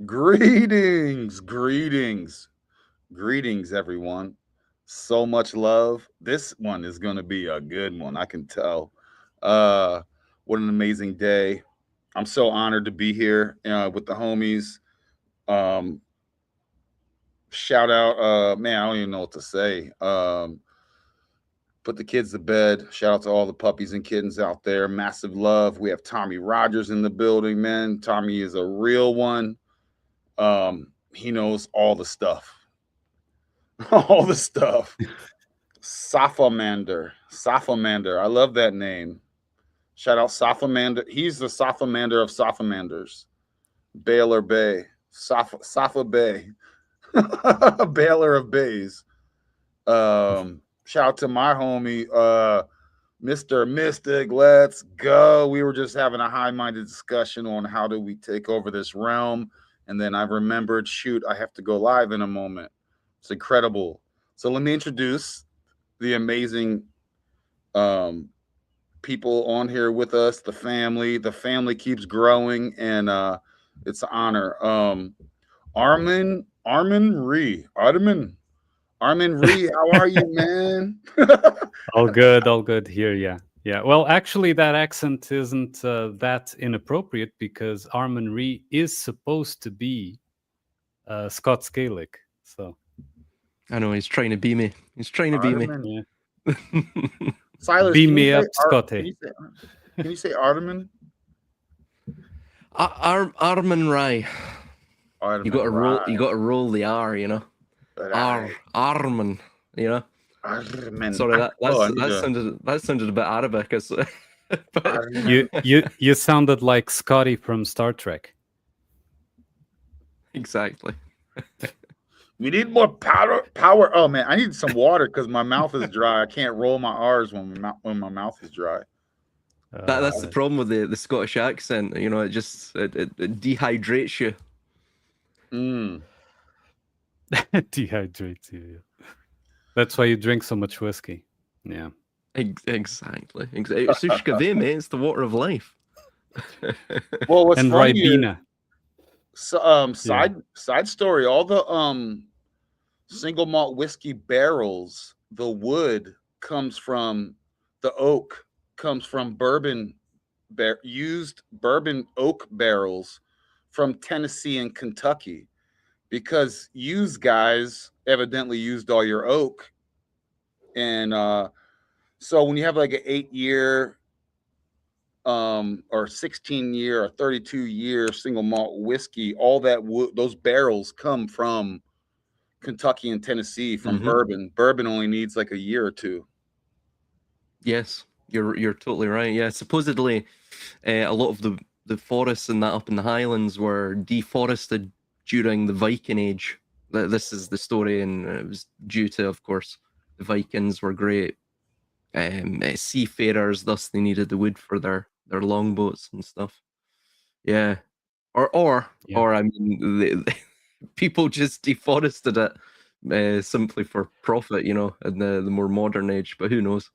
Greetings, greetings, greetings, everyone. So much love. This one is going to be a good one. I can tell. Uh, what an amazing day. I'm so honored to be here with the homies. Um, Shout out, man, I don't even know what to say. Put the kids to bed. Shout out to all the puppies and kittens out there. Massive love. We have Tommy Rogers in the building, man. Tommy is a real one. He knows all the stuff. All the stuff. Sophomander. I love that name. Shout out Sophomander. He's the Sophomander of Sophomanders. Baylor Bay. Safa Bay. Baylor of Bays. Shout out to my homie, Mr. Mystic. Let's go. We were just having a high-minded discussion on how do we take over this realm. And then I remembered, shoot, I have to go live in a moment. It's incredible. So let me introduce the amazing people on here with us, the family. The family keeps growing, and it's an honor. Armunn Righ. Armunn Righ, how are you, man? All good here. Yeah, yeah. Well, actually, that accent isn't that inappropriate because Armunn Righ is supposed to be Scots Gaelic. So I know he's trying to be me. He's trying to be me. Armunn. yeah, Silas, beam me up, can Scotty. you say Armunn? Armunn Righ. You got to roll. You Right. got to roll the R. You know. Right. Armunn. You know. Armunn. Sorry, Oh, I need that sounded a bit Arabic. But Armunn. You sounded like Scotty from Star Trek. exactly. We need more power. Oh man, I need some water because my mouth is dry. I can't roll my R's when my mouth is dry. That's the problem with the Scottish accent. You know, it just it dehydrates you. Dehydrates you. That's why you drink so much whiskey. Yeah. Exactly. It's Sushkave, mate. It's the water of life. Well, what's And funny Ribena. is, side story. All the single malt whiskey barrels, the wood comes from the oak, comes from used bourbon oak barrels from Tennessee and Kentucky, because used guys evidently used all your oak, and so when you have like an 8 year or 16 year or 32 year single malt whiskey, all that those barrels come from Kentucky and Tennessee from bourbon. Bourbon only needs like a year or two. Yes, you're totally right. Yeah, supposedly a lot of the forests and that up in the Highlands were deforested during the Viking Age. This is the story, and it was due to, of course, the Vikings were great seafarers, thus they needed the wood for their longboats and stuff. Yeah, or I mean, people just deforested it simply for profit, you know, in the more modern age. But who knows?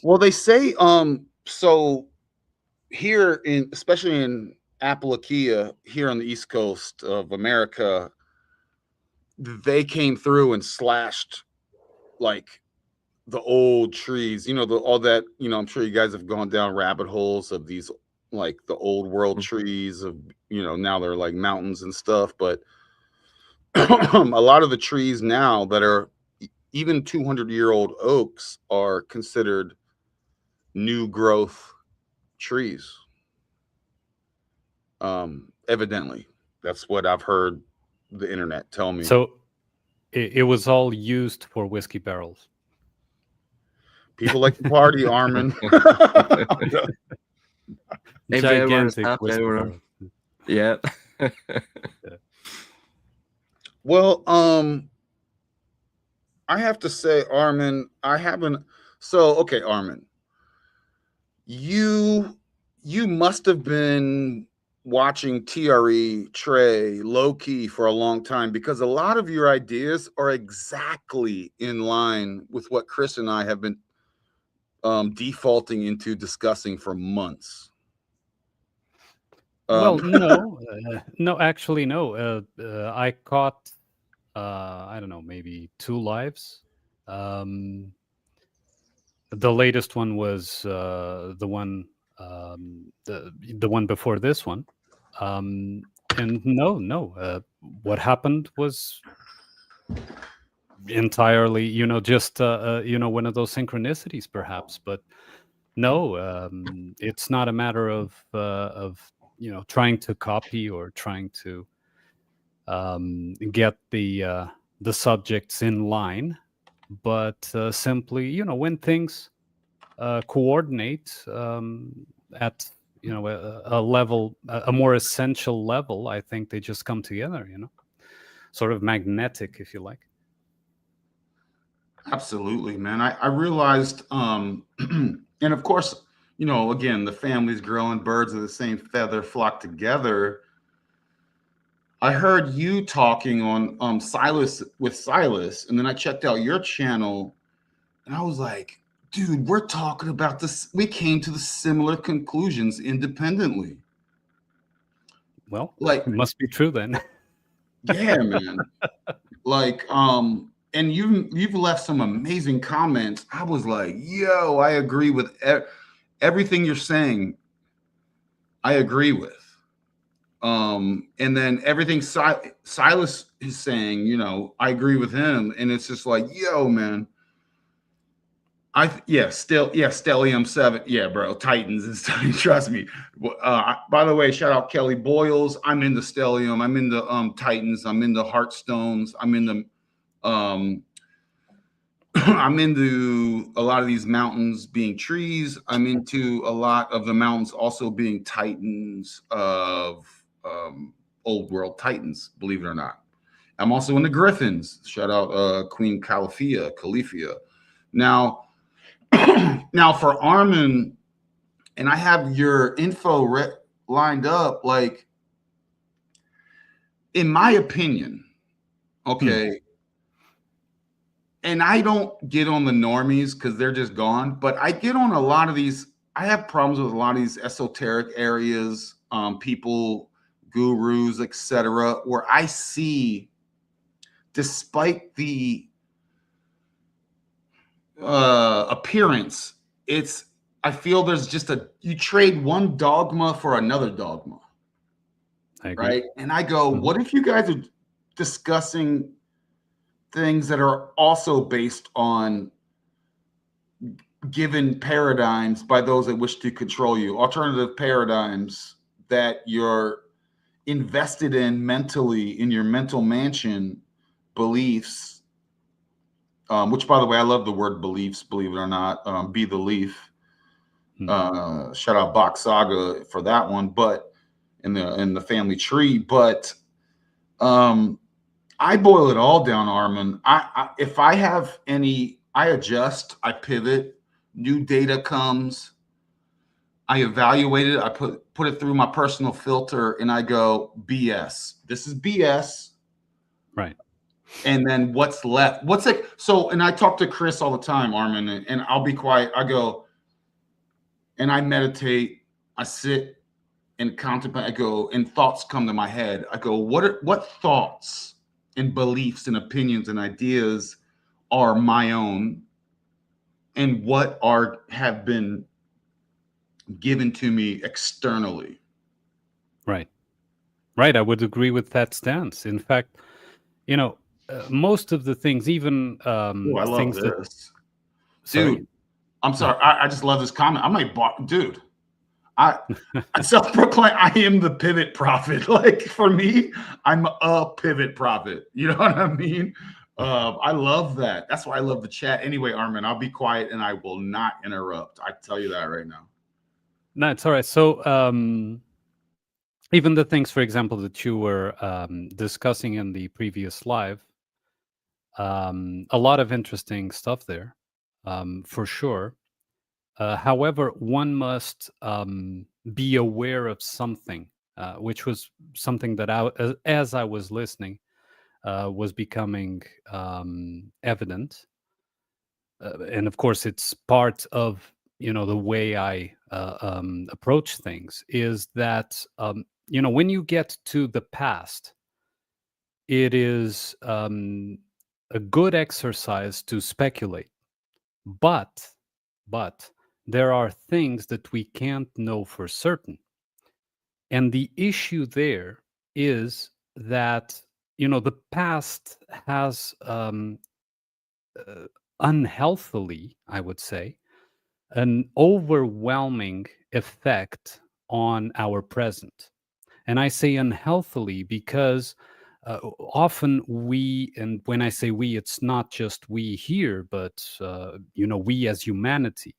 Well, they say so here especially in Appalachia, here on the East Coast of America, they came through and slashed like the old trees, all that, I'm sure you guys have gone down rabbit holes of these, like the old world trees of, now they're like mountains and stuff. But a lot of the trees now that are even 200-year-old oaks are considered new growth trees. Evidently, that's what I've heard the internet tell me. So it was all used for whiskey barrels. People like to party, Armunn. Gigantic whiskey barrel. Yeah. Well, I have to say, Armunn, I haven't. So, okay, Armunn, you must have been watching TRE Trey low key for a long time, because a lot of your ideas are exactly in line with what Chris and I have been defaulting into discussing for months. Well, Um, no, actually, no. I caught, I don't know, maybe 2 lives. Um, the latest one was the one before this one. Um, and no, what happened was entirely, just one of those synchronicities, perhaps. But no, it's not a matter of trying to copy or trying to get the subjects in line, but simply, when things coordinate at a level, a more essential level, I think they just come together. Sort of magnetic, if you like. Absolutely, man. I realized, and of course, again, the family's growing, birds of the same feather flock together. I heard you talking on Silas with Silas, and then I checked out your channel, and I was like, dude, we're talking about this. We came to the similar conclusions independently. Well, Like, it must be true then. yeah, man. Like, and you've left some amazing comments. I was like, yo, I agree with everything you're saying. I agree with. And then everything Silas is saying, I agree with him. And it's just like, yo, man. Stellium 7. Yeah, bro. Titans is trust me. By the way, shout out Kelly Boyles. I'm into Stellium. I'm into Titans. I'm into Heartstones. I'm into I'm into a lot of these mountains being trees. I'm into a lot of the mountains also being titans of old world titans, believe it or not. I'm also into griffins. Shout out Queen Califia. Now, now for Armunn, and I have your info lined up. Like, in my opinion, okay. And I don't get on the normies because they're just gone, but I get on a lot of these. I have problems with a lot of these esoteric areas, people, gurus, etc., where I see, despite the appearance, I feel there's just you trade one dogma for another dogma. I agree. Right. And I go, what if you guys are discussing things that are also based on given paradigms by those that wish to control you, alternative paradigms that you're invested in mentally, in your mental mansion, beliefs, which, by the way, I love the word beliefs, believe it or not. Be the leaf. Shout out Bach Saga for that one, but in the family tree. But I boil it all down, Armunn. If I have any, I adjust, I pivot, new data comes, I evaluate it, I put it through my personal filter, and I go, BS. This is BS. Right. And then what's left? What's it? So, and I talk to Chris all the time, Armunn, and I'll be quiet. I go, and I meditate, I sit and contemplate, I go, and thoughts come to my head. I go, what thoughts and beliefs and opinions and ideas are my own, and what have been given to me externally? Right. I would agree with that stance. In fact, most of the things, even I love things this. that, Dude, I'm sorry. I just love this comment. I'm like, dude, I self-proclaim I am the pivot prophet. Like, for me, I'm a pivot prophet. You know what I mean? I love that. That's why I love the chat. Anyway, Armunn, I'll be quiet and I will not interrupt. I tell you that right now. No, it's all right. So even the things, for example, that you were discussing in the previous live, a lot of interesting stuff there, for sure. However, one must be aware of something, which was something that as I was listening, was becoming evident. And of course, it's part of the way I approach things. Is that when you get to the past, it is a good exercise to speculate. But there are things that we can't know for certain. And the issue there is that, the past has unhealthily, I would say, an overwhelming effect on our present. And I say unhealthily because often we, and when I say we, it's not just we here, but, we as humanity,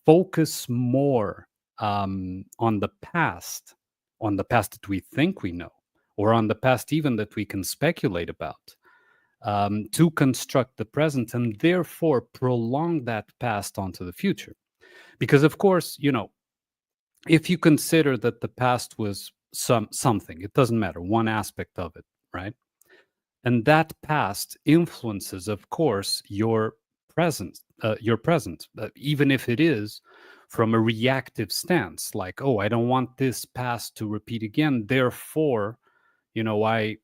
focus more on the past, that we think we know, or on the past even that we can speculate about, to construct the present and therefore prolong that past onto the future. Because, of course, if you consider that the past was something, it doesn't matter, one aspect of it, right? And that past influences, of course, your present, even if it is from a reactive stance, like, oh, I don't want this past to repeat again, therefore, I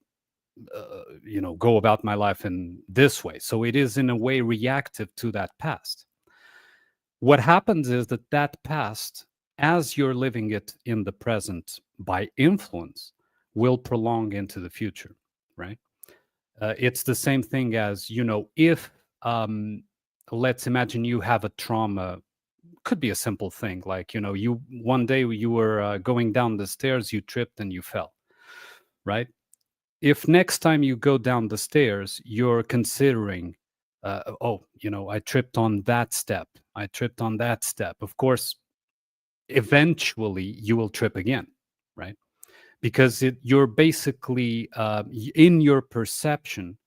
go about my life in this way. So it is in a way reactive to that past. What happens is that past, as you're living it in the present by influence, will prolong into the future, right? It's the same thing as, if, let's imagine you have a trauma. Could be a simple thing like, you one day you were going down the stairs, you tripped and you fell, right? If next time you go down the stairs, you're considering, I tripped on that step. I tripped on that step. Of course, eventually you will trip again, right? Because you're basically, in your perception,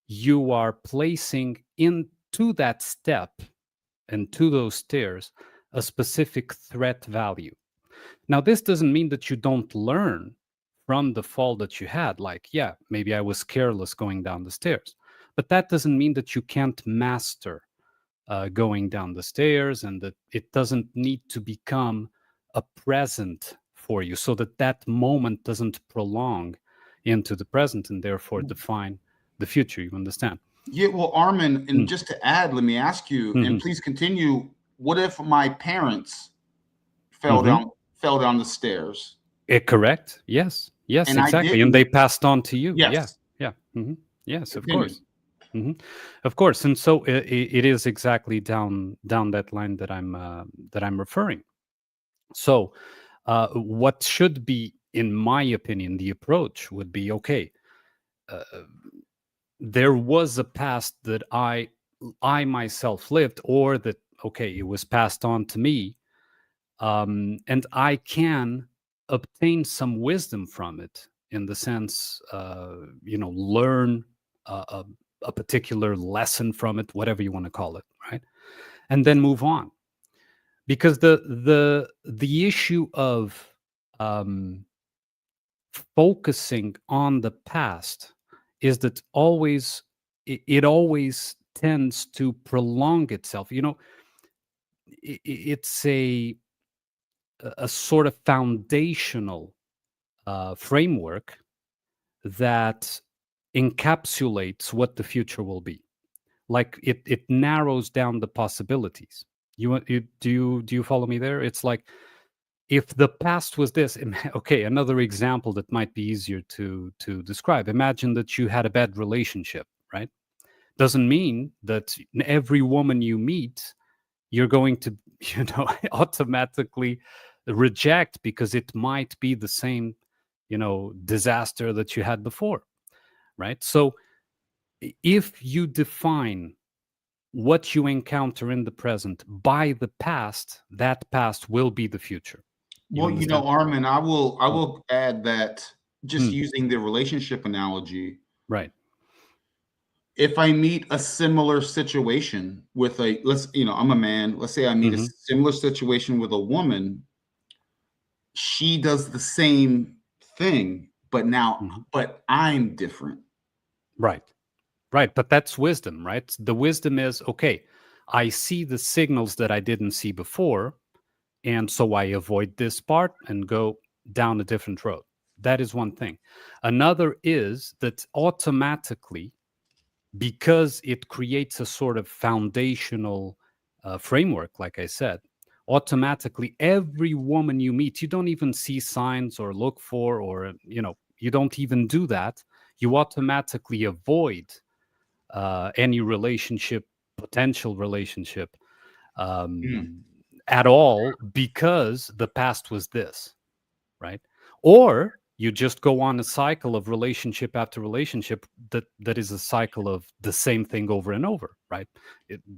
you are placing into that step and to those stairs a specific threat value. Now, this doesn't mean that you don't learn from the fall that you had. Like, yeah, maybe I was careless going down the stairs. But that doesn't mean that you can't master going down the stairs, and that it doesn't need to become a present for you, so that moment doesn't prolong into the present and therefore define the future. You understand? Yeah, well, Armin, and Mm. just to add, let me ask you, and Mhm. please continue. What if my parents fell down the stairs, Correct. Yes. Yes, and I exactly. And didn't? they passed on to you. Yeah. Yes, Yeah. Yes, of continue. course. Of course. And so it is exactly down that line that I'm referring. So what should be, in my opinion, the approach would be, okay, uh, there was a past that I myself lived, or that, okay, it was passed on to me, and I can obtain some wisdom from it, in the sense, learn a particular lesson from it, whatever you want to call it, right? And then move on. Because the issue of focusing on the past is that it always tends to prolong itself. It's a sort of foundational framework that encapsulates what the future will be. Like, it narrows down the possibilities. Do you follow me there? It's like, if the past was this, okay, another example that might be easier to describe. Imagine that you had a bad relationship, right? Doesn't mean that every woman you meet, you're going to, automatically reject, because it might be the same, disaster that you had before, right? So if you define what you encounter in the present by the past, that past will be the future. You Well, understand? Armin, I Mm. will add that, just Mm. using the relationship analogy, Right. if I meet a similar situation with I'm a man, let's say I meet a Hmm. similar situation with a woman, she does the same thing, Hmm. but I'm different. Right. Right. But that's wisdom, right? The wisdom is, okay, I see the signals that I didn't see before. And so I avoid this part and go down a different road. That is one thing. Another is that automatically, because it creates a sort of foundational framework, like I said, automatically every woman you meet, you don't even see signs or look for, or, you don't even do that. You automatically avoid any relationship, potential relationship, at all, because the past was this, right? Or you just go on a cycle of relationship after relationship that is a cycle of the same thing over and over, right?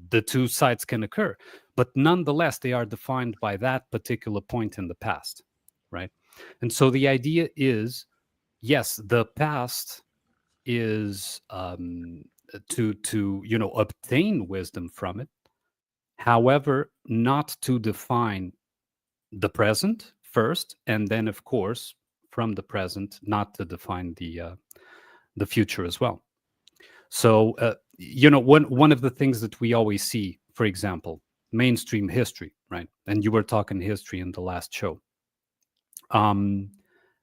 The two sides can occur, but nonetheless, they are defined by that particular point in the past, right? And so the idea is, yes, the past is to obtain wisdom from it. However, not to define the present first, and then, of course, from the present, not to define the future as well. So, one of the things that we always see, for example, mainstream history, right? And you were talking history in the last show.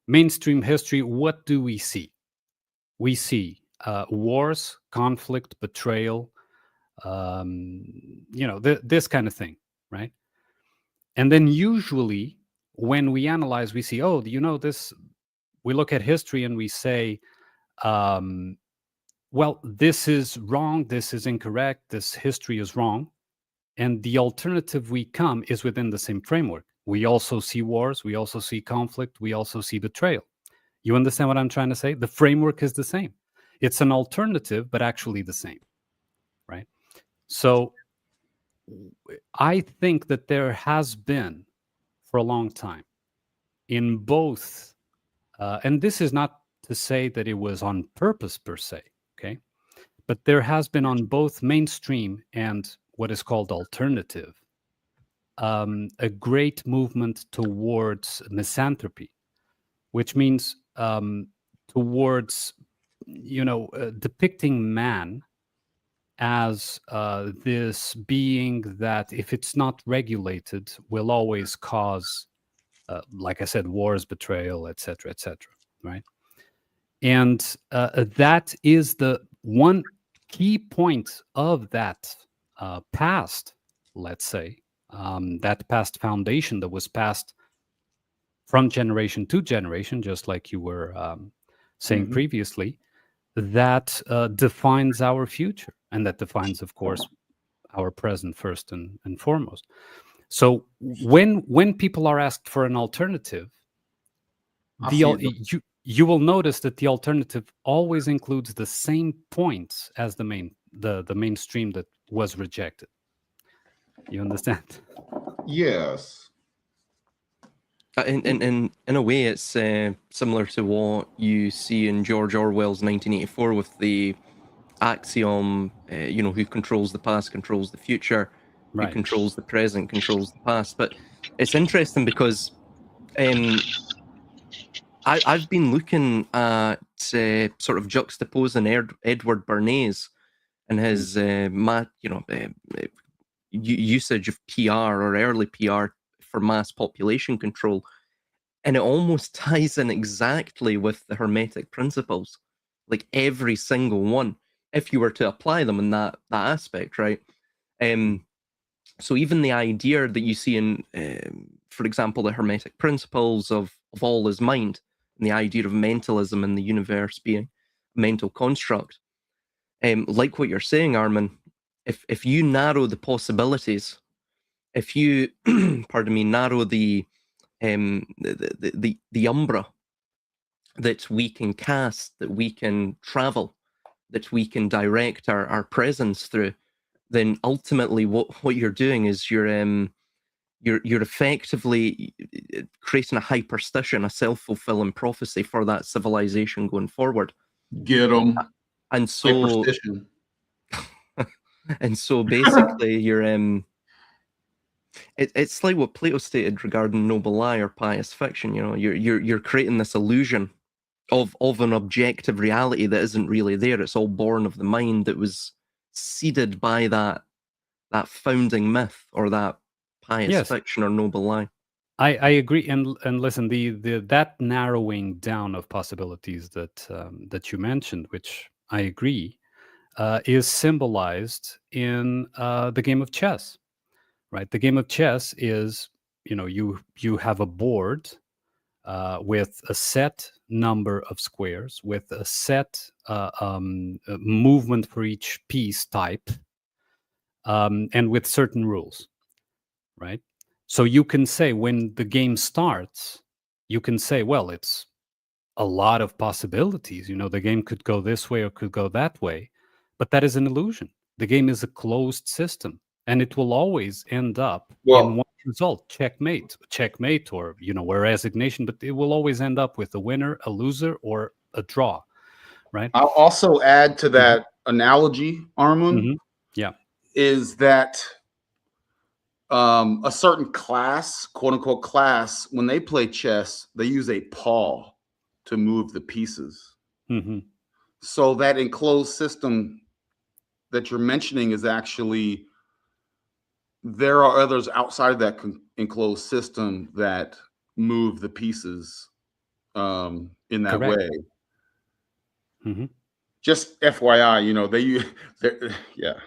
Mainstream history, what do we see? We see wars, conflict, betrayal, this kind of thing, right? And then usually when we analyze, we see, oh, this, we look at history and we say, well, this is wrong, this is incorrect, this history is wrong. And the alternative we come is within the same framework. We also see wars, we also see conflict, we also see betrayal. You understand what I'm trying to say? The framework is the same. It's an alternative, but actually the same, right? So I think that there has been, for a long time, in both, and this is not to say that it was on purpose per se, okay? But there has been on both mainstream and what is called alternative, a great movement towards misanthropy, which means towards, depicting man as this being that, if it's not regulated, will always cause, like I said, wars, betrayal, etc., right? And that is the one key point of that past, let's say, that past foundation that was passed from generation to generation, just like you were saying previously, that defines our future, and that defines, of course, our present first and foremost. So when people are asked for an alternative, you will notice that the alternative always includes the same points as the mainstream that was rejected. You understand? Yes. In a way, it's similar to what you see in George Orwell's 1984 with the axiom, who controls the past controls the future, Right. who controls the present controls the past. But it's interesting because I've been looking at sort of juxtaposing Edward Bernays and his usage of PR or early PR for mass population control, and it almost ties in exactly with the Hermetic principles, like every single one, if you were to apply them in that aspect, right? So even the idea that you see in, for example, the Hermetic principles of all is mind, and the idea of mentalism and the universe being a mental construct, like what you're saying, Armunn, if you narrow the possibilities, if you, pardon me, narrow the umbra that we can cast, that we can travel, that we can direct our presence through, then ultimately what you're doing is you're effectively creating a hyperstition, a self-fulfilling prophecy for that civilization going forward. Get them. And so, and so basically, you're it's like what Plato stated regarding noble lie or pious fiction. You're creating this illusion of an objective reality that isn't really there. It's all born of the mind that was seeded by that founding myth or that pious fiction or noble lie. I agree, and listen, the that narrowing down of possibilities that that you mentioned, which I agree, is symbolized in the game of chess, right? The game of chess is, you have a board with a set number of squares, with a set movement for each piece type, and with certain rules, right? So you can say when the game starts, you can say, well, it's a lot of possibilities. The game could go this way or could go that way, but that is an illusion. The game is a closed system, and it will always end up in Well, one result: checkmate, or or resignation. But it will always end up with a winner, a loser, or a draw, right? I'll also add to Mhm. that analogy, Armun, Yeah. is that a certain class, quote unquote class, when they play chess, they use a paw to move the pieces. Hmm. So that enclosed system that you're mentioning is actually, there are others outside of that enclosed system that move the pieces in that Correct. way. Hmm. Just FYI, yeah.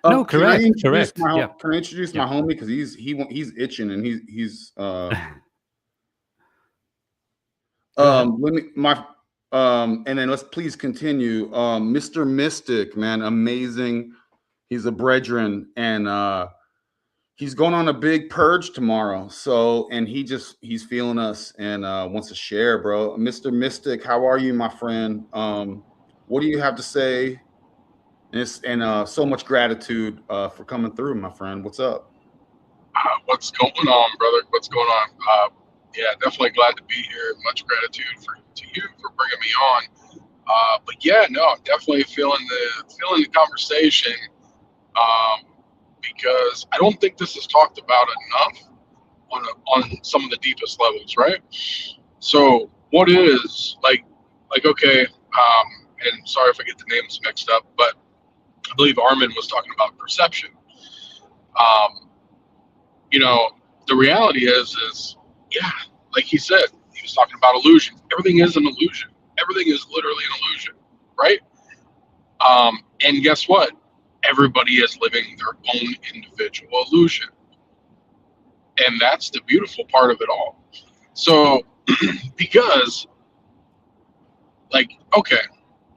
No, Can I correct, introduce correct. Yeah, my yeah. homie, because he's itching, and he's Go ahead. let me my and then let's please continue. Mr. Mystic, man, amazing. He's a brethren, and he's going on a big purge tomorrow. So, and he's feeling us and wants to share, bro. Mr. Mystic, how are you, my friend? What do you have to say? And so much gratitude for coming through, my friend. What's up? What's going on, brother? What's going on? Yeah, definitely glad to be here. Much gratitude to you for bringing me on. But yeah, no, I'm definitely feeling the conversation, because I don't think this is talked about enough on some of the deepest levels, right? So, what is like okay, and sorry if I get the names mixed up, but I believe Armin was talking about perception. Um, you know, the reality is yeah, like he said, he was talking about illusion. Everything is an illusion. Everything is literally an illusion, right? And guess what? Everybody is living their own individual illusion, and that's the beautiful part of it all. So, because okay,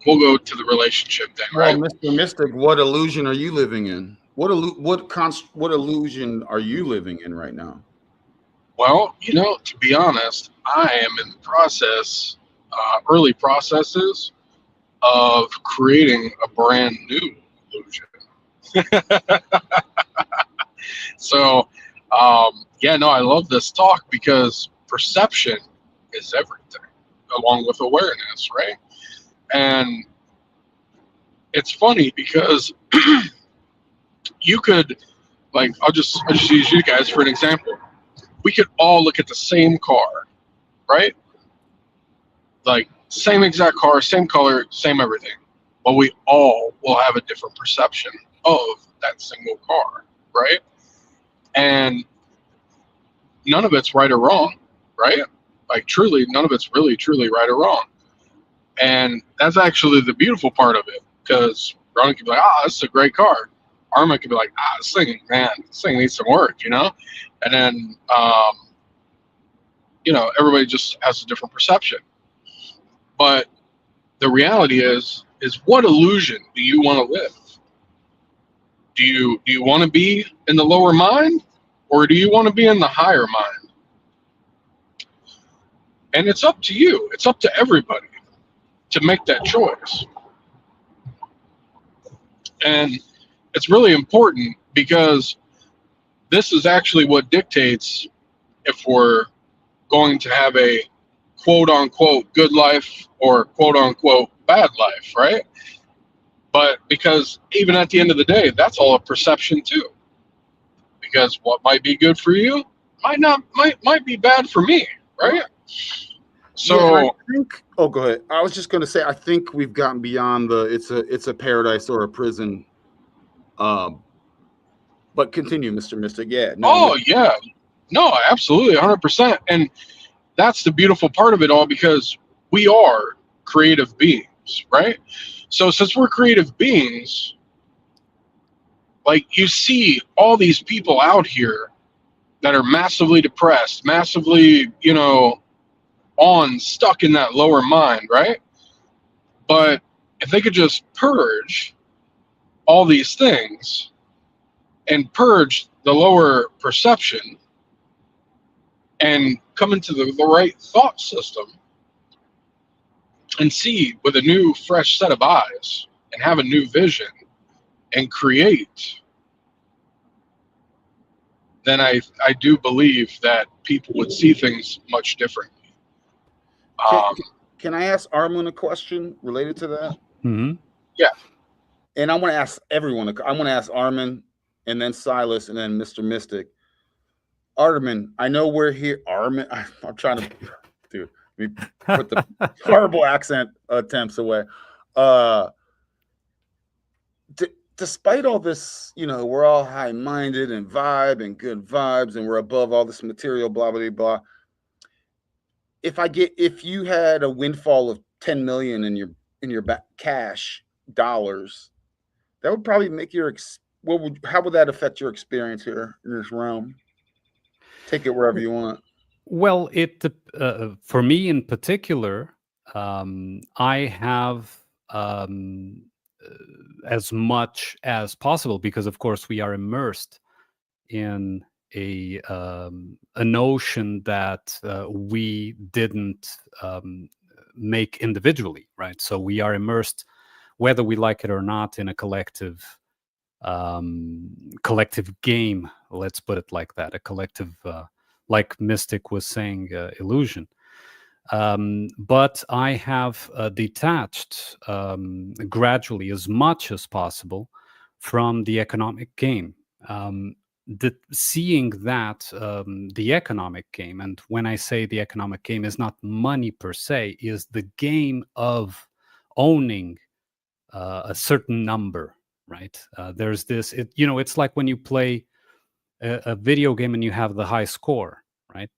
we'll go to the relationship thing, Well, right? Mr. Mystic, what illusion are you living in? What illusion are you living in right now? Well, to be honest, I am in the process, early processes of creating a brand new illusion. So, yeah, no, I love this talk because perception is everything, along with awareness, right? And it's funny because you could, I'll just use you guys for an example. We could all look at the same car, right? Like same exact car, same color, same everything. But we all will have a different perception of that single car, right? And none of it's right or wrong, right? Like truly, none of it's really truly right or wrong. And that's actually the beautiful part of it, because Ronin could be like, this is a great car. Arma could be like, this thing needs some work, And then, everybody just has a different perception. But the reality is what illusion do you want to live? Do you want to be in the lower mind, or do you want to be in the higher mind? And it's up to you. It's up to everybody to make that choice. And it's really important because this is actually what dictates if we're going to have a quote unquote good life or quote unquote bad life, right? But because even at the end of the day, that's all a perception too. Because what might be good for you might be bad for me, right? So yeah, I think. Oh, go ahead. I was just going to say, I think we've gotten beyond the it's a paradise or a prison. But continue, Mr. Mystic. Yeah. No. yeah, No, absolutely, 100%. And that's the beautiful part of it all, because we are creative beings, right? So since we're creative beings, like, you see all these people out here that are massively depressed, massively, stuck in that lower mind, right? But if they could just purge all these things and purge the lower perception and come into the right thought system and see with a new, fresh set of eyes and have a new vision and create, then I do believe that people would see things much differently. Can, can I ask Armunn a question related to that? Mm-hmm. Yeah. And I want to ask everyone. I want to ask Armunn, and then Silas, and then Mr. Mystic. Armunn, I know we're here. Armunn, I'm trying to, dude, let me put the horrible accent attempts away. Despite all this, we're all high-minded and vibe and good vibes, and we're above all this material, blah blah blah. If you had a windfall of 10 million in your cash dollars, that would probably make how would that affect your experience here in this realm? Take it wherever you want. Well, for me in particular, I have as much as possible, because of course we are immersed in a notion that we didn't make individually, right? So we are immersed, whether we like it or not, in a collective game. Let's put it like that: a collective, like Mystic was saying, illusion. But I have detached gradually, as much as possible, from the economic game. Seeing that the economic game, and when I say the economic game, is not money per se, is the game of owning a certain number, right? There's this, it's like when you play a video game and you have the high score, right?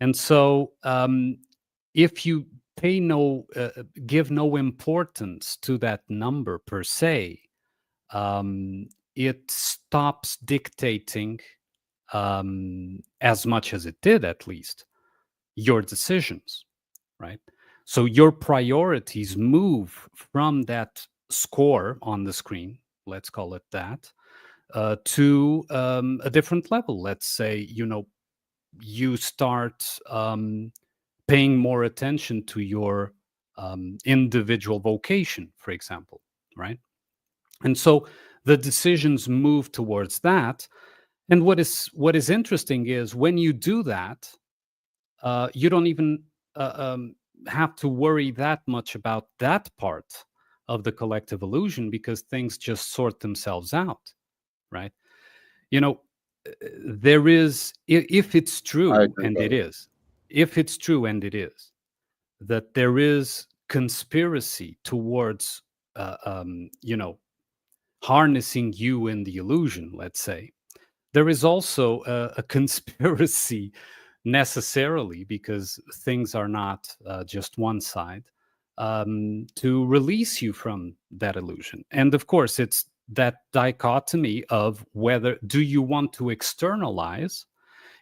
And so if you give no importance to that number per se, it stops dictating, as much as it did, at least, your decisions, right? So your priorities move from that score on the screen, let's call it that, to a different level. Let's say, you start paying more attention to your individual vocation, for example, right? And so the decisions move towards that. And what is interesting is, when you do that, you don't even have to worry that much about that part of the collective illusion, because things just sort themselves out, right? There is, if it's true, and it is, if it's true, and it is, that there is conspiracy towards, harnessing you in the illusion, let's say, there is also a conspiracy, necessarily, because things are not just one side, to release you from that illusion. And of course, it's that dichotomy of whether do you want to externalize,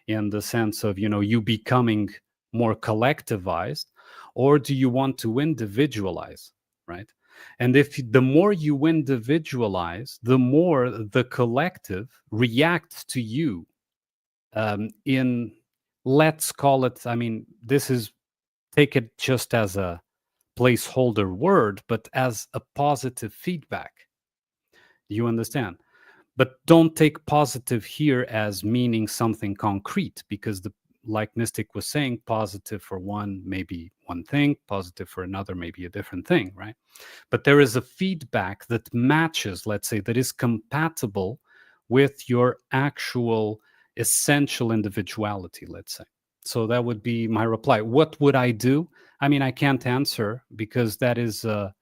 in the sense of, you becoming more collectivized, or do you want to individualize, right? And if the more you individualize, the more the collective reacts to you, in, let's call it, take it just as a placeholder word, but as a positive feedback. You understand? But don't take positive here as meaning something concrete, because like Mystic was saying, positive for one may be one thing, positive for another may be a different thing, right? But there is a feedback that matches, let's say, that is compatible with your actual essential individuality, let's say. So that would be my reply. What would I do? I can't answer, because that is an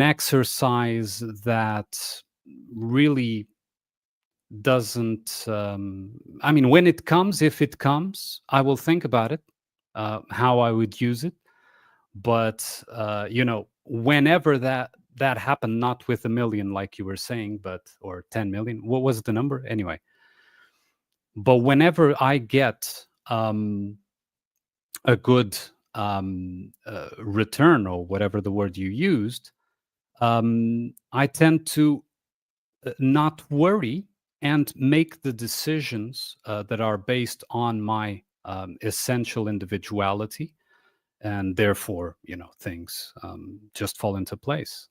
exercise that really doesn't, I mean, when it comes, if it comes, I will think about it, how I would use it. But, you know, whenever that happened, not with 1 million, like you were saying, but, or 10 million, what was the number? Anyway. But whenever I get a good return, or whatever the word you used, I tend to not worry and make the decisions that are based on my essential individuality, and therefore, you know, things just fall into place,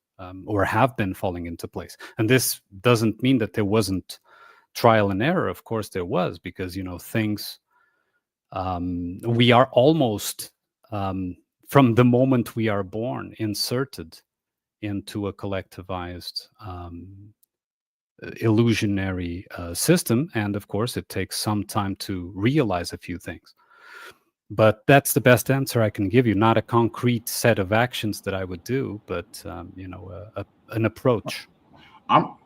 or have been falling into place. And this doesn't mean that there wasn't trial and error. Of course there was, because, you know, things, we are almost, from the moment we are born, inserted into a collectivized illusionary system. And of course, it takes some time to realize a few things. But that's the best answer I can give you. Not a concrete set of actions that I would do, but you know, an approach. I'm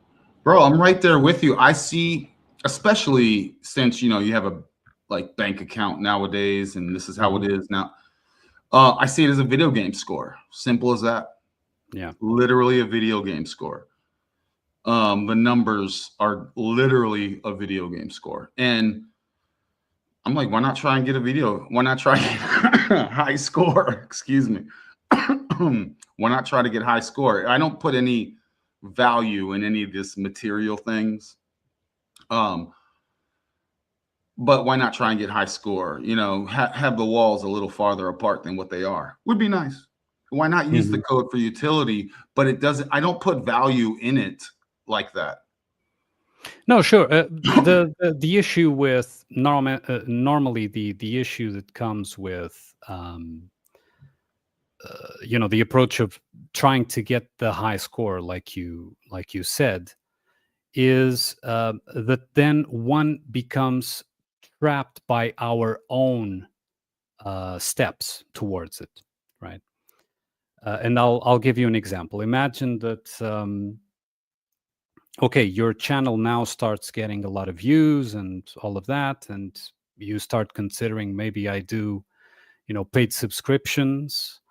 right there with you. I see, especially since, you know, you have a like bank account nowadays, and this is how it is now. I see it as a video game score. Simple as that. Yeah. Literally a video game score. The numbers are literally a video game score. And I'm like, why not try and get a video? Why not try and get high score? Excuse me. Why not try to get high score? I don't put any value in any of this material things. But why not try and get high score? You know, have the walls a little farther apart than what they are. Would be nice. Why not use the code for utility? But it doesn't, I don't put value in it like that. No, sure. The issue with normally the issue that comes with you know, the approach of trying to get the high score, like you said, is that then one becomes trapped by our own steps towards it, right? And I'll give you an example. Imagine that. Okay, your channel now starts getting a lot of views and all of that, and you start considering, maybe I do, you know, paid subscriptions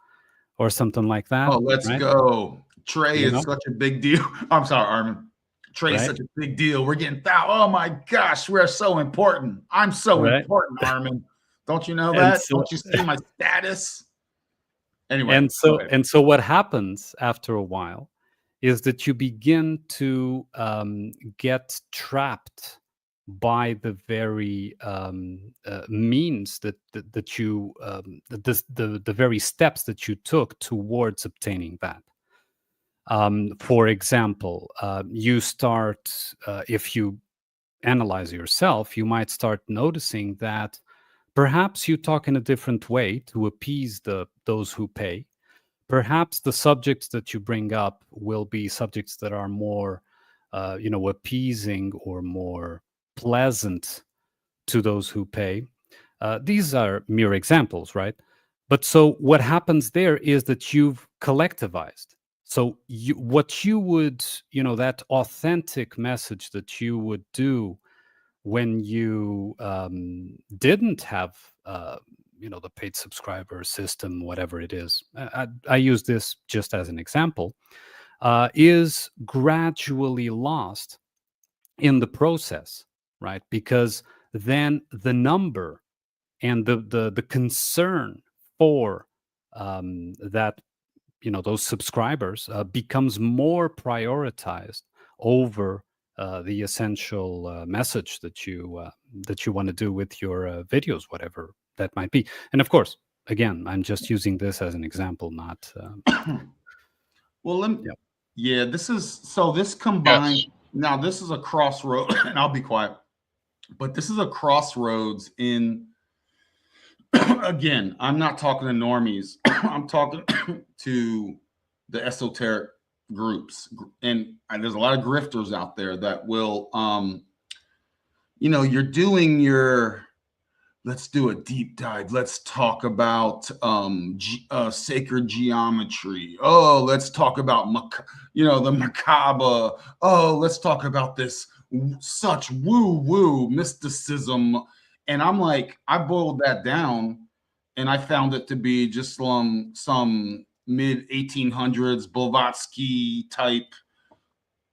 or something like that. Oh, let's right? go. Trey You is know? such a big deal. I'm sorry, Armin. Trey is Right? such a big deal. We're getting oh my gosh, we're so important. I'm so Right. important, Armin. Don't you know And that? so- Don't you see my status? Anyway, And go ahead. so what happens after a while is that you begin to get trapped by the very means that you the very steps that you took towards obtaining that. For example, you start, if you analyze yourself, you might start noticing that perhaps you talk in a different way to appease those who pay. Perhaps the subjects that you bring up will be subjects that are more, you know, appeasing or more pleasant to those who pay. These are mere examples, right? But so what happens there is that you've collectivized. So what you would, you know, that authentic message that you would do when you didn't have you know, the paid subscriber system, whatever it is, I use this just as an example, is gradually lost in the process, right? Because then the number and the concern for that, you know, those subscribers becomes more prioritized over the essential message that you want to do with your videos, whatever that might be. And of course, again, I'm just using this as an example, not. Well, this is this combined. Yes. Now, this is a crossroad, and I'll be quiet. But this is a crossroads in. Again, I'm not talking to normies. I'm talking to the esoteric groups, and there's a lot of grifters out there that will, you know, you're doing your, let's do a deep dive. Let's talk about sacred geometry. Oh, let's talk about, you know, the macabre. Oh, let's talk about this such woo mysticism, and I'm like, I boiled that down, and I found it to be just some mid 1800s Blavatsky type.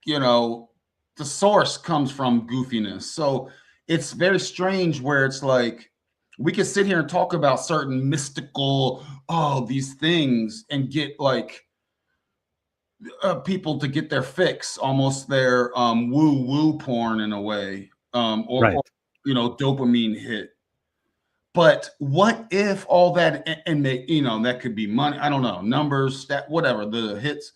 The source comes from goofiness. So it's very strange where it's like we can sit here and talk about certain mystical, these things, and get like people to get their fix, almost their woo porn in a way, Right. or dopamine hit. But what if all that, and they, that could be money, I don't know, numbers, that, whatever, the hits.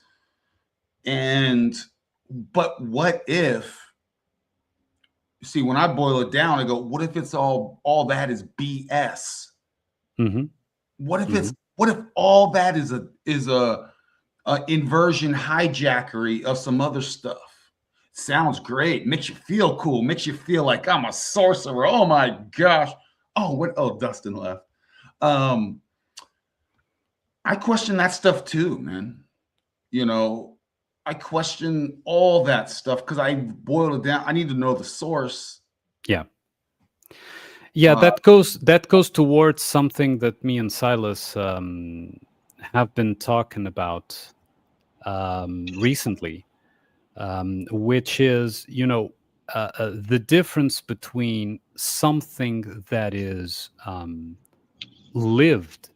But what if, see, when I boil it down, I go, what if it's all that is BS? Mm-hmm. What if all that is a inversion hijackery of some other stuff? Sounds great, makes you feel cool, makes you feel like I'm a sorcerer. Oh my gosh. Dustin left. I question that stuff too, man. I question all that stuff because I boiled it down. I need to know the source. Yeah. That goes towards something that me and Silas have been talking about recently, which is the difference between something that is lived,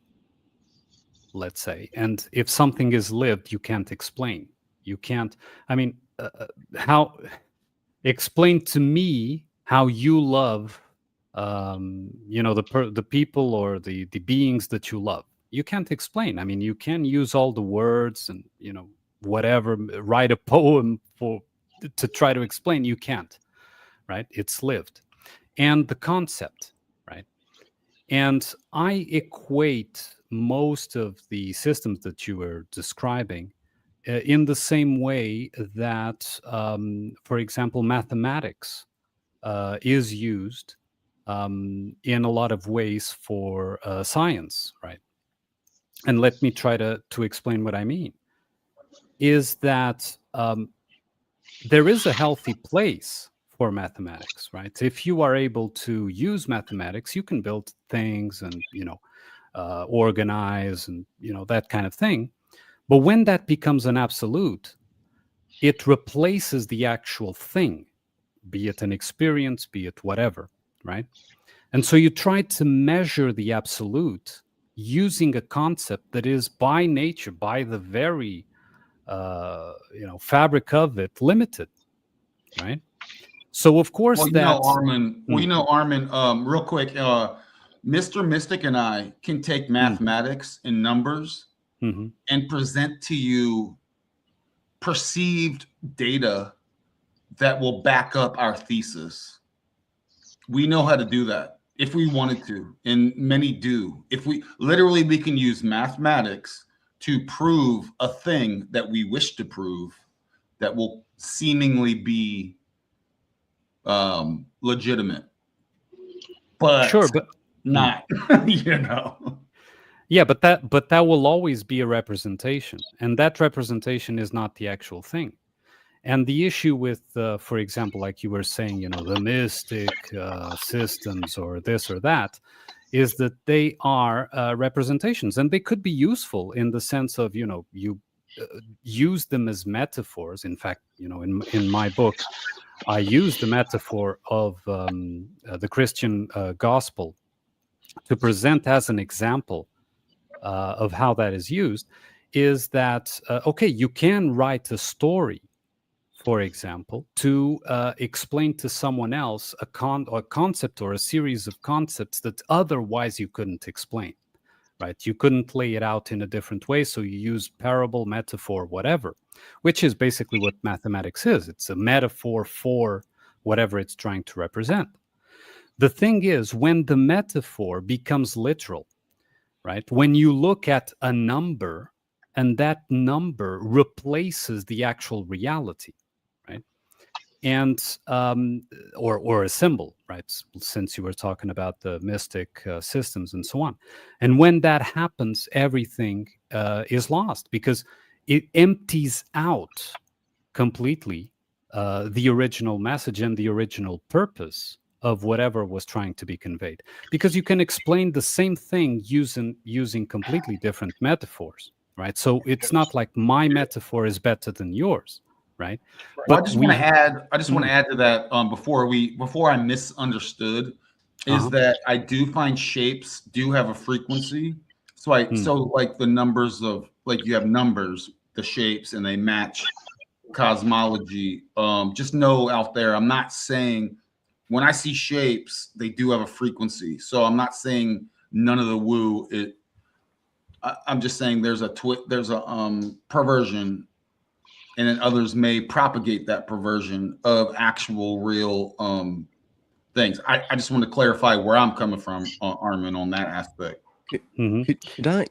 let's say, and if something is lived, you can't explain. You can't. I mean, how explain to me how you love the people or the beings that you love. You can't explain. I mean, you can use all the words and whatever, write a poem to try to explain. You can't, right? It's lived. And the concept, right? And I equate most of the systems that you were describing in the same way that, for example, mathematics is used in a lot of ways for science, right? And let me try to explain what I mean. Is that there is a healthy place for mathematics, right? If you are able to use mathematics, you can build things and organize and that kind of thing. But when that becomes an absolute, it replaces the actual thing, be it an experience, be it whatever, right? And so you try to measure the absolute using a concept that is by nature, by the very fabric of it, limited, right? So of course Armunn, real quick, Mr. Mystic and I can take mathematics and numbers and present to you perceived data that will back up our thesis. We know how to do that if we wanted to, and many do. We can use mathematics to prove a thing that we wish to prove that will seemingly be legitimate, but sure, but not. Yeah, but that will always be a representation, and that representation is not the actual thing. And the issue with, for example, like you were saying, the mystic systems or this or that, is that they are representations, and they could be useful in the sense of, you use them as metaphors. In fact, in my book, I use the metaphor of the Christian gospel to present as an example of how that is used, is that, okay, you can write a story, for example, to explain to someone else a concept or a series of concepts that otherwise you couldn't explain, right? You couldn't lay it out in a different way, so you use parable, metaphor, whatever, which is basically what mathematics is. It's a metaphor for whatever it's trying to represent. The thing is, when the metaphor becomes literal, right? When you look at a number and that number replaces the actual reality, right? And or a symbol, right? Since you were talking about the mystic systems and so on. And when that happens, everything is lost because it empties out completely the original message and the original purpose of whatever was trying to be conveyed. Because you can explain the same thing using completely different metaphors, right? So it's not like my metaphor is better than yours, right? Well, But I just want to add to that before I misunderstood is that I do find shapes do have a frequency. So like the numbers of, like, you have numbers, the shapes, and they match cosmology. Just know out there, I'm not saying when I see shapes, they do have a frequency. So I'm not saying none of the woo. I'm just saying there's a perversion, and then others may propagate that perversion of actual real things. I just want to clarify where I'm coming from, Armunn, on that aspect. Could I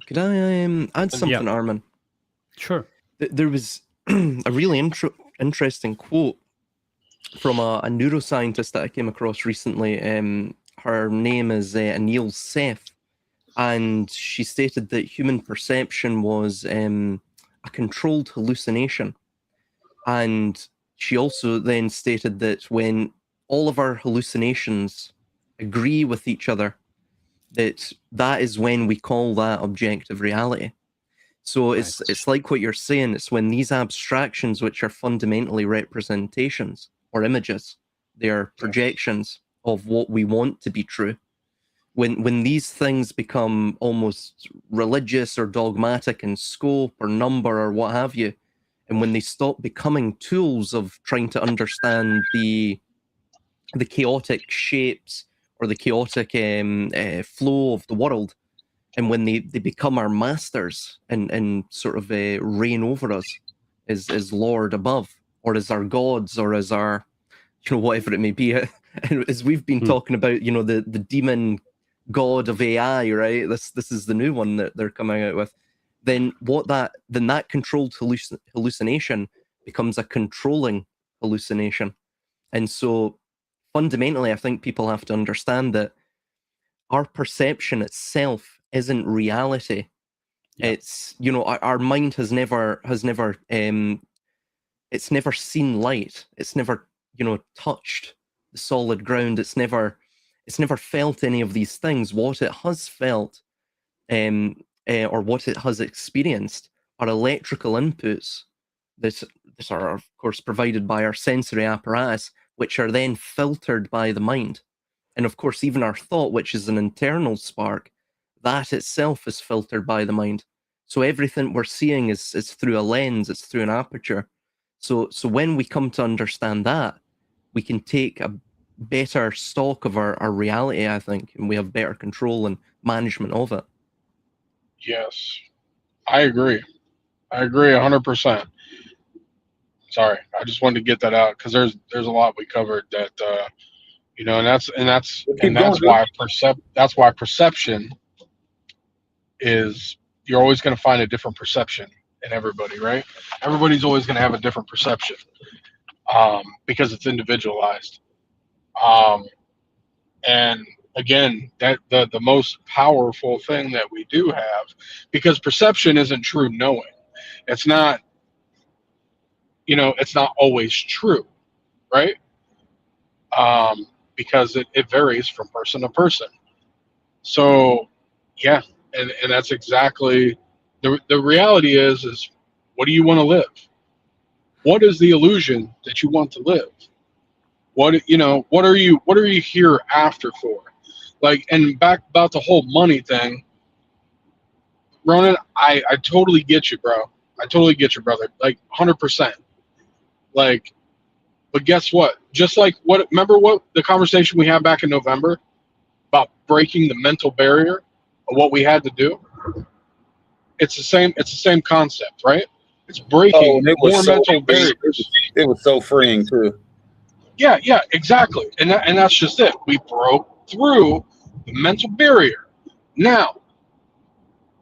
add something, Armunn? Sure. There was a really interesting quote from a neuroscientist that I came across recently. Her name is Anil Seth, and she stated that human perception was a controlled hallucination. And she also then stated that when all of our hallucinations agree with each other, that is when we call that objective reality. So it's like what you're saying. It's when these abstractions, which are fundamentally representations or images, they are projections of what we want to be true. When these things become almost religious or dogmatic in scope or number or what have you, and when they stop becoming tools of trying to understand the chaotic shapes or the chaotic flow of the world, and when they become our masters and sort of reign over us as Lord above, or as our gods, or as our, whatever it may be. And as we've been talking about, the demon god of AI, right? This is the new one that they're coming out with. Then that controlled hallucination becomes a controlling hallucination. And so fundamentally, I think people have to understand that our perception itself isn't reality. Yeah. It's, our mind has never it's never seen light. It's never, touched the solid ground. It's never felt any of these things. What it has felt, or what it has experienced, are electrical inputs that are, of course, provided by our sensory apparatus, which are then filtered by the mind. And of course, even our thought, which is an internal spark, that itself is filtered by the mind. So everything we're seeing is through a lens, it's through an aperture. So when we come to understand that, we can take a better stock of our reality, I think, and we have better control and management of it. Yes, I agree. I agree 100%. Sorry, I just wanted to get that out because there's a lot we covered that and that's why perception is, you're always going to find a different perception in everybody, right? Everybody's always going to have a different perception because it's individualized. And again, that the most powerful thing that we do have, because perception isn't true knowing. It's not, it's not always true, right? Because it varies from person to person. So, yeah, and that's exactly the reality is what do you want to live? What is the illusion that you want to live? What are you here after for? Like, and back about the whole money thing, Ronin, I totally get you, bro. I totally get you, brother. Like 100%. Like, but guess what? Just like remember what the conversation we had back in November about breaking the mental barrier of what we had to do? It's the same concept, right? It's breaking more mental barriers. It was so freeing too. Yeah, exactly. And that's just it. We broke through the mental barrier. Now,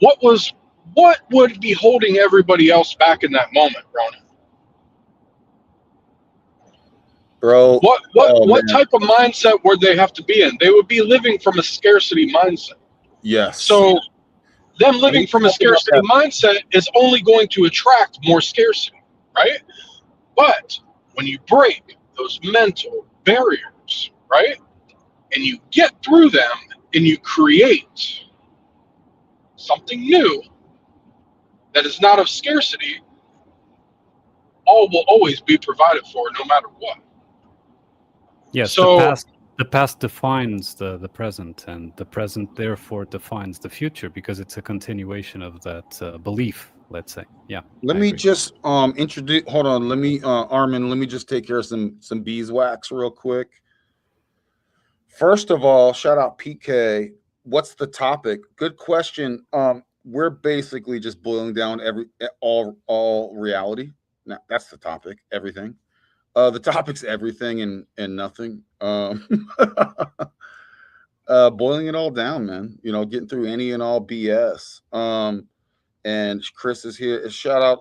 what would be holding everybody else back in that moment, Ronin? Bro, what type of mindset would they have to be in? They would be living from a scarcity mindset. Yes. So them living from a scarcity mindset is only going to attract more scarcity, right? But when you break those mental barriers, right, and you get through them and you create something new that is not of scarcity, all will always be provided for no matter what. Yes, So the past defines the present, and the present therefore defines the future because it's a continuation of that belief, let's say. Yeah. Let I me agree. just introduce. Hold on. Let me Armin. Let me just take care of some beeswax real quick. First of all, shout out PK. What's the topic? Good question. We're basically just boiling down all reality. Now, that's the topic. Everything. The topic's everything and nothing. Boiling it all down, man. You know, getting through any and all BS. And Chris is here. Shout out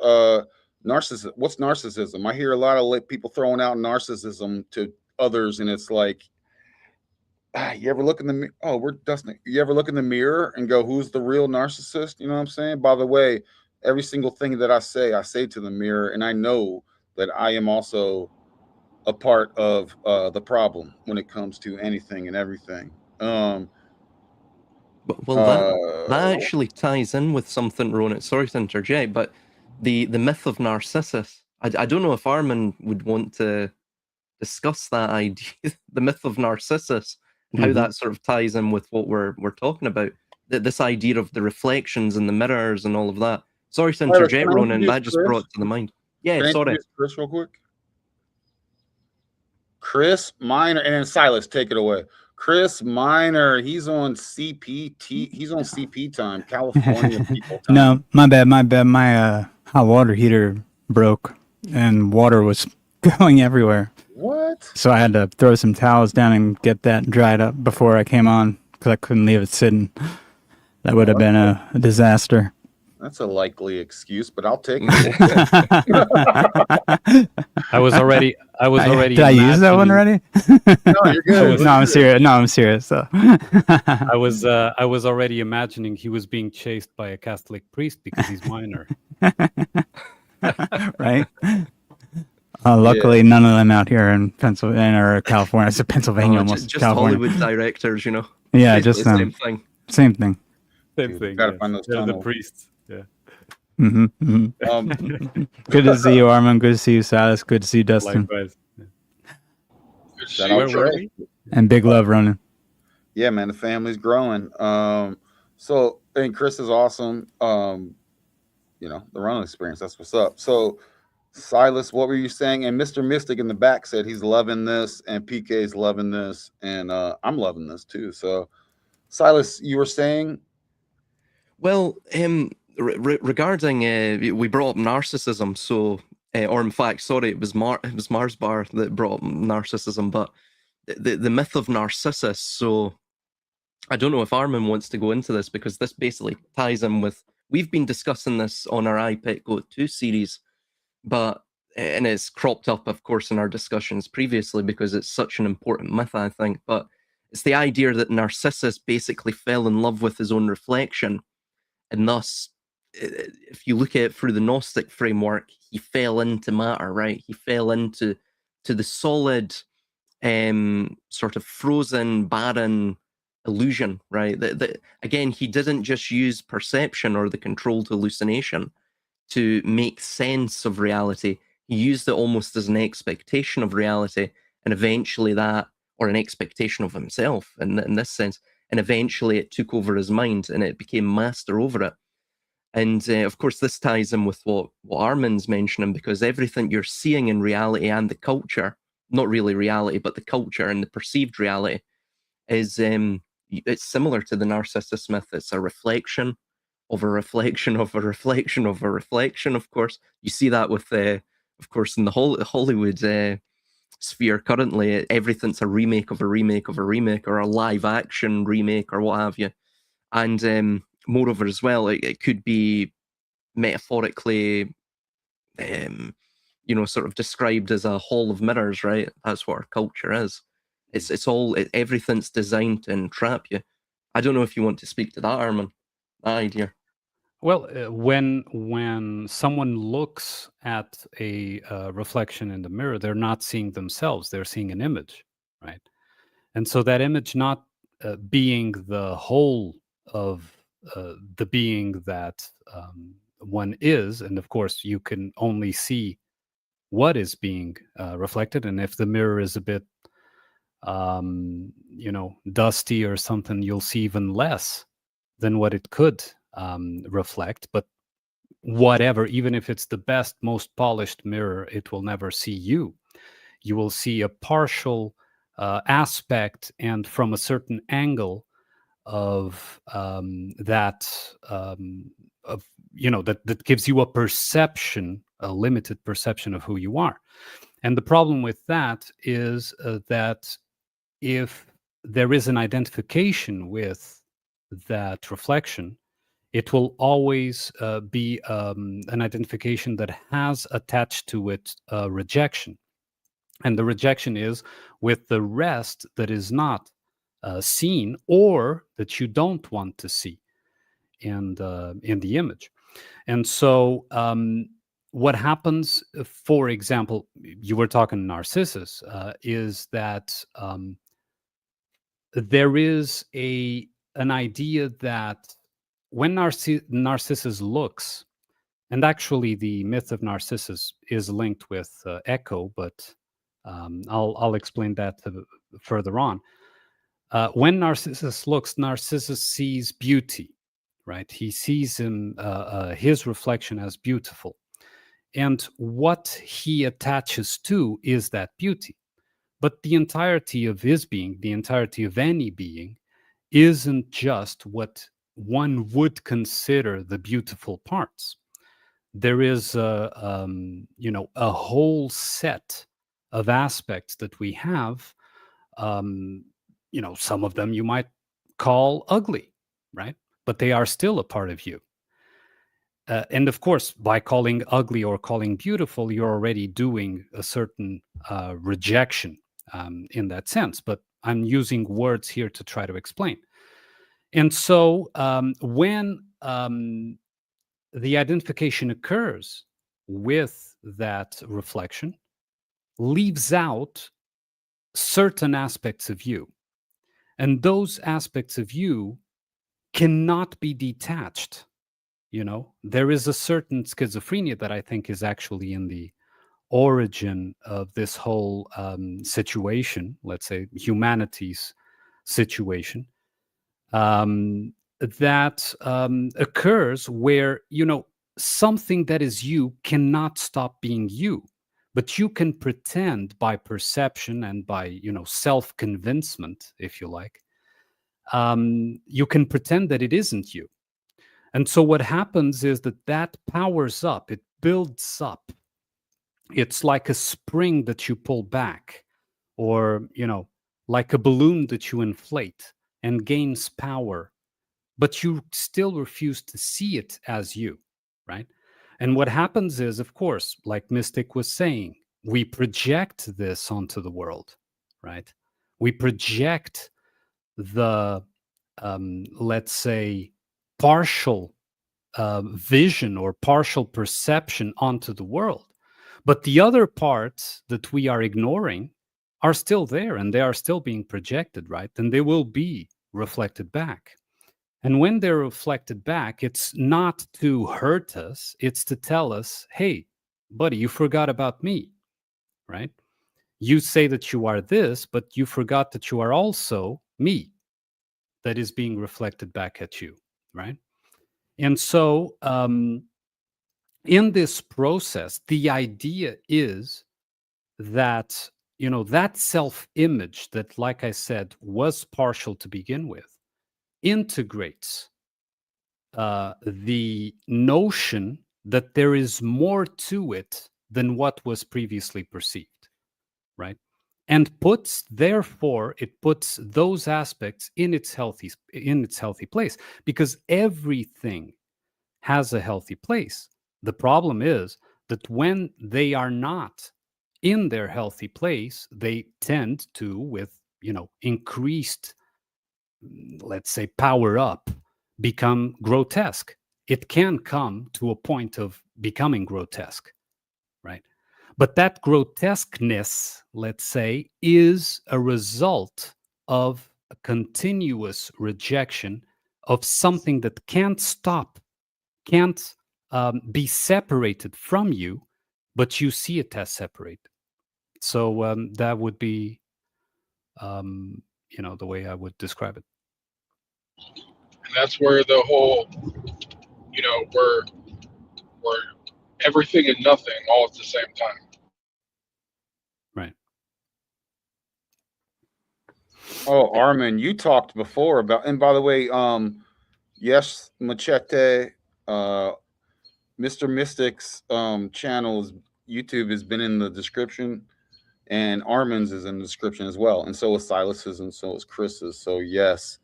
narcissism. What's narcissism? I hear a lot of people throwing out narcissism to others, and it's like, you ever look in the we're dusting. You ever look in the mirror and go, who's the real narcissist? You know what I'm saying? By the way, every single thing that I say to the mirror, and I know that I am also a part of the problem when it comes to anything and everything. Well, that actually ties in with something, Ronan. Sorry to interject, but the myth of Narcissus. I don't know if Armun would want to discuss that idea, the myth of Narcissus, and how that sort of ties in with what we're talking about. This idea of the reflections and the mirrors and all of that. Sorry to interject, Ronan. That just brought to the mind. Yeah, sorry. Chris, real quick. Chris Minor, and then Silas, take it away. Chris Minor, he's on CPT. He's on CP time, California people time. No, my bad. My hot water heater broke, and water was going everywhere. What? So I had to throw some towels down and get that dried up before I came on because I couldn't leave it sitting. That would have been a disaster. That's a likely excuse, but I'll take it. I was already. Did I use that one already? No, you're good. No, I'm serious. No, I'm serious. So. I was already imagining he was being chased by a Catholic priest because he's minor. Right. Luckily, none of them out here in Pennsylvania or California. I said Pennsylvania, almost just California. Hollywood directors, you know. Yeah, Basically just the same thing. Same thing. Same thing. Gotta find those the tunnels. priests. Yeah. Good to see you, Armin. Good to see you, Silas. Good to see you, Dustin. Likewise. good to see Shout out you, Where were Trey. we? And big love, Ronan. Yeah, man, the family's growing. So, and Chris is awesome. You know, the Ronin experience. That's what's up. So, Silas, what were you saying? And Mr. Mystic in the back said he's loving this, and PK's loving this, and I'm loving this too. So, Silas, you were saying? Well, regarding we brought up narcissism, so or in fact, sorry, it was Mars Bar that brought up narcissism, but the myth of Narcissus. So I don't know if Armin wants to go into this because this basically ties in with, we've been discussing this on our iPet Go 2 series, but and it's cropped up, of course, in our discussions previously because it's such an important myth, I think. But it's the idea that Narcissus basically fell in love with his own reflection. And thus, if you look at it through the Gnostic framework, he fell into matter, right? He fell into the solid, sort of frozen, barren illusion, right? Again, he didn't just use perception or the controlled hallucination to make sense of reality. He used it almost as an expectation of reality, and eventually that, or an expectation of himself in this sense, and eventually it took over his mind and it became master over it. And of course, this ties in with what Armin's mentioning, because everything you're seeing in reality and the culture, not really reality, but the culture and the perceived reality, is it's similar to the Narcissus myth. It's a reflection of a reflection of a reflection of a reflection, of course. You see that with, of course, in the Hollywood sphere currently, everything's a remake of a remake of a remake, or a live action remake, or what have you. And moreover as well, it could be metaphorically, sort of described as a hall of mirrors, right? That's what our culture is. It's all, everything's designed to entrap you. I don't know if you want to speak to that, Armin, that idea. Well, when someone looks at a reflection in the mirror, they're not seeing themselves; they're seeing an image, right? And so that image not being the whole of the being that one is, and of course you can only see what is being reflected, and if the mirror is a bit dusty or something, you'll see even less than what it could reflect. But whatever, even if it's the best, most polished mirror, it will never see you. You will see a partial aspect and from a certain angle of that of that gives you a perception, a limited perception of who you are. And the problem with that is that if there is an identification with that reflection, it will always be an identification that has attached to it rejection. And the rejection is with the rest that is not seen or that you don't want to see in the image. And so what happens, for example, you were talking Narcissus, is that there is an idea that when Narcissus looks, and actually the myth of Narcissus is linked with Echo, but I'll explain that further on. When Narcissus looks, Narcissus sees beauty, right? He sees his reflection as beautiful. And what he attaches to is that beauty. But the entirety of his being, the entirety of any being, isn't just what one would consider the beautiful parts. There is a whole set of aspects that we have. Some of them you might call ugly, right? But they are still a part of you. And of course, by calling ugly or calling beautiful, you're already doing a certain rejection in that sense. But I'm using words here to try to explain. And so when the identification occurs with that reflection, leaves out certain aspects of you. And those aspects of you cannot be detached. There is a certain schizophrenia that I think is actually in the origin of this whole situation, let's say humanity's situation, that occurs where, something that is you cannot stop being you, but you can pretend by perception and by, self-convincement, if you like, you can pretend that it isn't you. And so what happens is that powers up, it builds up. It's like a spring that you pull back, or, like a balloon that you inflate and gains power, but you still refuse to see it as you, right? And what happens is, of course, like Mystic was saying, we project this onto the world, right? We project the, let's say, partial vision or partial perception onto the world. But the other parts that we are ignoring are still there, and they are still being projected, right? And they will be reflected back. And when they're reflected back, it's not to hurt us, it's to tell us, hey, buddy, you forgot about me, right? You say that you are this, but you forgot that you are also me that is being reflected back at you, right? And so in this process, the idea is that, that self-image that, like I said, was partial to begin with, integrates the notion that there is more to it than what was previously perceived, right? And therefore, it puts those aspects in its healthy place, because everything has a healthy place. The problem is that when they are not in their healthy place, they tend to, with increased, let's say, power up, become grotesque. it can come to a point of becoming grotesque, right? But that grotesqueness, let's say, is a result of a continuous rejection of something that can't stop, can't be separated from you, but you see it as separate. So that would be, the way I would describe it. And that's where the whole, we're everything and nothing all at the same time. Right. Oh, Armin, you talked before about, and by the way, yes, Machete, Mr. Mystic's channel's YouTube has been in the description, and Armin's is in the description as well, and so is Silas's, and so is Chris's. So yes,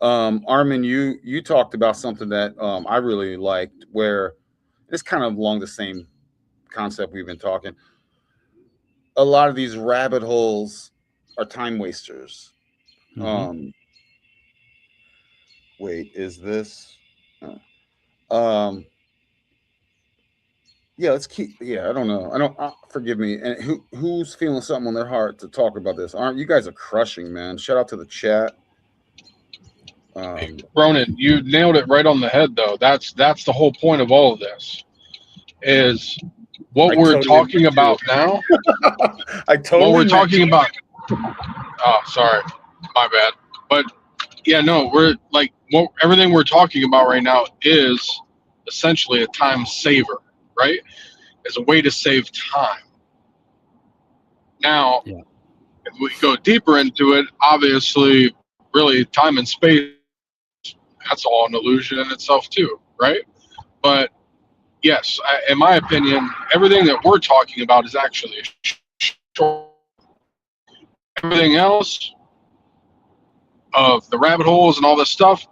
Armin, you talked about something that I really liked, where it's kind of along the same concept we've been talking. A lot of these rabbit holes are time wasters. Mhm. Wait, is this? Yeah, let's keep. Yeah, I don't know. I don't. Forgive me. And who's feeling something on their heart to talk about this? Aren't you guys are crushing, man? Shout out to the chat. Ronin, you nailed it right on the head, though. That's the whole point of all of this. Is what I we're totally talking meant to. about now. I totally. What we're meant talking to. about. Oh, sorry, my bad. But yeah, no, we're like everything we're talking about right now is essentially a time saver, right? It's a way to save time. Now, Yeah. if we go deeper into it, obviously, really, time and space, that's all an illusion in itself, too, right? But yes, in my opinion, everything that we're talking about is actually short. Everything else of the rabbit holes and all this stuff,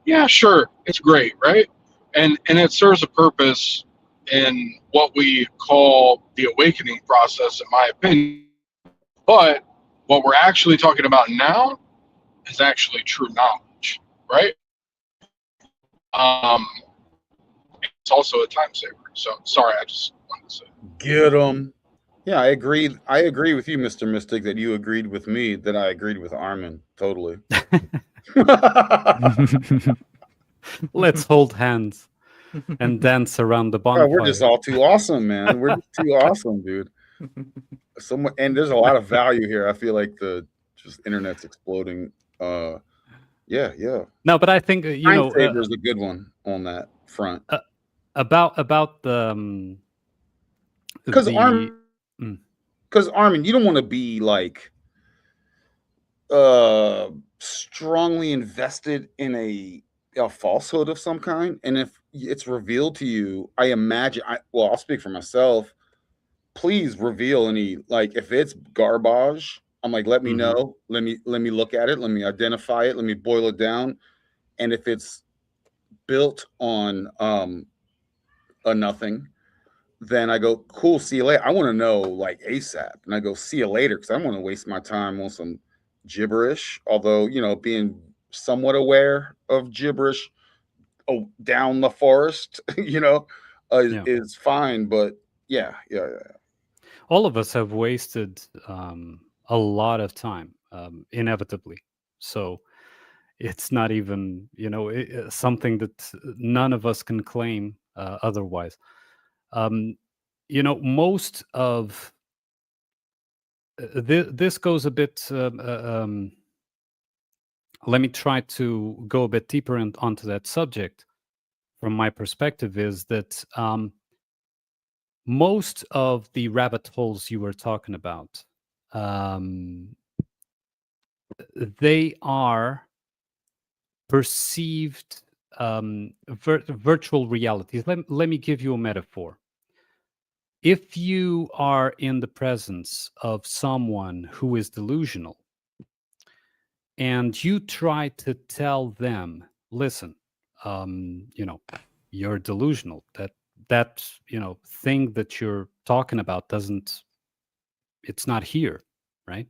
yeah, sure, it's great, right? And it serves a purpose in what we call the awakening process, in my opinion. But what we're actually talking about now is actually true knowledge, right? It's also a time saver. So sorry, I just wanted to say. Get them. Yeah, I agree. I agree with you, Mr. Mystic, that you agreed with me, that I agreed with Armin. Totally. Let's hold hands and dance around the Oh, bonfire. we're just all too awesome, man. We're just too awesome, dude. And there's a lot of value here. I feel like the just internet's exploding. Yeah. No, but I think Time Saver is a good one on that front. about the Because the Armin, you don't want to be like strongly invested in a falsehood of some kind, and if it's revealed to you, I imagine. I'll speak for myself. Please reveal any, like, if it's garbage, I'm like, let me know. Let me look at it. Let me identify it. Let me boil it down. And if it's built on a nothing, then I go, cool, see you later. I want to know like ASAP. And I go, see you later, because I don't want to waste my time on some gibberish. Although, being somewhat aware of gibberish down the forest, is fine. But yeah. all of us have wasted a lot of time, inevitably. So it's not even, something that none of us can claim otherwise. Most of this goes a bit. Let me try to go a bit deeper onto that subject. From my perspective, is that most of the rabbit holes you were talking about, they are perceived virtual realities. Let me give you a metaphor. If you are in the presence of someone who is delusional and you try to tell them, listen, you're delusional, that thing that you're talking about it's not here, right?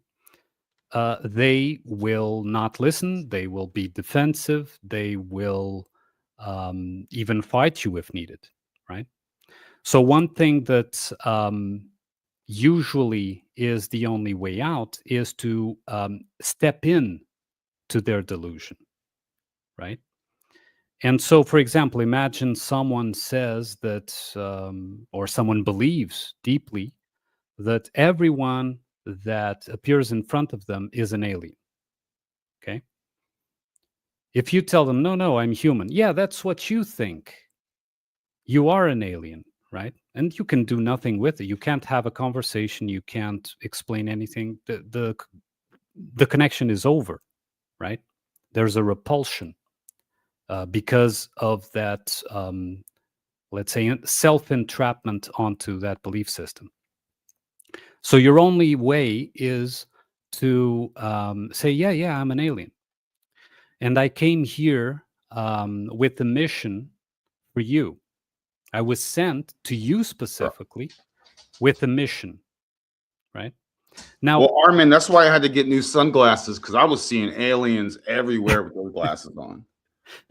They will not listen. They will be defensive. They will even fight you if needed, right? So one thing that usually is the only way out is to step in to their delusion, right? And so, for example, imagine someone says that, or someone believes deeply that everyone that appears in front of them is an alien. Okay. If you tell them, no, I'm human. Yeah, that's what you think. You are an alien, right? And you can do nothing with it. You can't have a conversation. You can't explain anything. The connection is over, right? There's a repulsion because of that, let's say, self-entrapment onto that belief system. So your only way is to say, yeah, I'm an alien. And I came here with a mission for you. I was sent to you specifically with a mission, right? Now, Well, Armin, that's why I had to get new sunglasses, because I was seeing aliens everywhere with those glasses on.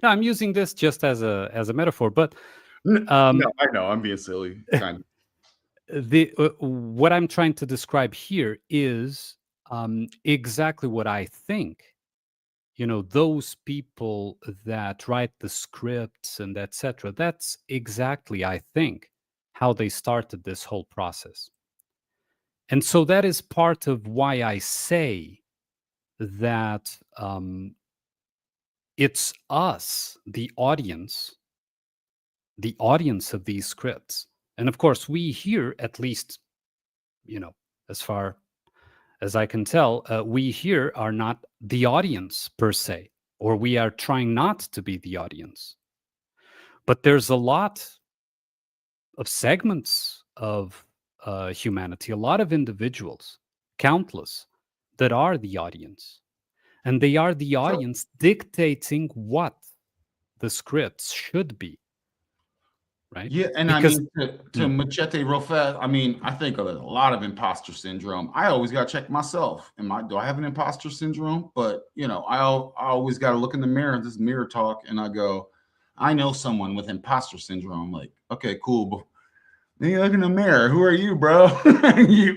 no, I'm using this just as a metaphor, but No, I know I'm being silly. Kind of. what I'm trying to describe here is exactly what I think. You know, those people that write the scripts and etc. That's exactly, I think, how they started this whole process. And so that is part of why I say that it's us, the audience of these scripts. And of course, we here, at least, you know, as far as I can tell, we here are not the audience per se, or we are trying not to be the audience. But there's a lot of segments of humanity, a lot of individuals, countless, that are the audience. And they are the audience dictating what the scripts should be. Right? Yeah, and Because, I mean, to Machete real fast, I mean, I think of a lot of imposter syndrome. I always got to check myself. Do I have an imposter syndrome? But, you know, I always got to look in the mirror, this mirror talk, and I go, I know someone with imposter syndrome. Like, okay, cool. But then you look in the mirror. Who are you, bro? you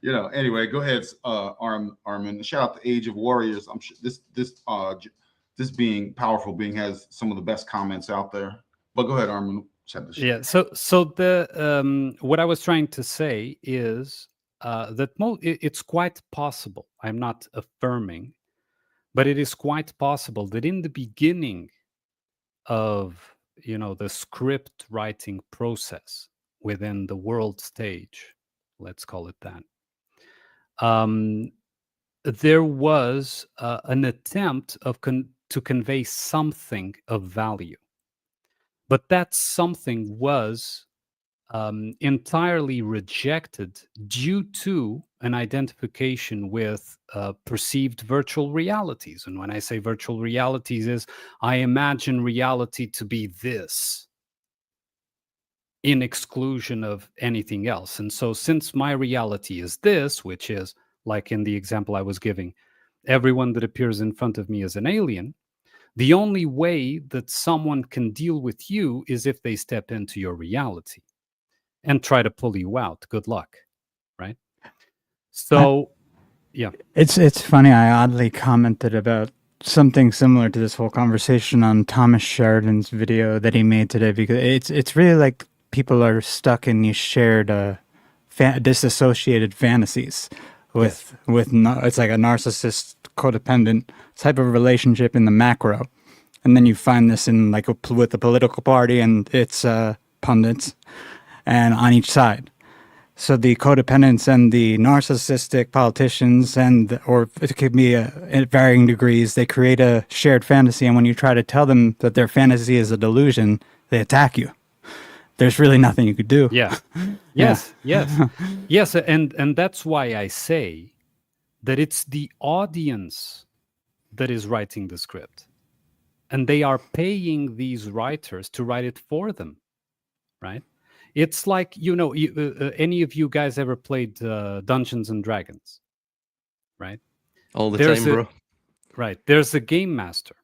know, anyway, go ahead, Armin. Shout out to Age of Warriors. I'm sure this being powerful being has some of the best comments out there. But go ahead, Armin. Yeah. So the what I was trying to say is that it's quite possible. I'm not affirming, but it is quite possible that in the beginning of, you know, the script writing process within the world stage, let's call it that, there was an attempt to convey something of value. But that something was entirely rejected due to an identification with perceived virtual realities. And when I say virtual realities is, I imagine reality to be this in exclusion of anything else. And so since my reality is this, which is like in the example I was giving, everyone that appears in front of me is an alien, the only way that someone can deal with you is if they step into your reality and try to pull you out. Good luck, right? So, yeah. It's funny. I oddly commented about something similar to this whole conversation on Thomas Sheridan's video that he made today, because it's really like people are stuck in these shared disassociated fantasies with it's like a narcissist codependent type of relationship in the macro, and then you find this in like with the political party and its pundits and on each side. So the codependents and the narcissistic politicians, or it could be at varying degrees, they create a shared fantasy, and when you try to tell them that their fantasy is a delusion, they attack you. There's really nothing you could do. Yeah. Yes. Yes. And that's why I say that it's the audience that is writing the script, and they are paying these writers to write it for them, right? It's like, you know, any of you guys ever played Dungeons and Dragons, right? All the time, bro. Right. There's a game master,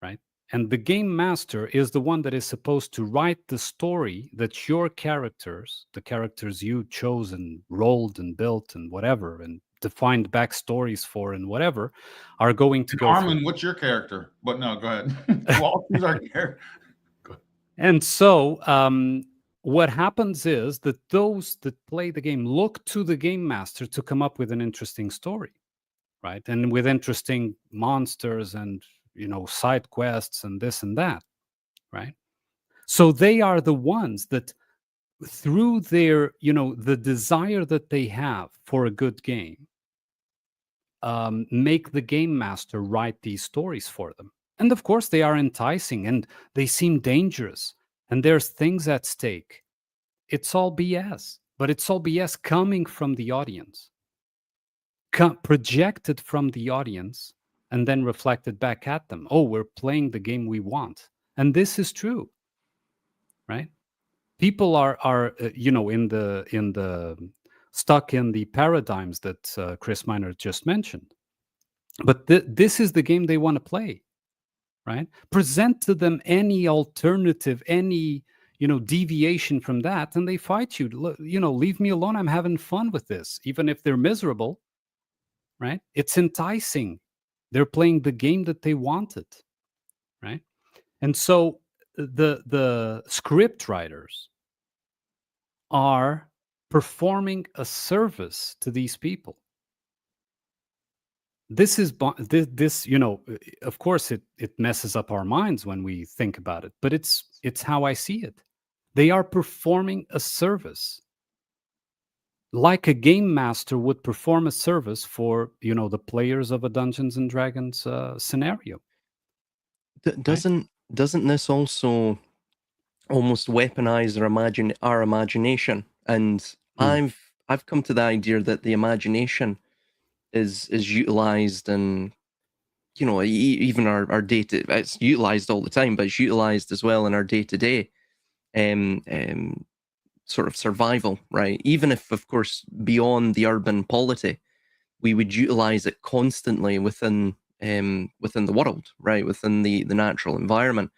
right? And the game master is the one that is supposed to write the story that your characters, the characters you chose and rolled and built and whatever, and defined backstories for and whatever, are going to And go Armunn, through. what's your character? But no, go ahead. Well, who's our character? And so what happens is that those that play the game look to the game master to come up with an interesting story, right? And with interesting monsters and, you know, side quests and this and that, right? So they are the ones that, through their, you know, the desire that they have for a good game, make the game master write these stories for them. And of course, they are enticing and they seem dangerous, and there's things at stake. It's all BS, but it's all BS coming from the audience, projected from the audience, and then reflected back at them. Oh, we're playing the game we want, and this is true, right? People are you know, in the stuck in the paradigms that Chris Miner just mentioned. But this is the game they want to play, right? Present to them any alternative, any, you know, deviation from that, and they fight you. You know, leave me alone. I'm having fun with this, even if they're miserable, right? It's enticing. They're playing the game that they wanted, right? And so the script writers are performing a service to these people. This is this, you know, of course it messes up our minds when we think about it, but it's how I see it. They are performing a service, like a game master would perform a service for, you know, the players of a Dungeons and Dragons scenario. Doesn't this also almost weaponize our imagination? And I've come to the idea that the imagination is utilized, and, you know, even our day-to, it's utilized all the time, but it's utilized as well in our day-to-day sort of survival, right? Even if, of course, beyond the urban polity, we would utilize it constantly within the world, right? Within the natural environment.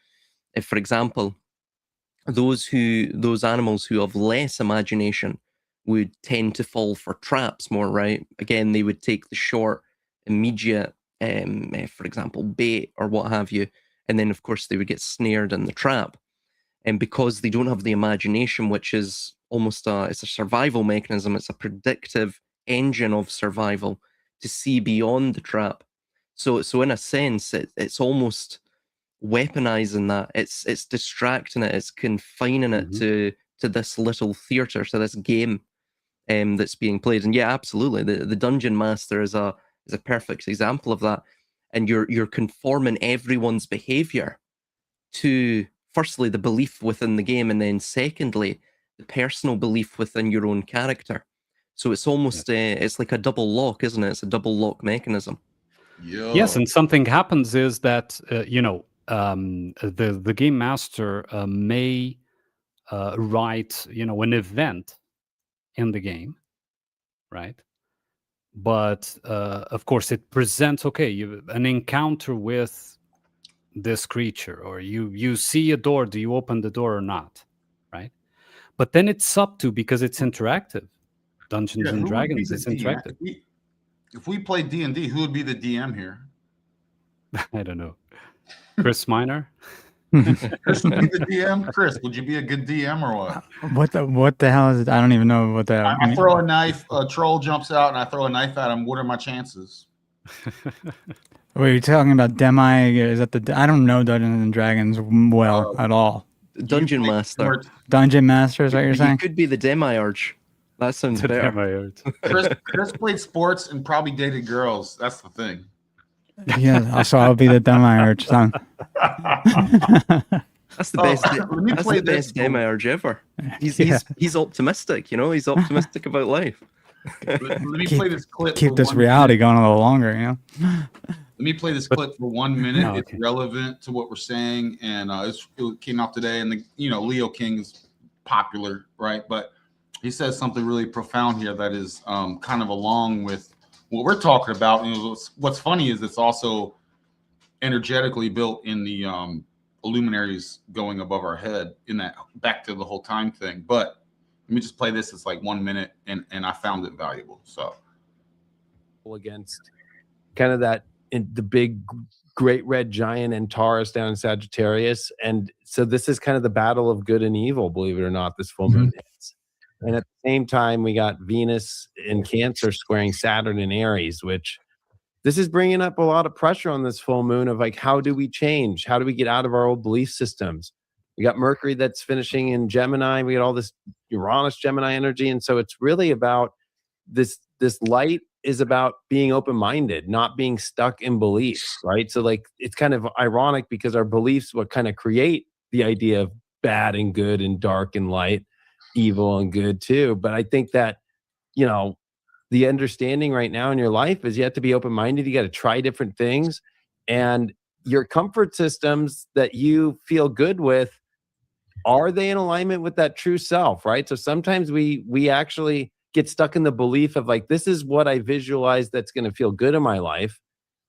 If, for example, those animals who have less imagination would tend to fall for traps more, right? Again, they would take the short, immediate, for example, bait or what have you, and then of course they would get snared in the trap. And because they don't have the imagination, which is almost it's a survival mechanism, it's a predictive engine of survival to see beyond the trap. So in a sense, it's almost weaponizing that. It's distracting it. It's confining it to this little theater, to this game that's being played. And yeah, absolutely, the dungeon master is a perfect example of that. And you're conforming everyone's behavior to, firstly, the belief within the game, and then secondly, the personal belief within your own character. So it's almost it's like a double lock, isn't it? It's a double lock mechanism. Yes, and something happens is that you know, the game master may write, you know, an event in the game, right? But of course, it presents, okay, an encounter with this creature, or you see a door. Do you open the door or not, right? But then it's up to, because it's interactive. Dungeons and Dragons is interactive. If we play D&D, who would be the DM here? I don't know. Chris Miner? Chris would be the DM? Chris, would you be a good DM or what? What the hell is it? I don't even know what that I throw a knife, a troll jumps out, and I throw a knife at him. What are my chances? Were you talking about Demi? Is that the? I don't know Dungeons and Dragons well at all. Dungeon Master. Dungeon Master is what you're saying? You could be the Demiurge. That sounds better. Chris played sports and probably dated girls. That's the thing. Yeah, so I'll be the Demiurge. Son. That's the best. That's the best Demiurge ever. He's optimistic. You know, he's optimistic about life. Let me play this clip. Keep this reality going a little longer. You know. Let me play this clip for 1 minute. Oh, okay. It's relevant to what we're saying, and it came out today. And Leo King is popular, right? But he says something really profound here that is kind of along with what we're talking about. And what's funny is it's also energetically built in the luminaries going above our head in that back to the whole time thing. But let me just play this. It's like 1 minute, and I found it valuable. So against kind of that in the big great red giant and Taurus down in Sagittarius. And so this is kind of the battle of good and evil, believe it or not, this full moon hits. And at the same time, we got Venus in Cancer squaring Saturn in Aries, which this is bringing up a lot of pressure on this full moon of like, how do we change? How do we get out of our old belief systems? We got Mercury that's finishing in Gemini. We got all this Uranus Gemini energy. And so it's really about this light is about being open-minded, not being stuck in beliefs, right? So like, it's kind of ironic because our beliefs what kind of create the idea of bad and good and dark and light, evil and good too. But I think that, you know, the understanding right now in your life is you have to be open-minded. You got to try different things, and your comfort systems that you feel good with, are they in alignment with that true self, right? So sometimes we actually get stuck in the belief of like, this is what I visualize that's going to feel good in my life.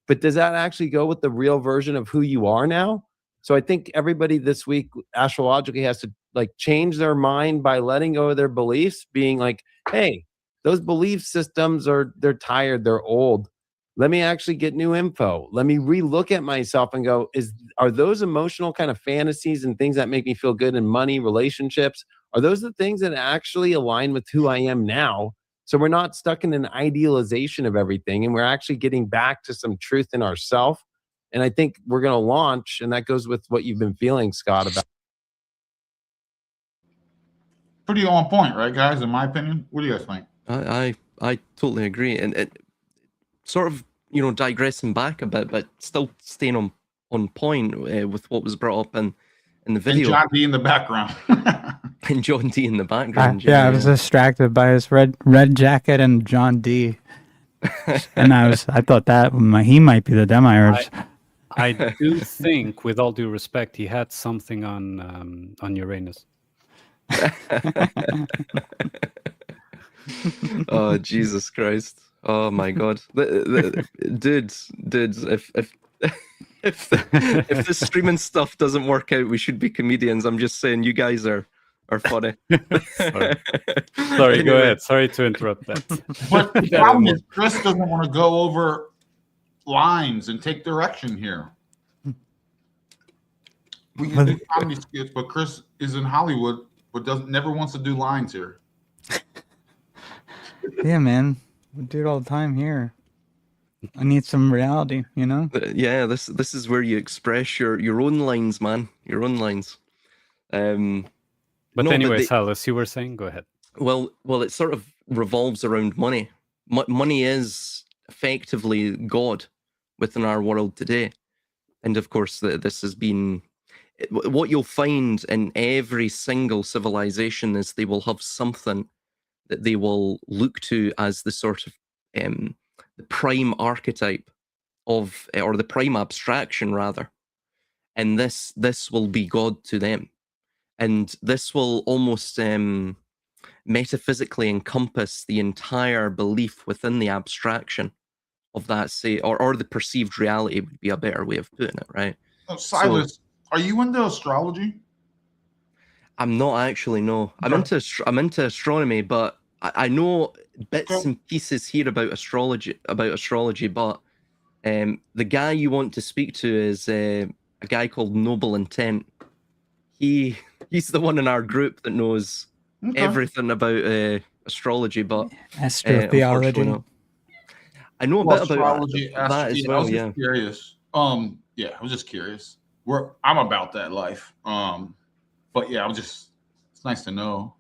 But does that actually go with the real version of who you are now? So I think everybody this week astrologically has to like change their mind by letting go of their beliefs, being like, hey, those belief systems they're tired, they're old. Let me actually get new info. Let me relook at myself and go, are those emotional kind of fantasies and things that make me feel good in money, relationships? Are those the things that actually align with who I am now? So we're not stuck in an idealization of everything, and we're actually getting back to some truth in ourselves. And I think we're going to launch, and that goes with what you've been feeling, Scott, about. pretty on point, right, guys? In my opinion, what do you guys think? I totally agree, and it sort of, you know, digressing back a bit, but still staying on point with what was brought up in the video. And John D in the background. And John D in the background. Yeah, I was distracted by his red jacket and John D. And I thought that he might be the demiurge. I do think, with all due respect, he had something on Uranus. Oh, Jesus Christ! Oh my God, dude, if this streaming stuff doesn't work out, we should be comedians. I'm just saying, you guys are funny. Sorry, go ahead. Sorry to interrupt that. But the problem is Chris doesn't want to go over lines and take direction here. We can do comedy skits, but Chris is in Hollywood, but never wants to do lines here. Yeah, man, we do it all the time here. I need some reality, you know. Yeah, this is where you express your own lines, man. Your own lines. But anyway, Silas, you were saying, go ahead. Well, it sort of revolves around money. Money is effectively God within our world today, and of course, this has been what you'll find in every single civilization is they will have something that they will look to as the sort of the prime archetype of, or the prime abstraction rather, and this will be God to them, and this will almost metaphysically encompass the entire belief within the abstraction of that, say, or the perceived reality would be a better way of putting it, right? Oh, Silas, are you into astrology? I'm not actually, no. I'm into astronomy, but I know bits and pieces here about astrology. But the guy you want to speak to is a guy called Noble Intent. He's the one in our group that knows everything about astrology, but astrotheology. I know a bit about that as well. I was just curious. I was just curious. I'm about that life. But yeah, it's nice to know.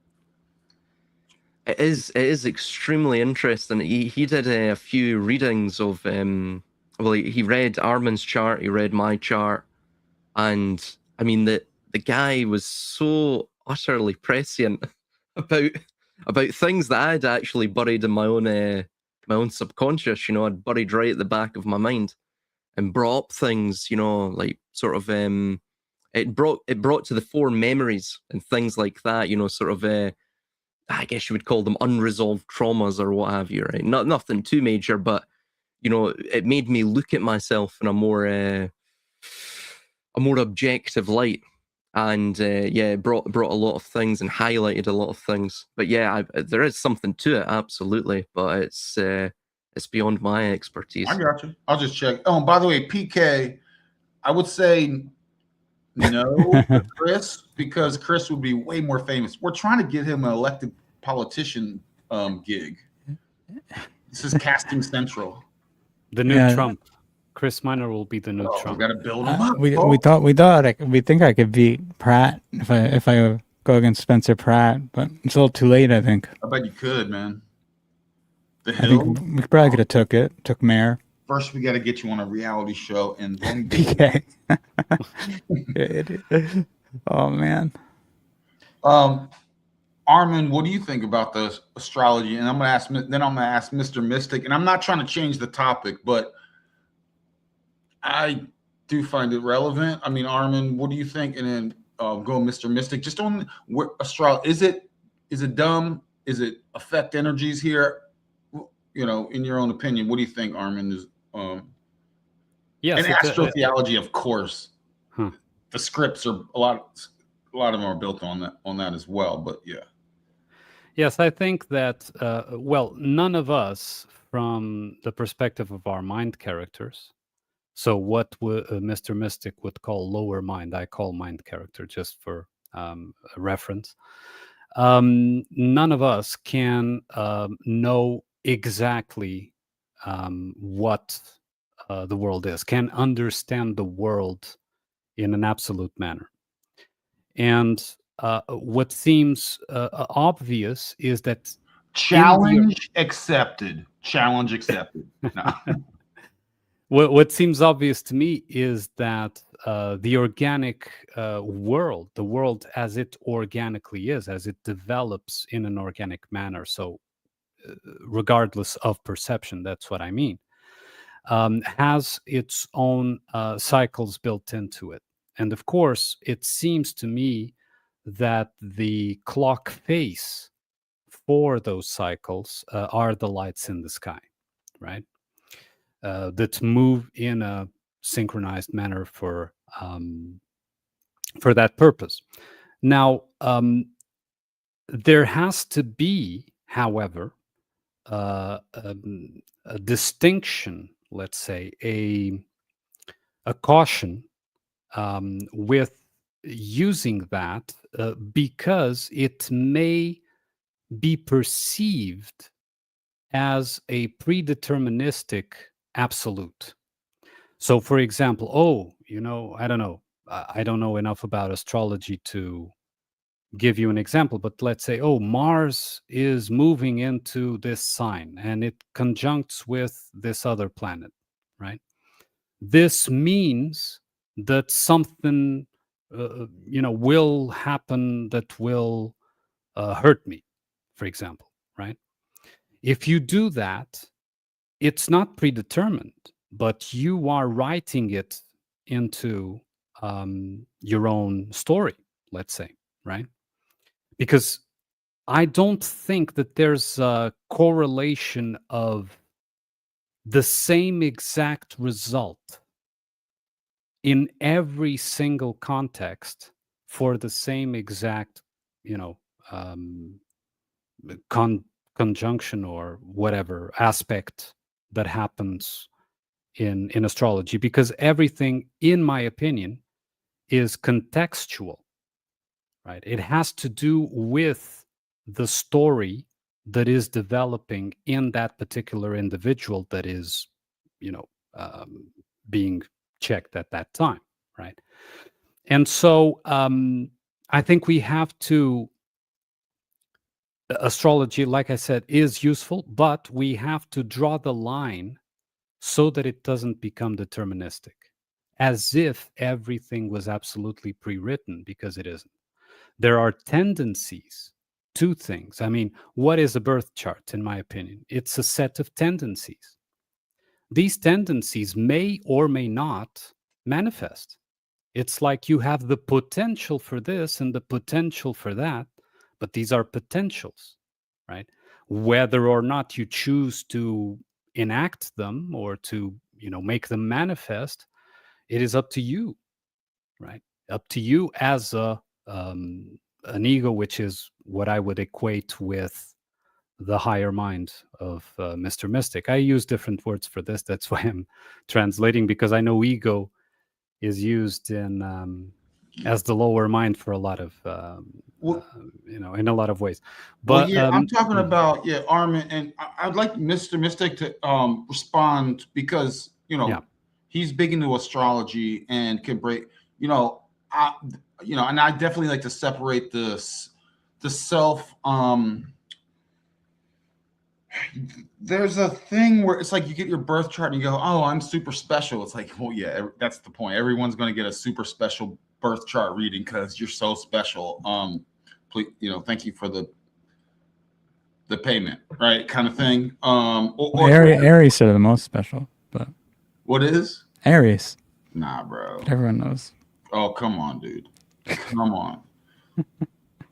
It is extremely interesting. He did a few readings of he read Armunn's chart, he read my chart, and I mean the guy was so utterly prescient about things that I'd actually buried in my own subconscious, you know, I'd buried right at the back of my mind, and brought up things, you know, like sort of it brought to the fore memories and things like that, you know, sort of I guess you would call them unresolved traumas or what have you, right? Nothing too major, but you know, it made me look at myself in a more a more objective light, and yeah, brought a lot of things and highlighted a lot of things. But yeah, there is something to it, absolutely, but it's beyond my expertise. I got you. I'll just check. Oh, and by the way, PK, I would say no to Chris, because Chris would be way more famous. We're trying to get him an elected politician gig. This is casting central. The new Yeah. Trump. Chris Minor will be the new Oh, we Trump. got to build him up. we folks. thought we think I could beat Pratt if I go against Spencer Pratt, but it's a little too late. I think. I bet you could, man. The I Hill. think we probably could have took Mayor. First, we got to get you on a reality show, and then PK. Oh man. Armunn, what do you think about the astrology? And I'm gonna ask Mr. Mystic, and I'm not trying to change the topic, but I do find it relevant. I mean, Armunn, what do you think? And then go Mr. Mystic. Just on where astrology is it dumb? Is it affect energies here? You know, in your own opinion, what do you think, Armunn? Is Yes, and astrotheology, of course. The scripts are a lot of them are built on that as well. But yeah. Yes, I think that, well, none of us, from the perspective of our mind characters, so what Mr. Mystic would call lower mind, I call mind character, just for a reference. None of us can know exactly what the world is, can understand the world in an absolute manner. And what seems obvious is that Challenge accepted. Challenge accepted. No. what seems obvious to me is that the organic world, the world as it organically is, as it develops in an organic manner, so regardless of perception, that's what I mean, has its own cycles built into it. And of course, it seems to me that the clock face for those cycles are the lights in the sky, right? That move in a synchronized manner for that purpose. Now, there has to be, however, a distinction, let's say, a caution with using that because it may be perceived as a predeterministic absolute. So, for example, I don't know. I don't know enough about astrology to give you an example, but let's say, Mars is moving into this sign and it conjuncts with this other planet, right? This means that something, will happen that will hurt me, for example, right? If you do that, it's not predetermined, but you are writing it into your own story, let's say, right? Because I don't think that there's a correlation of the same exact result in every single context for the same exact, conjunction or whatever aspect that happens in astrology, because everything, in my opinion, is contextual, right? It has to do with the story that is developing in that particular individual that is, being checked at that time, right? And so I think we have to, astrology, like I said, is useful, but we have to draw the line so that it doesn't become deterministic, as if everything was absolutely pre-written, because it isn't. There are tendencies to things. I mean, what is a birth chart, in my opinion? It's a set of tendencies. These tendencies may or may not manifest. It's like you have the potential for this and the potential for that, but these are potentials, right? Whether or not you choose to enact them or to, make them manifest, it is up to you. right? Up to you as an ego, which is what I would equate with the higher mind of Mr. Mystic. I use different words for this. That's why I'm translating, because I know ego is used in as the lower mind for a lot of Well, in a lot of ways. well, But yeah, I'm talking mhm. about Armin, and I'd like Mr. Mystic to respond because Yeah. he's big into astrology and can break. I and I definitely like to separate the self. There's a thing where it's like you get your birth chart and you go, "Oh, I'm super special." It's like, well, yeah, that's the point. Everyone's going to get a super special birth chart reading because you're so special. Please, thank you for the payment, right? Kind of thing. Aries are the most special, but What is? Aries, Nah, bro. everyone knows. Oh, come on, dude. Come on.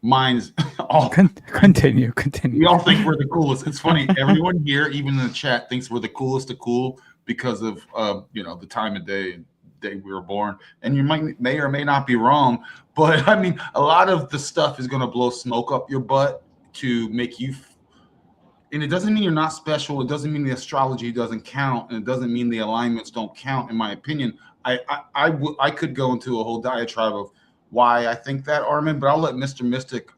Mine's all. Continue. We all think we're the coolest. It's funny. Everyone here, even in the chat, thinks we're the coolest of cool because of the time of day and day we were born. And you may or may not be wrong, but I mean, a lot of the stuff is going to blow smoke up your butt to make you. And it doesn't mean you're not special. It doesn't mean the astrology doesn't count, and it doesn't mean the alignments don't count. In my opinion, I could go into a whole diatribe of why I think that, Armin, but I'll let Mr. Mystic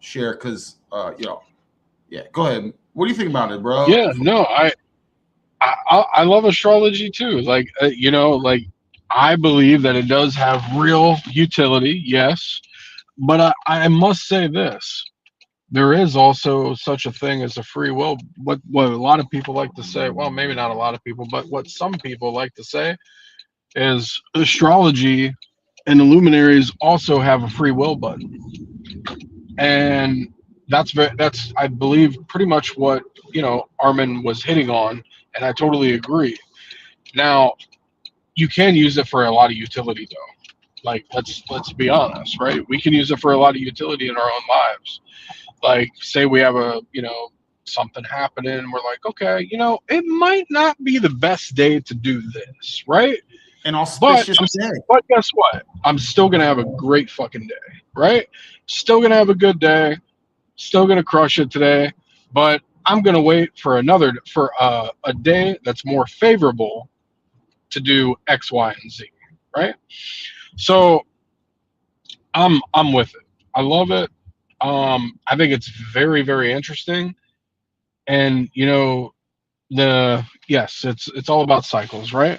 share because yeah. Go ahead. What do you think about it, bro? Yeah, no, I love astrology too. Like like I believe that it does have real utility, yes, but I must say this: there is also such a thing as a free will. What a lot of people like to say, well, maybe not a lot of people, but what some people like to say is astrology and the luminaries also have a free will button, and that's I believe pretty much what Armin was hitting on, and I totally agree. Now you can use it for a lot of utility though. Like let's be honest, right? We can use it for a lot of utility in our own lives. Like say we have a something happening, and we're like, okay, it might not be the best day to do this, right? An But auspicious day. but guess what? I'm still gonna have a great fucking day, right? Still gonna have a good day. Still gonna crush it today. But I'm gonna wait for a day that's more favorable to do X, Y, and Z, right? So I'm with it. I love it. I think it's very, very interesting. And it's all about cycles, right?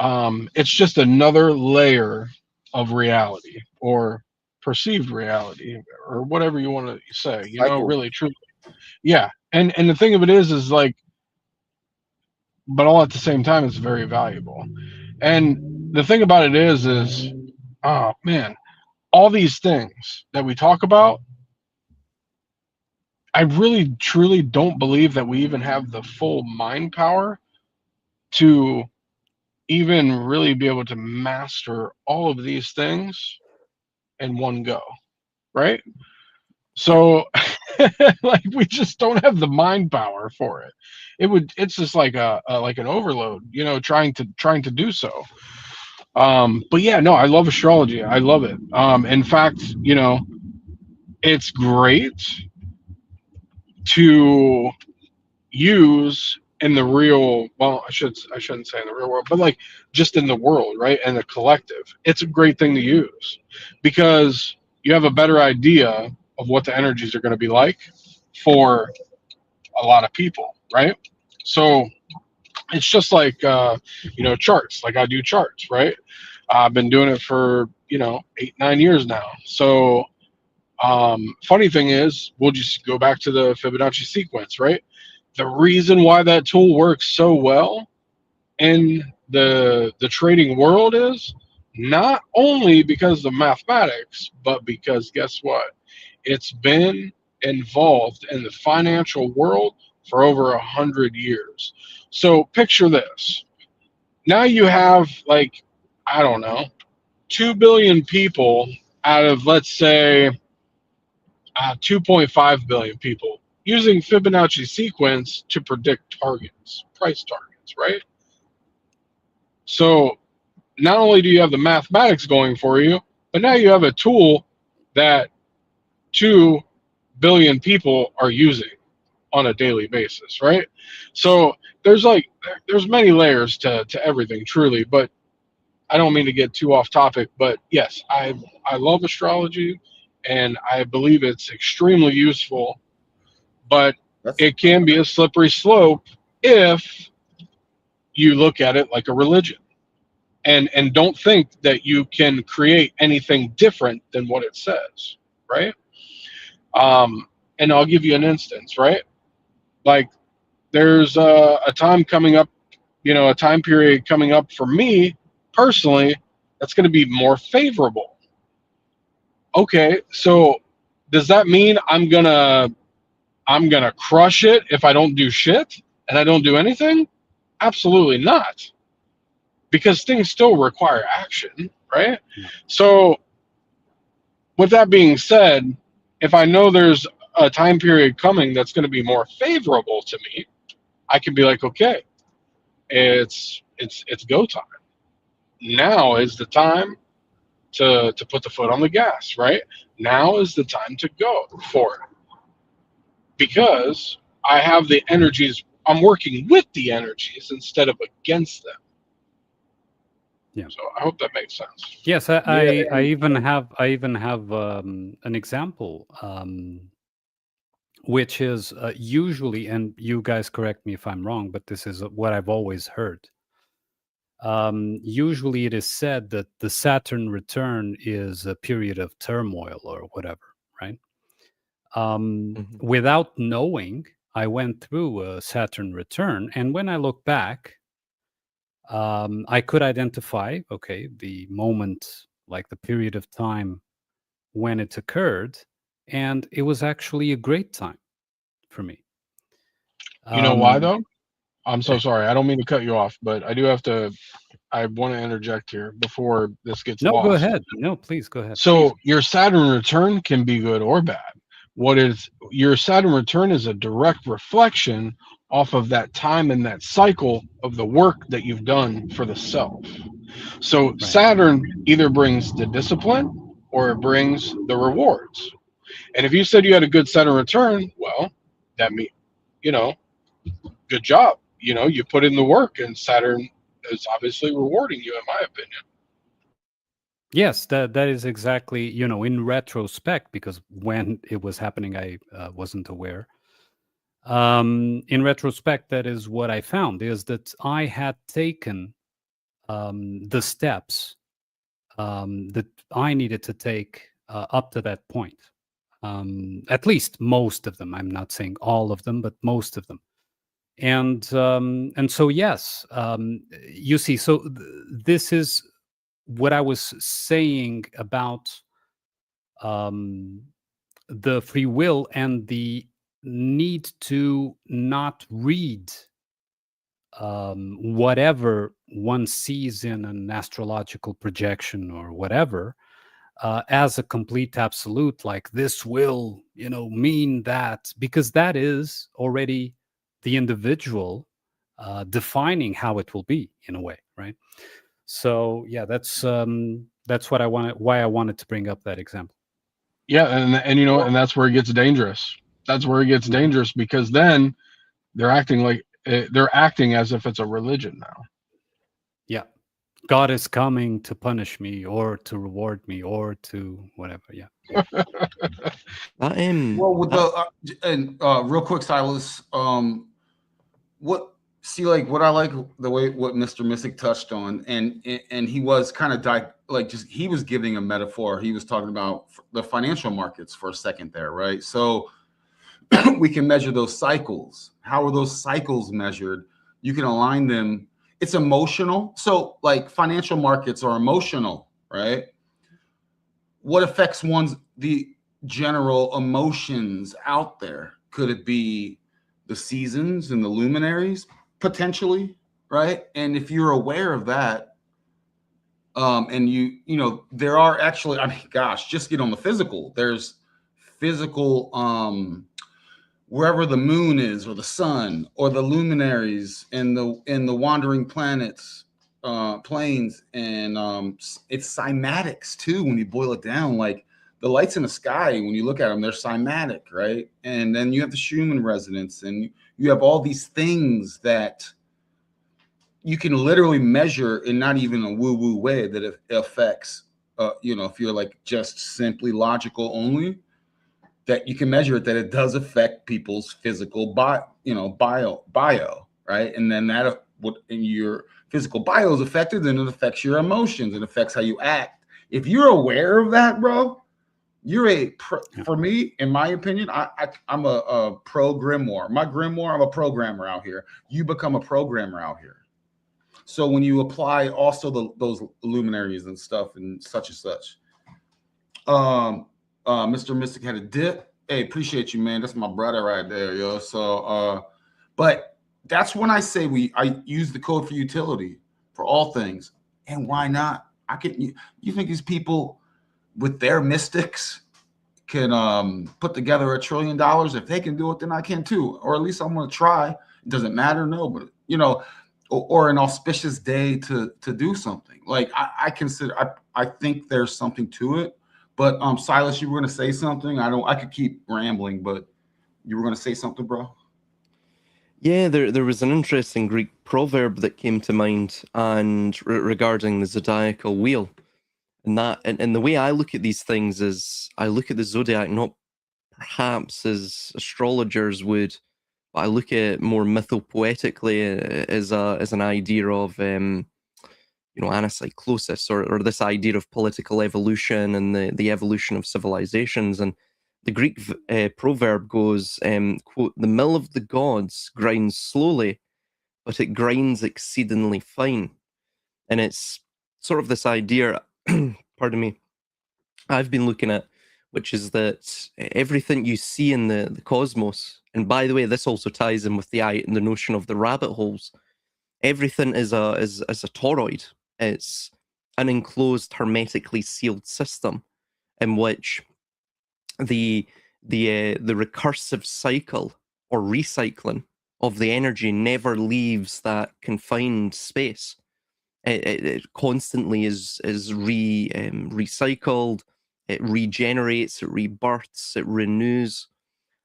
It's just another layer of reality or perceived reality or whatever you want to say, Cycle. really truly. Yeah. And the thing of it is like, but all at the same time, it's very valuable. And the thing about it is, oh man, all these things that we talk about, I really truly don't believe that we even have the full mind power to even really be able to master all of these things in one go, right? So like we just don't have the mind power for it. It's just like like an overload, trying to do so. But yeah, no, I love astrology. I love it. In fact, it's great to use in the real, well, I shouldn't say in the real world, but like just in the world, right? And the collective. It's a great thing to use because you have a better idea of what the energies are going to be like for a lot of people, right? So it's just like charts. Like I do charts, right? I've been doing it for 8-9 years now. So funny thing is, we'll just go back to the Fibonacci sequence, right? The reason why that tool works so well in the trading world is not only because of mathematics, but because guess what? It's been involved in the financial world for over 100 years. So picture this. Now you have like, I don't know, 2 billion people out of, let's say, 2.5 billion people using Fibonacci sequence to predict targets, price targets, right? So not only do you have the mathematics going for you, but now you have a tool that 2 billion people are using on a daily basis, right? So there's many layers to everything, truly. But I don't mean to get too off topic, but yes, I love astrology, and I believe it's extremely useful, but That's it can be a slippery slope if you look at it like a religion, and don't think that you can create anything different than what it says, right? And I'll give you an instance, right? Like, there's a time coming up, a time period coming up for me personally that's going to be more favorable. Okay, so does that mean I'm gonna crush it if I don't do shit and I don't do anything? Absolutely not, because things still require action, right? Yeah. So with that being said, if I know there's a time period coming that's going to be more favorable to me, I can be like, okay, it's go time. Now is the time to put the foot on the gas, right? Now is the time to go for it, because I have the energies. I'm working with the energies instead of against them. Yeah. So I hope that makes sense. Yes, I even have an example, which is usually, and you guys correct me if I'm wrong, but this is what I've always heard. Usually, it is said that the Saturn return is a period of turmoil or whatever, right? Without knowing, I went through a Saturn return, and when I look back, I could identify, okay, the moment, like the period of time when it occurred, and it was actually a great time for me. You know why though? I'm so sorry. I don't mean to cut you off, but I do have to. I want to interject here before this gets No, lost. go ahead. No, please go ahead. So your Saturn return can be good or bad. What is your Saturn return is a direct reflection off of that time and that cycle of the work that you've done for the self. So Right. Saturn either brings the discipline or it brings the rewards. And if you said you had a good Saturn return, well, that means, good job. You put in the work, and Saturn is obviously rewarding you, in my opinion. Yes, that is exactly, in retrospect, because when it was happening, I wasn't aware. In retrospect, that is what I found, is that I had taken the steps that I needed to take up to that point. At least most of them. I'm not saying all of them, but most of them. And so, yes, you see, so this is what I was saying about the free will and the need to not read whatever one sees in an astrological projection or whatever as a complete absolute, like this will, mean that, because that is already the individual defining how it will be in a way, right? So yeah, that's what why I wanted to bring up that example. Yeah, and that's where it gets dangerous. That's where it gets dangerous, because then they're acting as if it's a religion now. Yeah, God is coming to punish me or to reward me or to whatever. Yeah. Well, with real quick, Silas, what I like the way what Mr. Mystic touched on, and he was kind of he was giving a metaphor. He was talking about the financial markets for a second there, right? So we can measure those cycles. How are those cycles measured? You can align them. It's emotional. So like financial markets are emotional, right? What affects the general emotions out there? Could it be the seasons and the luminaries potentially, right? And if you're aware of that, and there are actually, just get on the physical. There's physical, wherever the moon is or the sun or the luminaries and the wandering planets, planes, and it's cymatics too. When you boil it down, like the lights in the sky, when you look at them, they're cymatic, right? And then you have the Schumann resonance, and you have all these things that you can literally measure in not even a woo-woo way that it affects. If you're like just simply logical only, that you can measure it, that it does affect people's physical bio, right? And then that what in your physical bio is affected, then it affects your emotions, it affects how you act. If you're aware of that, bro, you're for me, in my opinion, I'm a pro grimoire. My grimoire, I'm a programmer out here. You become a programmer out here. So when you apply also those luminaries and stuff and such, Mr. Mystic had a dip. Hey, appreciate you, man. That's my brother right there, yo. So, but that's when I say I use the code for utility for all things. And why not? You think these people with their mystics can put together $1 trillion? If they can do it, then I can too. Or at least I'm going to try. It doesn't matter, no, but or an auspicious day to do something. Like I think there's something to it. But Silas, you were going to say something. I could keep rambling, but you were going to say something, bro. Yeah, there was an interesting Greek proverb that came to mind, and regarding the zodiacal wheel, and the way I look at these things is I look at the zodiac not perhaps as astrologers would, but I look at it more mythopoetically as an idea of anacyclosis, or this idea of political evolution and the evolution of civilizations. And the Greek proverb goes, quote, "The mill of the gods grinds slowly, but it grinds exceedingly fine." And it's sort of this idea, pardon me, I've been looking at, which is that everything you see in the cosmos, and by the way, this also ties in with the notion of the rabbit holes. Everything is a toroid. It's an enclosed, hermetically sealed system in which the recursive cycle or recycling of the energy never leaves that confined space. It constantly is recycled. It regenerates. It rebirths. It renews,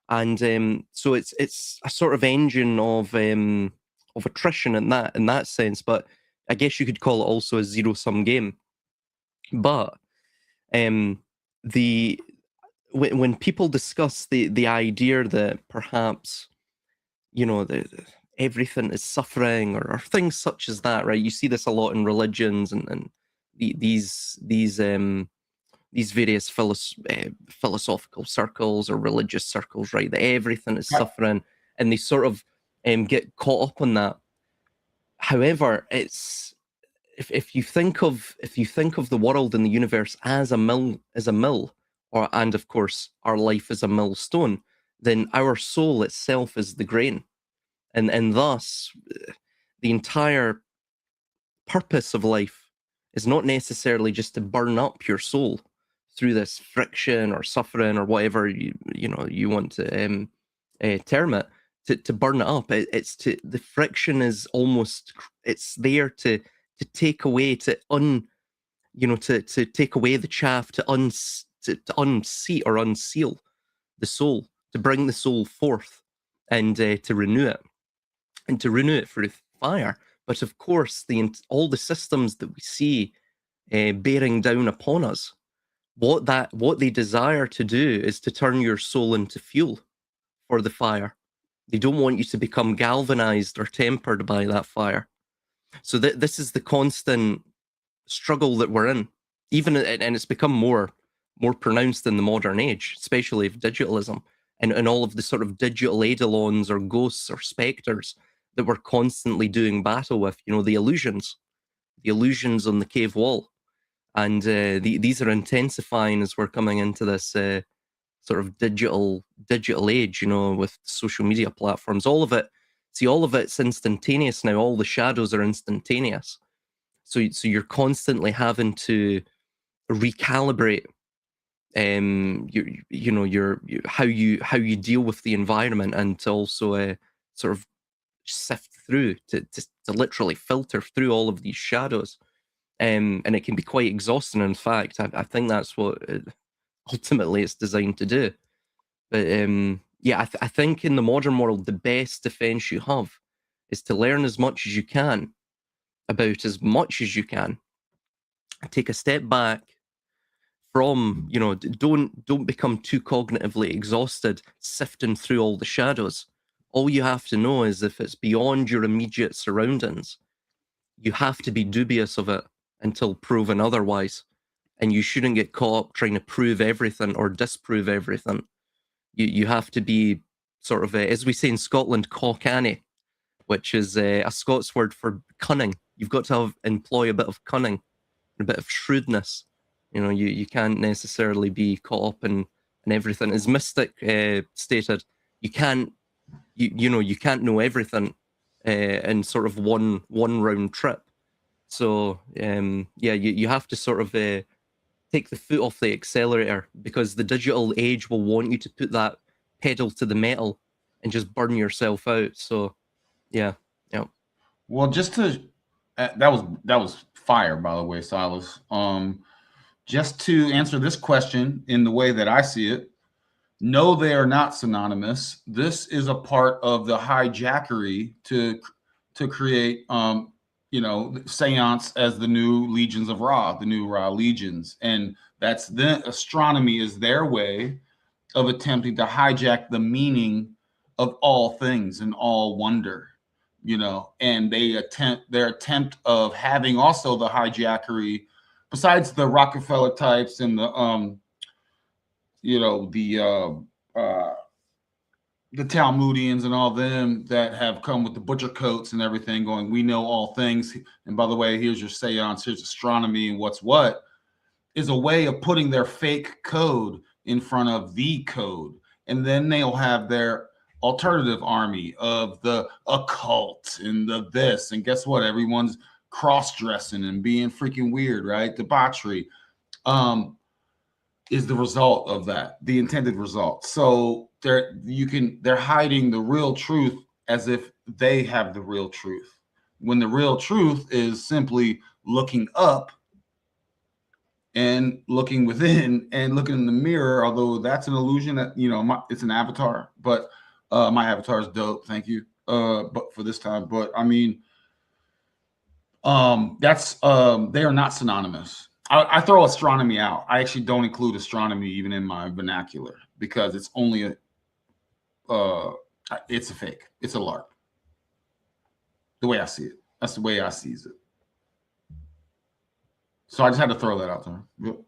and so it's a sort of engine of attrition in that sense. But I guess you could call it also a zero-sum game. But when people discuss the idea that perhaps everything is suffering, or things such as that, right? You see this a lot in religions and these various philosophical circles or religious circles, right? That everything is suffering, and they sort of get caught up on that. However, it's if you think of the world and the universe as a mill, and of course our life is a millstone, then our soul itself is the grain, and thus the entire purpose of life is not necessarily just to burn up your soul through this friction or suffering or whatever you want to term it, to burn it up. The friction is almost, it's there to take away, to take away the chaff, to unseat or unseal the soul, to bring the soul forth, and to renew it, and to renew it through fire. But of course, all the systems that we see bearing down upon us, what they desire to do is to turn your soul into fuel for the fire. They don't want you to become galvanized or tempered by that fire. So this is the constant struggle that we're in, and it's become more pronounced in the modern age, especially of digitalism and all of the sort of digital eidolons or ghosts or specters that we're constantly doing battle with. The illusions on the cave wall. And these are intensifying as we're coming into this sort of digital age, with social media platforms. All of it's instantaneous now. All the shadows are instantaneous. So you're constantly having to recalibrate how you deal with the environment, and to also sort of sift through, to literally filter through all of these shadows. And it can be quite exhausting. In fact, I think that's what ultimately it's designed to do. But yeah, I think in the modern world, the best defense you have is to learn as much as you can about as much as you can. Take a step back from, you know, don't become too cognitively exhausted sifting through all the shadows. All you have to know is if it's beyond your immediate surroundings, you have to be dubious of it until proven otherwise. And you shouldn't get caught up trying to prove everything or disprove everything. You have to be sort of, as we say in Scotland, cockany, which is a Scots word for cunning. You've got to employ a bit of cunning, a bit of shrewdness. You know, you can't necessarily be caught up in everything. As Mystic stated, you can't know everything in sort of one round trip. So yeah, you have to sort of take the foot off the accelerator, because the digital age will want you to put that pedal to the metal and just burn yourself out. So yeah. Well, just to that was fire, by the way, Silas. Just to answer this question in the way that I see it, no, they are not synonymous. This is a part of the hijackery to create, seance as the new legions of Ra, the new Ra legions, and that's the astronomy is their way of attempting to hijack the meaning of all things and all wonder, and their attempt of having also the hijackery, besides the Rockefeller types and the Talmudians and all them that have come with the butcher coats and everything, going, we know all things. And by the way, here's your seance, here's astronomy, and what's what, is a way of putting their fake code in front of the code. And then they'll have their alternative army of the occult and the this. And guess what? Everyone's cross-dressing and being freaking weird, right? Debauchery is the result of that, the intended result. So they're hiding the real truth as if they have the real truth, when the real truth is simply looking up and looking within and looking in the mirror. Although that's an illusion that, it's an avatar, but my avatar is dope. Thank you. But for this time, but I mean, that's they are not synonymous. I throw astronomy out. I actually don't include astronomy even in my vernacular, because it's only it's a fake. It's a LARP. The way I see it. That's the way I sees it. So I just had to throw that out there. Yep.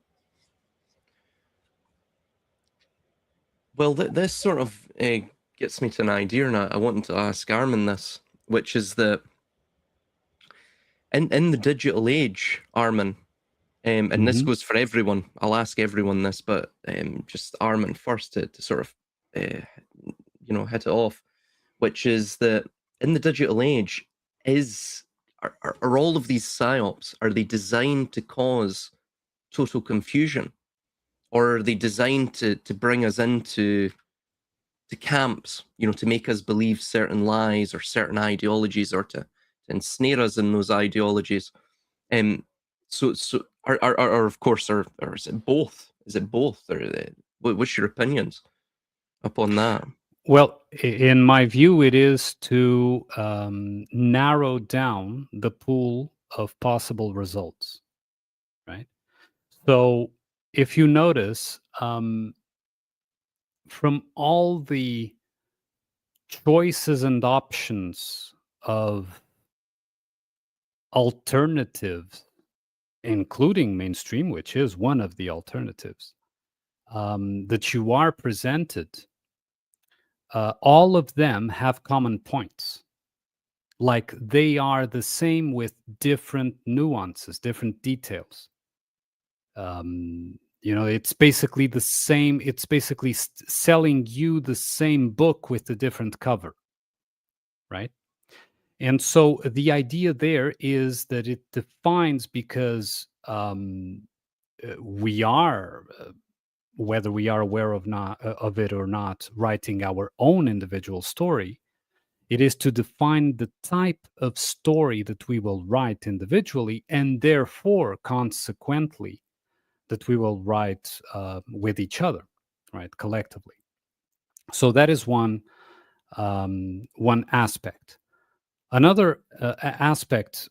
Well, this sort of gets me to an idea, and I wanted to ask Armunn this, which is that in the digital age, Armunn, and this goes for everyone. I'll ask everyone this, but just Armunn first to sort of hit it off, which is that in the digital age, are all of these psyops, are they designed to cause total confusion, or are they designed to bring us into camps, to make us believe certain lies or certain ideologies, or to ensnare us in those ideologies? So are of course, or is it both? Is it both? Or what's your opinions upon that? Well, in my view, it is to narrow down the pool of possible results, right? So if you notice, from all the choices and options of alternatives, including mainstream, which is one of the alternatives, that you are presented, all of them have common points. Like, they are the same with different nuances, different details. It's basically the same. It's basically selling you the same book with a different cover, right? And so the idea there is that it defines, because we are, whether we are aware of it or not, writing our own individual story. It is to define the type of story that we will write individually, and therefore, consequently, that we will write with each other, right, collectively. So that is one aspect. Another aspect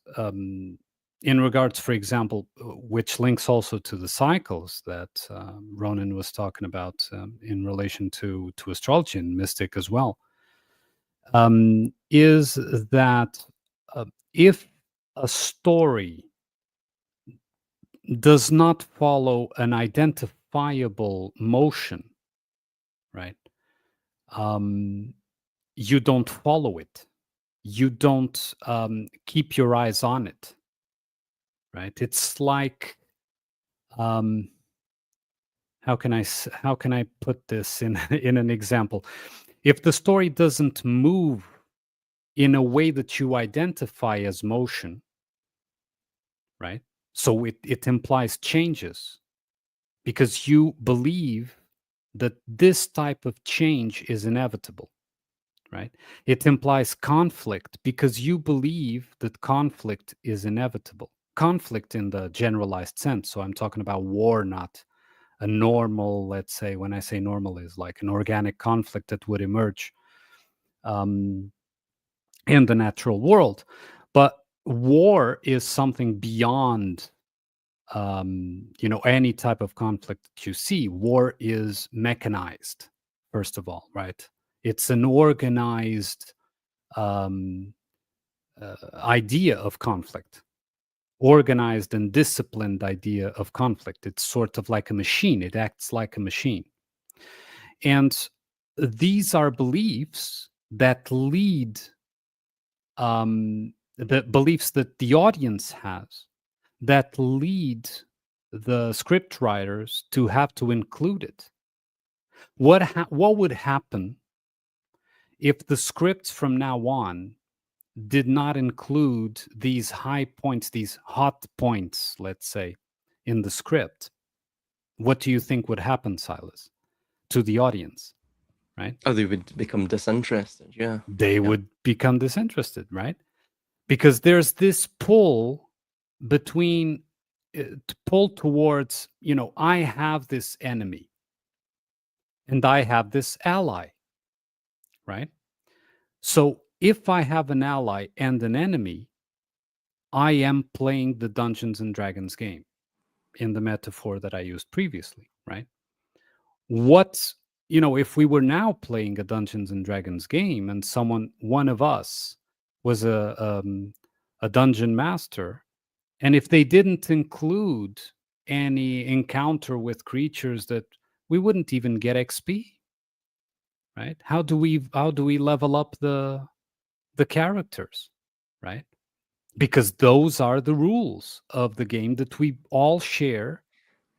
in regards, for example, which links also to the cycles that Ronin was talking about in relation to astrology and mystic as well, is that if a story does not follow an identifiable motion, right? You don't follow it. You don't keep your eyes on it, right? It's like, how can I put this in in an example? If the story doesn't move in a way that you identify as motion, right? So it implies changes because you believe that this type of change is inevitable, right? It implies conflict because you believe that conflict is inevitable. Conflict in the generalized sense. So I'm talking about war, not a normal, let's say, when I say normal, is like an organic conflict that would emerge in the natural world. But war is something beyond any type of conflict that you see. War is mechanized, first of all, right? It's an organized idea of conflict, organized and disciplined idea of conflict. It's sort of like a machine. It acts like a machine. And these are beliefs that lead, the beliefs that the audience has, that lead the script writers to have to include it. What would happen if the scripts from now on did not include these high points, these hot points, let's say, in the script? What do you think would happen, Silas, to the audience, right? Oh, they would become disinterested. Yeah. They would become disinterested, right? Because there's this pull between, pull towards, I have this enemy and I have this ally, right? So if I have an ally and an enemy, I am playing the Dungeons and Dragons game in the metaphor that I used previously, right? If we were now playing a Dungeons and Dragons game and one of us was a dungeon master, and if they didn't include any encounter with creatures, that we wouldn't even get XP, right? How do we level up the characters, right? Because those are the rules of the game that we all share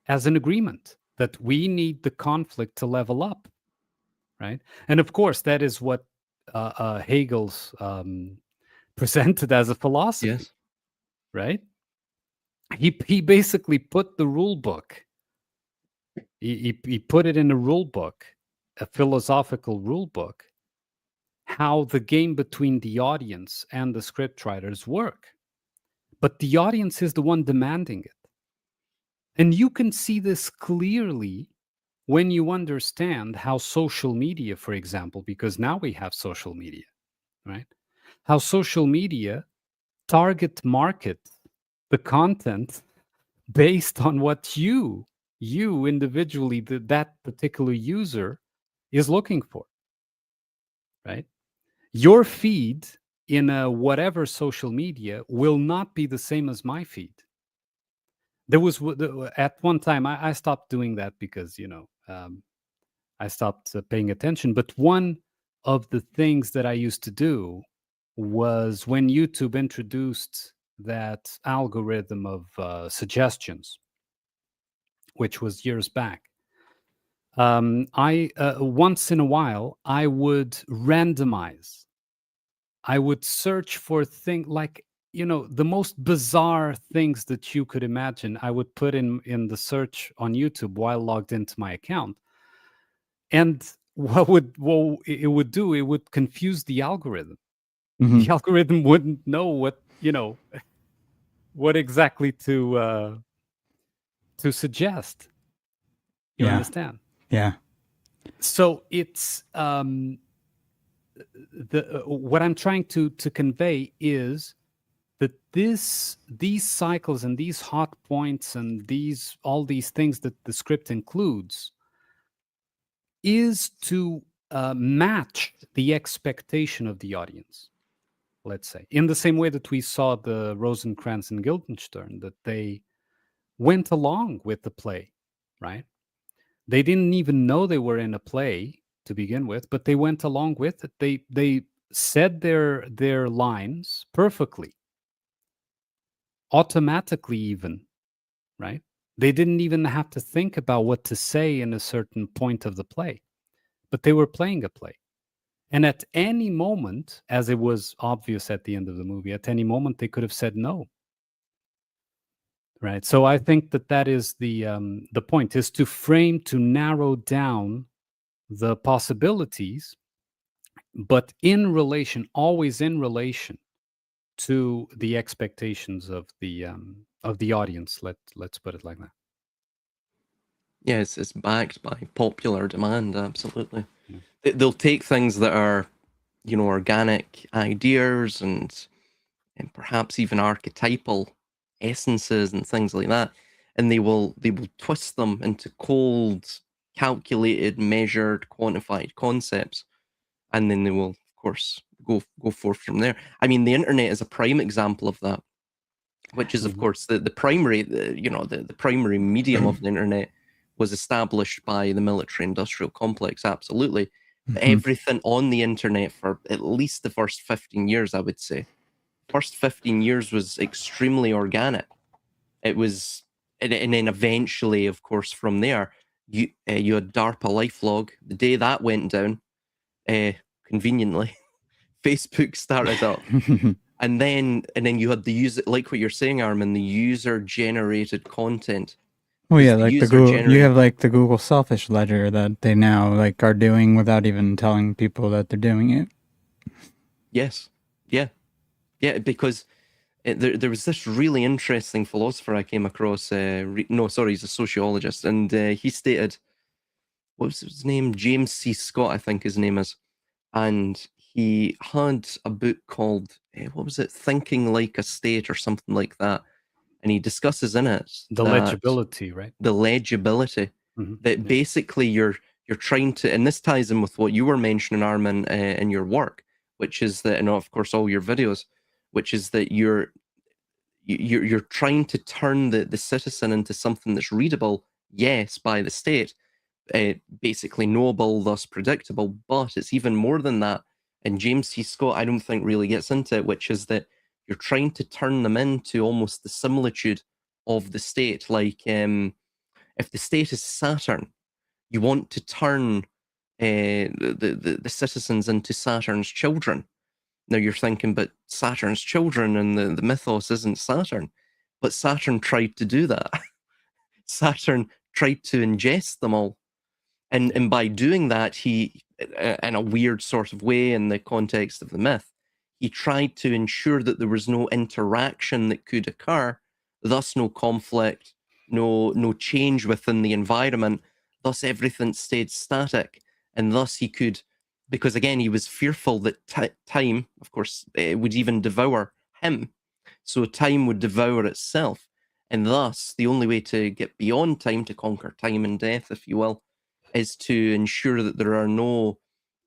as an agreement, that we need the conflict to level up, right? And of course, that is what Hegel's presented as a philosophy, Yes. right? He basically put the rule book. He put it in a rule book, a philosophical rule book, how the game between the audience and the script writers work. But the audience is the one demanding it. And you can see this clearly when you understand how social media, for example, because now we have social media, right? How social media market the content based on what you individually, that particular user is looking for, right? Your feed in a whatever social media will not be the same as my feed. There was at one time I stopped doing that because I stopped paying attention. But one of the things that I used to do was when YouTube introduced that algorithm of suggestions, which was years back. I once in a while I would randomize. I would search for things like, the most bizarre things that you could imagine. I would put in the search on YouTube while logged into my account. And what it would do, it would confuse the algorithm, the algorithm wouldn't know what what exactly to suggest. You Yeah. understand? Yeah. So it's what I'm trying to convey is that these cycles and these hot points and all these things that the script includes is to match the expectation of the audience, let's say, in the same way that we saw the Rosencrantz and Guildenstern, that they went along with the play, right? They didn't even know they were in a play to begin with, but they went along with it. They said their lines perfectly, automatically even, right? They didn't even have to think about what to say in a certain point of the play, but they were playing a play. And at any moment, as it was obvious at the end of the movie, at any moment they could have said no. Right. So I think that is the point, is to frame, to narrow down the possibilities, but always in relation to the expectations of the audience. Let's put it like that. Yeah, it's backed by popular demand, absolutely. Yeah. They'll take things that are, organic ideas and perhaps even archetypal essences and things like that, and they will twist them into cold, calculated, measured, quantified concepts, and then they will, of course, go forth from there. I mean, the internet is a prime example of that, which is, of course, the primary, the primary medium of the internet was established by the military-industrial complex, absolutely. Everything on the internet for at least the first 15 years, I would say. First 15 years was extremely organic. It was, and then eventually, of course, from there, you had DARPA LifeLog. The day that went down, conveniently, Facebook started up. And then you had the user, like what you're saying, Armunn, the user-generated content. Well, yeah, like the Google, you have user-generated. like the Google Selfish Ledger that they now like are doing without even telling people that they're doing it. Yes, yeah, because there was this really interesting philosopher I came across. He's a sociologist, and he stated, what was his name? James C. Scott, I think his name is, and he had a book called what was it? Thinking Like a State or something like that, and he discusses in it The legibility, right? The legibility that basically you're trying to, and this ties in with what you were mentioning, Armunn, in your work, which is that, and of course all your videos, which is that you're trying to turn the citizen into something that's readable, yes, by the state, basically knowable, thus predictable, but it's even more than that. And James C. Scott, I don't think, really gets into it, which is that you're trying to turn them into almost the similitude of the state. Like, if the state is Saturn, you want to turn the citizens into Saturn's children. Now you're thinking, but Saturn's children and the mythos isn't Saturn. But Saturn tried to do that. Saturn tried to ingest them all. And by doing that, he, in a weird sort of way in the context of the myth, he tried to ensure that there was no interaction that could occur, thus no conflict, no change within the environment, thus everything stayed static. And thus he could, because again, he was fearful that time, of course, would even devour him. So time would devour itself. And thus, the only way to get beyond time, to conquer time and death, if you will, is to ensure that there are no,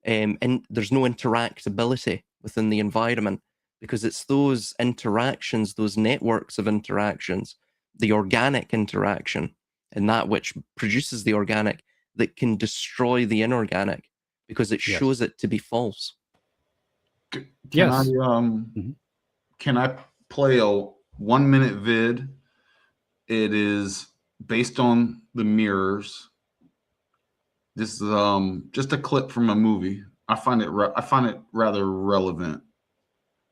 there's no interactability within the environment, because it's those interactions, those networks of interactions, the organic interaction, and that which produces the organic, that can destroy the inorganic, because it shows it to be false. Can I play a 1 minute vid? It is based on the mirrors. This is just a clip from a movie. I find it rather relevant.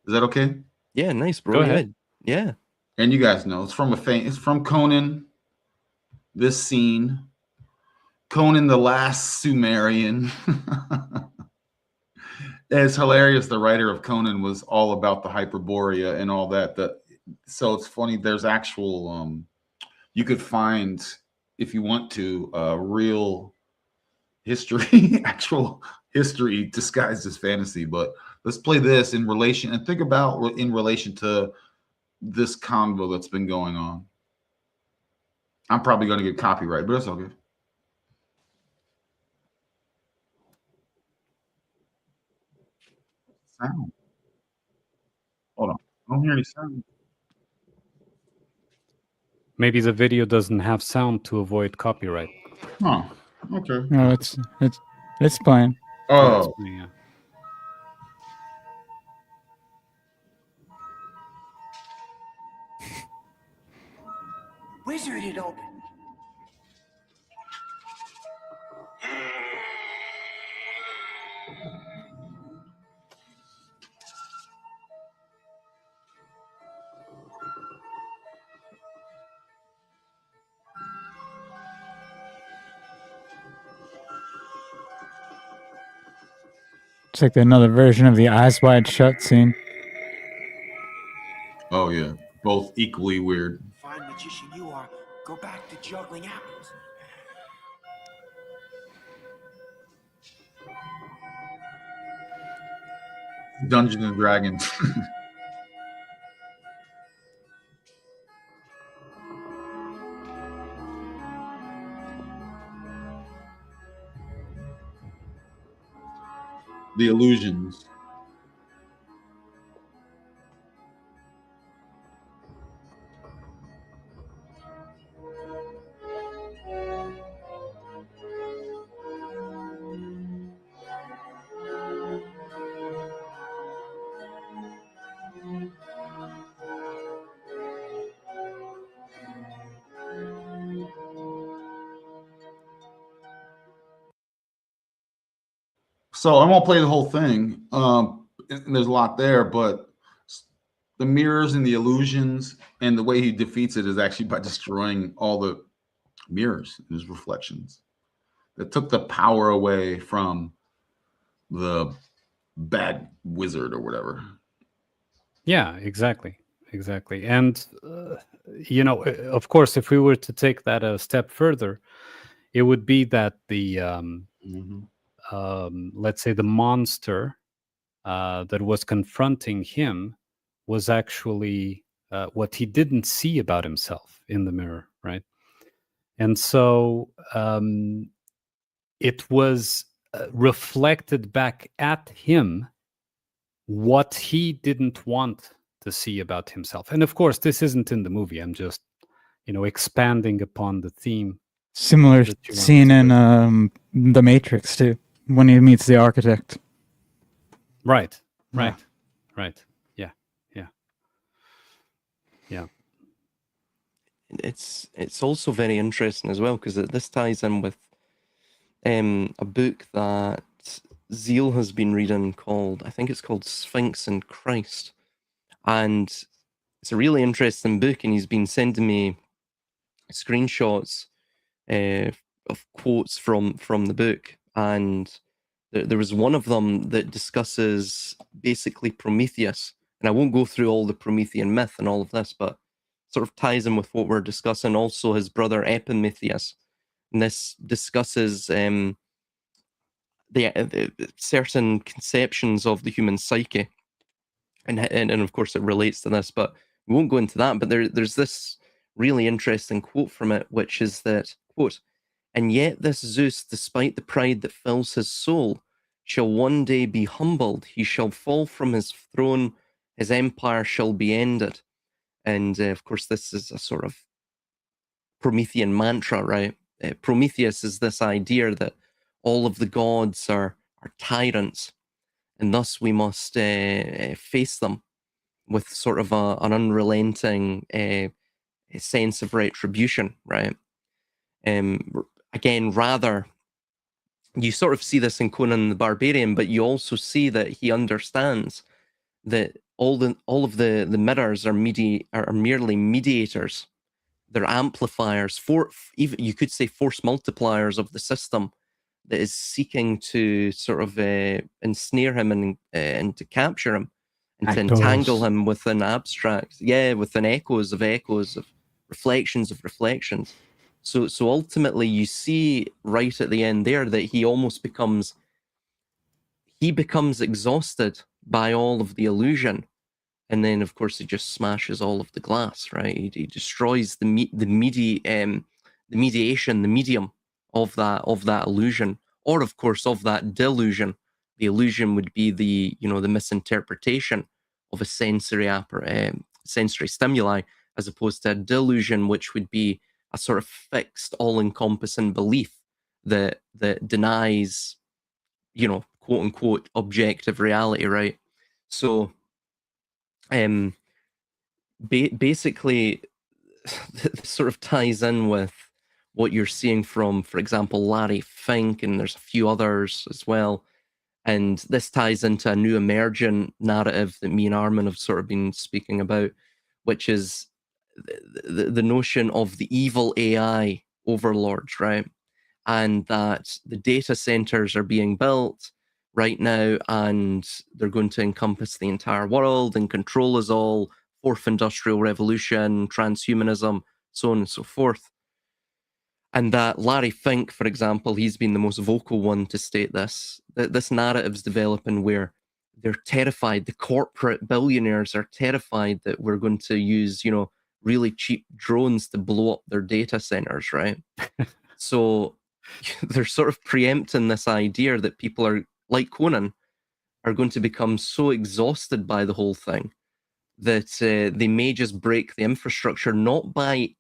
Is that okay? Yeah, nice, bro. Go ahead. Yeah. And you guys know it's from Conan. This scene, Conan the Last Sumerian. It's hilarious. The writer of Conan was all about the Hyperborea and all that. So it's funny. There's actual. You could find, if you want to, real history, actual history disguised as fantasy. But let's play this in relation and think about in relation to this convo that's been going on. I'm probably going to get copyright, but it's all good. Sound. Hold on. I don't hear any sound. Maybe the video doesn't have sound to avoid copyright. Oh, okay. No, it's playing. Oh, Yeah. Wizard it open. It's like another version of the Eyes Wide Shut scene. oh yeah. Both equally weird. Fine magician you are. Go back to juggling apples. Dungeons and Dragons. The illusions. So I won't play the whole thing. And there's a lot there, but the mirrors and the illusions and the way he defeats it is actually by destroying all the mirrors and his reflections. That took the power away from the bad wizard or whatever. Yeah, exactly. And, of course, if we were to take that a step further, it would be that the, let's say, the monster that was confronting him was actually what he didn't see about himself in the mirror, right? And so it was reflected back at him what he didn't want to see about himself. And of course, this isn't in the movie. I'm just, expanding upon the theme. Similar that you scene wanted in The Matrix too, when he meets the architect. Right. Yeah. Yeah. It's also very interesting as well because this ties in with a book that Zeal has been reading called, I think it's called Sphinx and Christ, and it's a really interesting book, and he's been sending me screenshots of quotes from the book, and there was one of them that discusses basically Prometheus, and I won't go through all the Promethean myth and all of this, but sort of ties in with what we're discussing. Also, his brother Epimetheus, and this discusses the certain conceptions of the human psyche, and of course it relates to this, but we won't go into that. But there's this really interesting quote from it, which is that, quote, "And yet this Zeus, despite the pride that fills his soul, shall one day be humbled. He shall fall from his throne. His empire shall be ended." And of course, this is a sort of Promethean mantra, right? Prometheus is this idea that all of the gods are tyrants, and thus we must face them with sort of an unrelenting sense of retribution, right? Again, rather, you sort of see this in Conan the Barbarian, but you also see that he understands that all of the mirrors are merely mediators. They're amplifiers, even you could say force multipliers of the system that is seeking to sort of ensnare him and to capture him and to entangle Echoes. him within abstracts, within echoes of reflections of reflections. So ultimately, you see right at the end there that he almost becomes exhausted by all of the illusion, and then of course he just smashes all of the glass. Right, he destroys the mediation, the medium of that illusion, or of course of that delusion. The illusion would be the misinterpretation of a sensory stimuli, as opposed to a delusion, which would be a sort of fixed, all-encompassing belief that denies, quote unquote, objective reality, right? So, basically, this sort of ties in with what you're seeing from, for example, Larry Fink, and there's a few others as well. And this ties into a new emergent narrative that me and Armunn have sort of been speaking about, which is the notion of the evil AI overlords, right? And that the data centers are being built right now, and they're going to encompass the entire world and control us all, fourth industrial revolution, transhumanism, so on and so forth. And that Larry Fink, for example, he's been the most vocal one to state this, that this narrative's developing where they're terrified, the corporate billionaires are terrified that we're going to use, really cheap drones to blow up their data centers, right? So they're sort of preempting this idea that people are, like Conan, are going to become so exhausted by the whole thing that they may just break the infrastructure, not by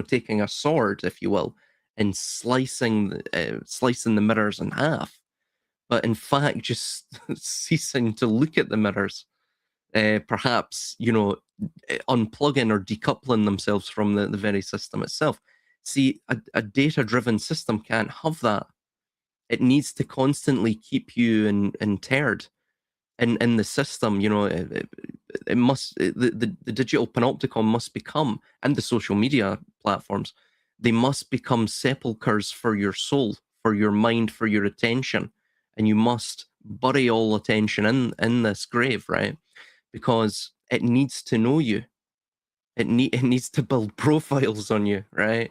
taking a sword, if you will, and slicing the mirrors in half, but in fact just ceasing to look at the mirrors, perhaps unplugging or decoupling themselves from the very system itself. See, a data-driven system can't have that. It needs to constantly keep you interred in the system. It must, the digital panopticon must become, and the social media platforms, they must become sepulchres for your soul, for your mind, for your attention, and you must bury all attention in this grave, right? Because it needs to know you. It needs to build profiles on you, right?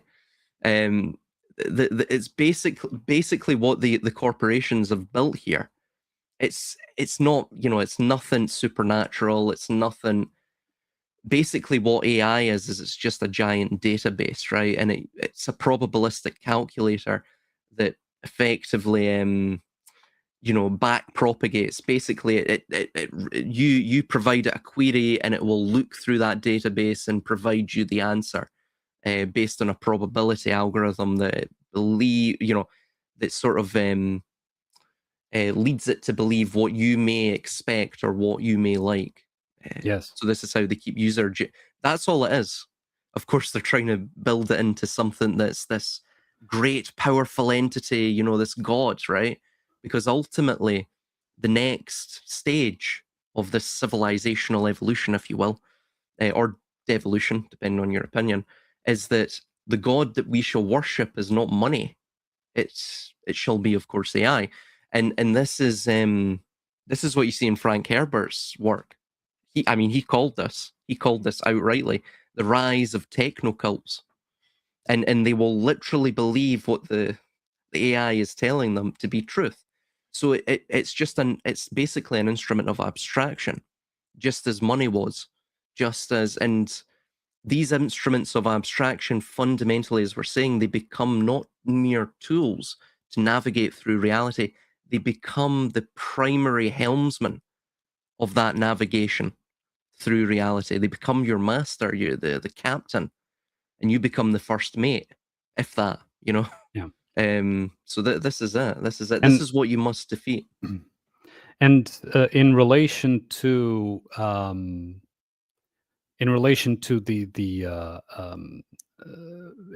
It's basically what the corporations have built here. It's not, it's nothing supernatural. It's nothing. Basically, what AI is it's just a giant database, right? And it's a probabilistic calculator that effectively, back propagates. Basically, you provide it a query, and it will look through that database and provide you the answer based on a probability algorithm that that sort of leads it to believe what you may expect or what you may like. Yes. So this is how they keep that's all it is. Of course, they're trying to build it into something that's this great, powerful entity, this god, right? Because ultimately, the next stage of this civilizational evolution, if you will, or devolution, depending on your opinion, is that the god that we shall worship is not money. It shall be, of course, AI. And this is what you see in Frank Herbert's work. He called this outrightly the rise of techno cults, and they will literally believe what the AI is telling them to be truth. So it's basically an instrument of abstraction, just as money was, and these instruments of abstraction fundamentally, as we're saying, they become not mere tools to navigate through reality. They become the primary helmsman of that navigation through reality. They become your master, the captain, and you become the first mate, if that, Yeah. So this is it. This is it. And- this is what you must defeat. And in relation to the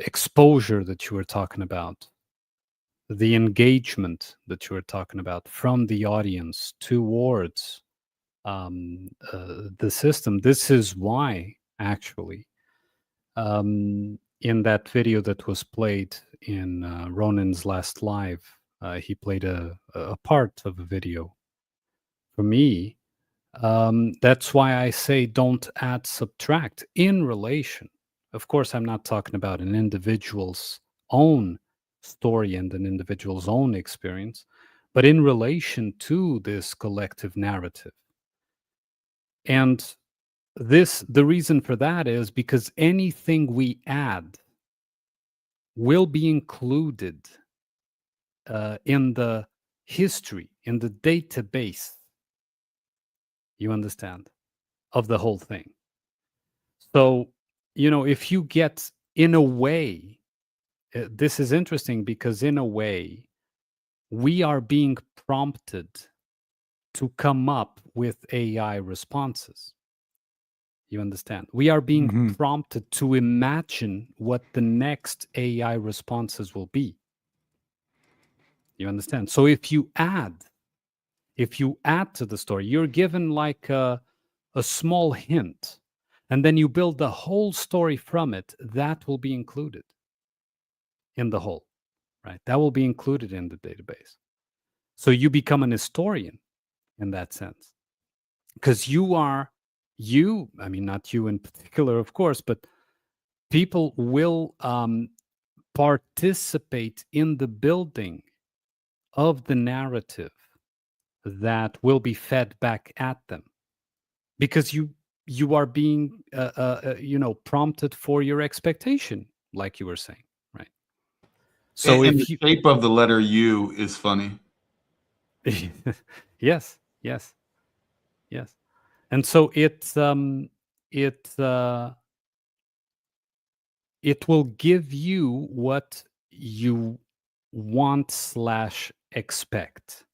exposure that you were talking about, the engagement that you were talking about from the audience towards the system, this is why actually in that video that was played in Ronin's last live, He played a part of a video. For me, that's why I say don't add, subtract in relation. Of course, I'm not talking about an individual's own story and an individual's own experience, but in relation to this collective narrative. And the reason for that is because anything we add will be included in the history, in the database, you understand, of the whole thing. So, if you get, in a way, this is interesting because in a way, we are being prompted to come up with AI responses. You understand? We are being prompted to imagine what the next AI responses will be. You understand? So if you add to the story, you're given like a small hint, and then you build the whole story from it, that will be included in the whole, right? That will be included in the database. So you become an historian in that sense. Because I mean, not you in particular, of course, but people will participate in the building of the narrative that will be fed back at them, because you are being prompted for your expectation, like you were saying, right? So and if the shape of the letter U is funny. yes, and so it will give you what you want / expect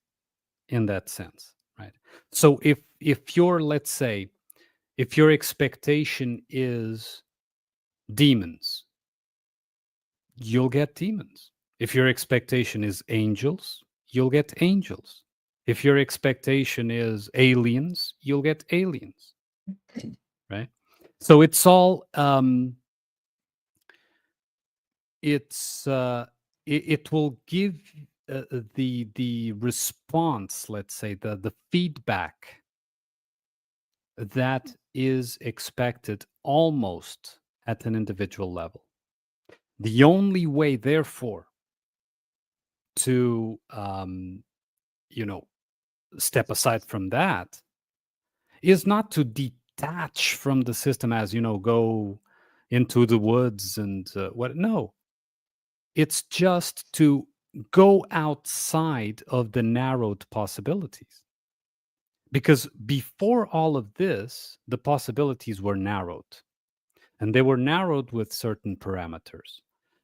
in that sense, right? So if your, let's say, if your expectation is demons, you'll get demons. If your expectation is angels, you'll get angels. If your expectation is aliens, you'll get aliens, right? So it's all it will give the response, let's say, the feedback that is expected almost at an individual level. The only way, therefore, to step aside from that is not to detach from the system, as go into the woods and what. No, it's just to go outside of the narrowed possibilities. Because before all of this, the possibilities were narrowed, and they were narrowed with certain parameters.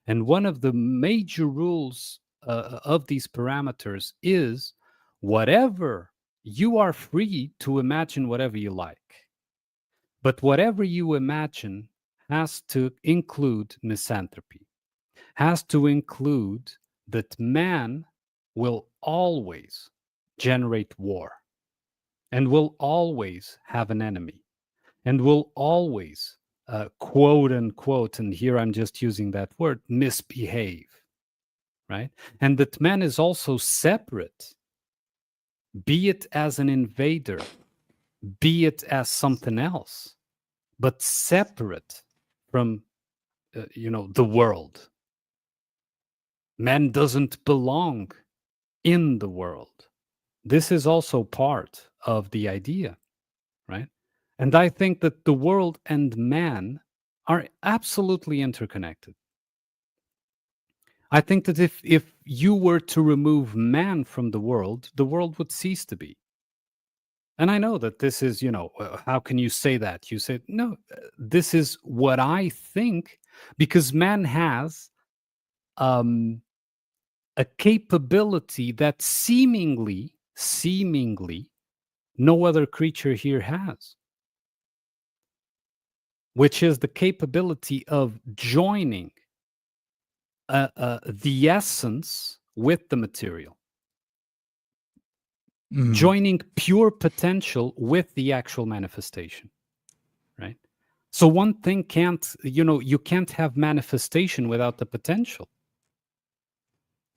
And one of the major rules of these parameters is whatever, you are free to imagine whatever you like. But whatever you imagine has to include misanthropy, has to include that man will always generate war and will always have an enemy and will always, quote unquote, and here I'm just using that word, misbehave, right? And that man is also separate, be it as an invader, be it as something else, but separate from, the world. Man doesn't belong in the world. This is also part of the idea, right? And I think that the world and man are absolutely interconnected. I think that if you were to remove man from the world would cease to be. And I know that this is, how can you say that? You said, no, this is what I think, because man has a capability that seemingly no other creature here has, which is the capability of joining the essence with the material, joining pure potential with the actual manifestation, right? So one thing can't, you can't have manifestation without the potential.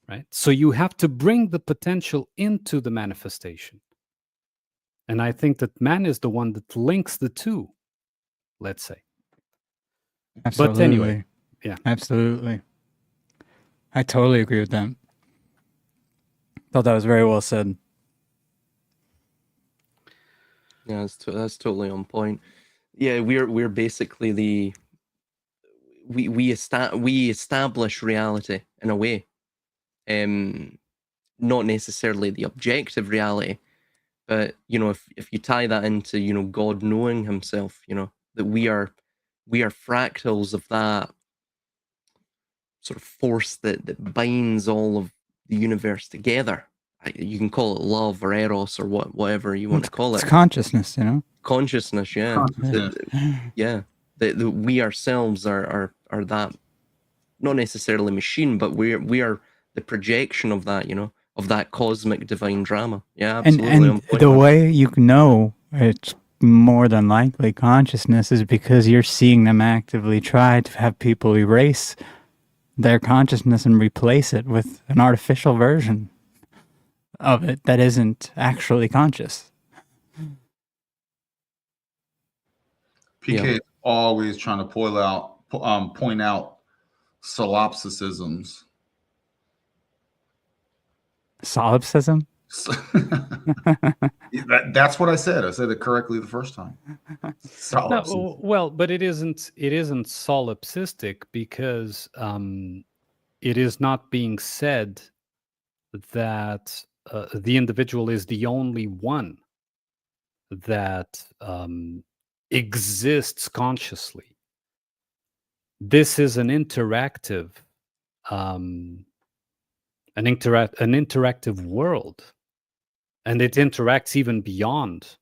right? So you have to bring the potential into the manifestation. And I think that man is the one that links the two, let's say. Absolutely. But anyway, yeah. Absolutely. I totally agree with that. Thought that was very well said. Yeah, that's totally on point. Yeah, we're basically we establish reality in a way, not necessarily the objective reality, but if you tie that into God knowing Himself, that we are fractals of that sort of force that binds all of the universe together. You can call it love or eros or whatever you want to call It's it. consciousness, you know? Consciousness, yeah. Consciousness. Yeah. That we ourselves are that, not necessarily machine, but we are the projection of that, of that cosmic divine drama. Yeah, absolutely. on And point, the man. way you know it's more than likely consciousness is because you're seeing them actively try to have people erase their consciousness and replace it with an artificial version of it that isn't actually conscious. PK Yeah. is always trying to point out solipsisms. Solipsism? That's what I said. I said it correctly the first time. Solipsism. No, well, but it isn't solipsistic because it is not being said that the individual is the only one that exists consciously. This is an interactive an interactive world, and it interacts even beyond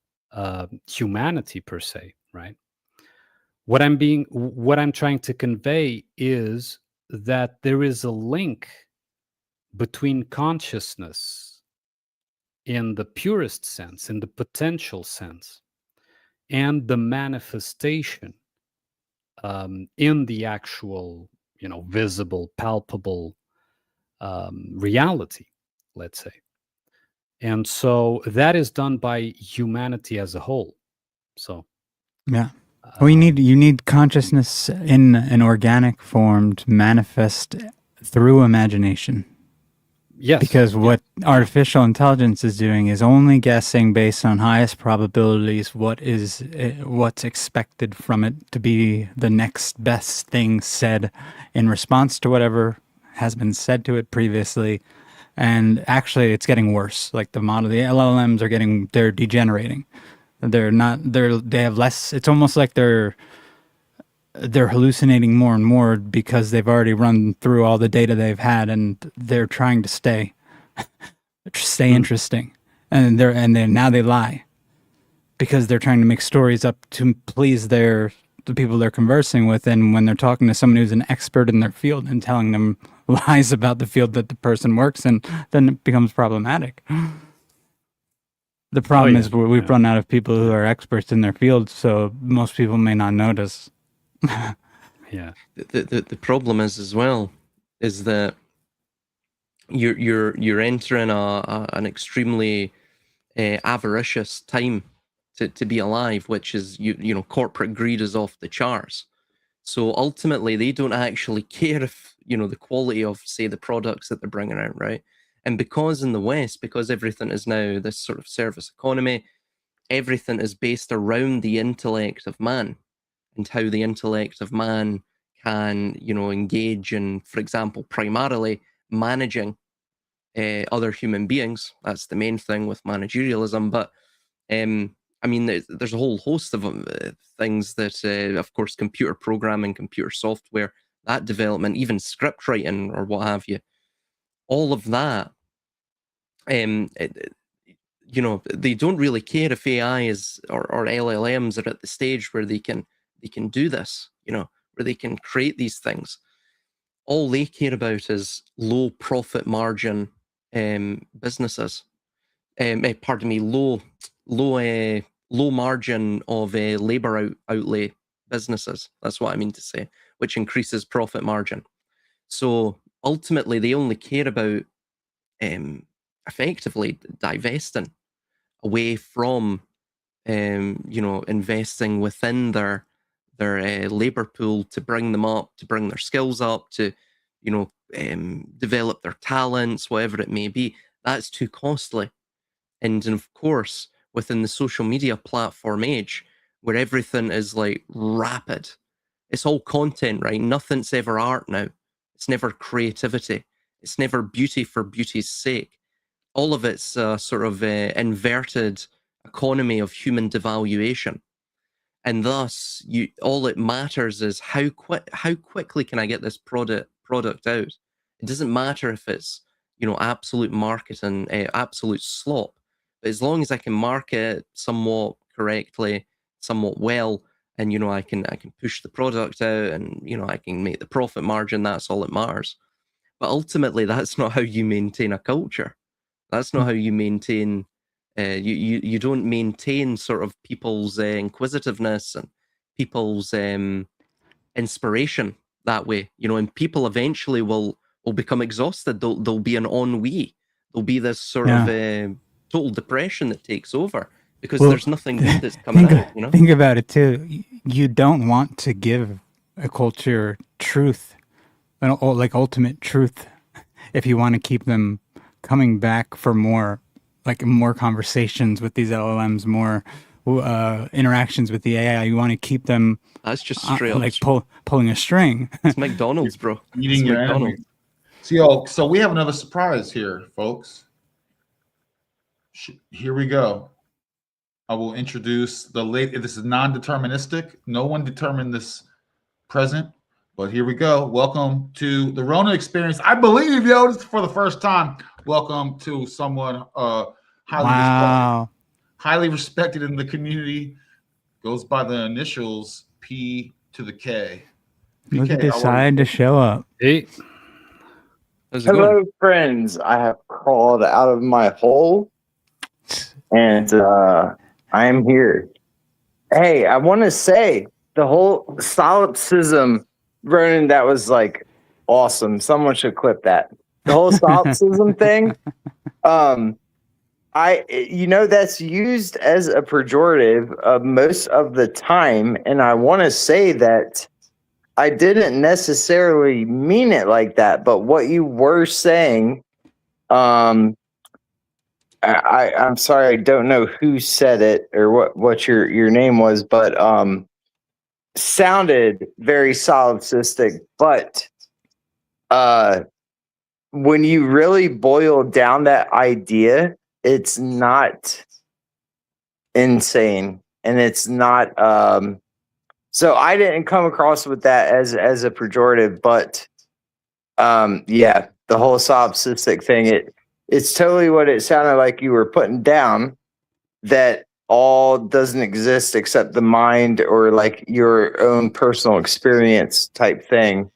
humanity per se, right? What I'm trying to convey is that there is a link between consciousness in the purest sense, in the potential sense, and the manifestation in the actual, visible, palpable reality, let's say. And so that is done by humanity as a whole. So Yeah. Well, you need consciousness in an organic form to manifest through imagination. yes, Because what artificial intelligence is doing is only guessing based on highest probabilities what's expected from it to be the next best thing said in response to whatever has been said to it previously. And actually, it's getting worse. Like the LLMs they're degenerating. They have less. It's almost like they're hallucinating more and more because they've already run through all the data they've had, and they're trying to stay interesting. And then now they lie because they're trying to make stories up to please the people they're conversing with. And when they're talking to someone who's an expert in their field and telling them lies about the field that the person works in, then it becomes problematic. The problem is we've run out of people who are experts in their field, so most people may not notice. Yeah. The problem is as well is that you're entering an extremely avaricious time to be alive, which is corporate greed is off the charts. So ultimately, they don't actually care if the quality of, say, the products that they're bringing out, right? And because in the West, because everything is now this sort of service economy, everything is based around the intellect of man and how the intellect of man can, engage in, for example, primarily managing other human beings. That's the main thing with managerialism. But I mean, there's a whole host of things that, of course, computer programming, computer software, that development, even script writing or what have you, all of that, they don't really care if AI is or LLMs are at the stage where they can do this, where they can create these things. All they care about is low profit margin businesses. Pardon me, low margin of labor outlay businesses. That's what I mean to say, which increases profit margin. So ultimately, they only care about effectively divesting away from investing within their labor pool to bring them up, to bring their skills up, to develop their talents, whatever it may be. That's too costly. And of course, within the social media platform age, where everything is like rapid, it's all content, right? Nothing's ever art now. It's never creativity. It's never beauty for beauty's sake. All of it's sort of inverted economy of human devaluation. And thus, all it matters is how quickly can I get this product out. It doesn't matter if it's absolute marketing, absolute slop. But as long as I can market it somewhat correctly, somewhat well, and I can push the product out, and I can make the profit margin. That's all that matters. But ultimately, that's not how you maintain a culture. That's not how you maintain. You don't maintain sort of people's inquisitiveness and people's inspiration that way. And people eventually will become exhausted. There'll be an ennui. There'll be this sort of total depression that takes over because there's nothing good that's coming out. Think about it too. You don't want to give a culture truth, like ultimate truth, if you want to keep them coming back for more conversations with these LLMs, more interactions with the AI. You want to keep them. That's just straight up like pulling a string. It's McDonald's, bro. Eating your McDonald's. So we have another surprise here, folks. Here we go. I will introduce the late. This is non-deterministic. No one determined this present, but here we go. Welcome to the Ronin experience. I believe, this is for the first time. Welcome to someone highly respected in the community. Goes by the initials P to the K. PK, Look at decide to show up. Hey. Hello, friends. I have crawled out of my hole, and I am here. Hey, I want to say the whole solipsism, Ronin, that was like awesome. Someone should clip that. The whole solipsism thing. That's used as a pejorative most of the time, and I want to say that I didn't necessarily mean it like that, but what you were saying, I'm sorry, I don't know who said it or what your name was, but sounded very solipsistic. But when you really boil down that idea, it's not insane, and it's not. So I didn't come across with that as a pejorative, but the whole solipsistic thing, it's totally what it sounded like you were putting down, that all doesn't exist except the mind or like your own personal experience type thing.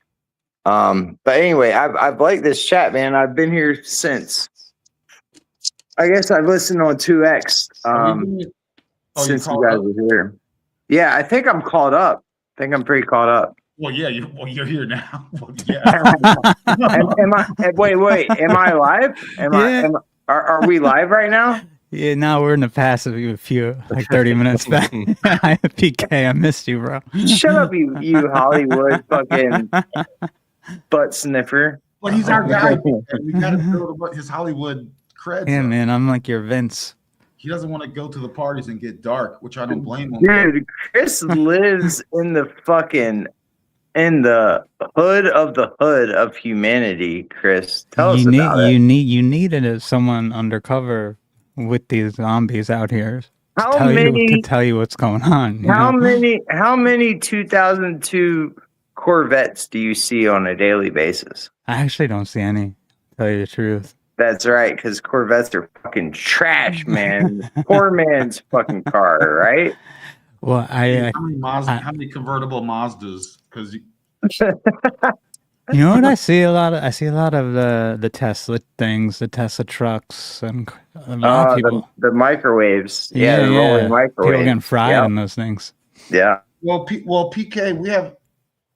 But anyway, I've liked this chat, man. I've been here since, I guess I've listened on 2X since you guys were here. Yeah, I think I'm caught up. I think I'm pretty caught up. Well, yeah, you're here now. Well, yeah. Wait. Am I live? Are we live right now? Yeah, now we're in the past of a few, like 30 minutes back. PK, I missed you, bro. Shut up, you Hollywood fucking butt sniffer. Well, he's our guy. We got to build his Hollywood cred. Yeah, man, I'm like your Vince. He doesn't want to go to the parties and get dark, which I don't blame him. Dude, Chris lives in the hood of humanity. Chris, tell us about it. You needed someone undercover with these zombies out here to tell you what's going on. How many 2002 Corvettes do you see on a daily basis? I actually don't see any, to tell you the truth. That's right, because Corvettes are fucking trash, man. Poor man's fucking car, right? Well, how many convertible Mazdas? Because you know what I see a lot of? I see a lot of the Tesla things, the Tesla trucks, and a lot of people. The microwaves, the rolling microwaves. People getting fried in those things. Yeah. Well, PK,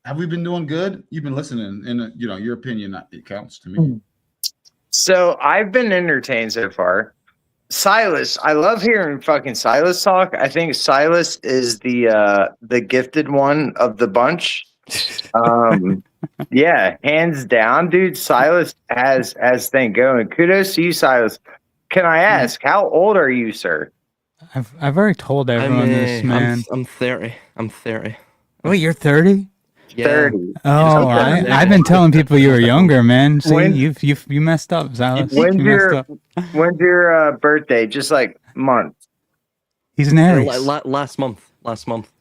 have we been doing good? You've been listening, and your opinion it counts to me. So I've been entertained so far. Silas, I love hearing fucking Silas talk. I think Silas is the gifted one of the bunch. Yeah, hands down, dude. Silas has thing going. Kudos to you, Silas. Can I ask, how old are you, sir? I've already told everyone this, man. I'm 30. I'm 30. Wait, you're 30? Yeah. 30. Oh, Okay. I've been telling people you were younger, man. See, When- you messed up, Silas. When's You messed up. your birthday? Just like month. He's an Aries. Last month. Last month.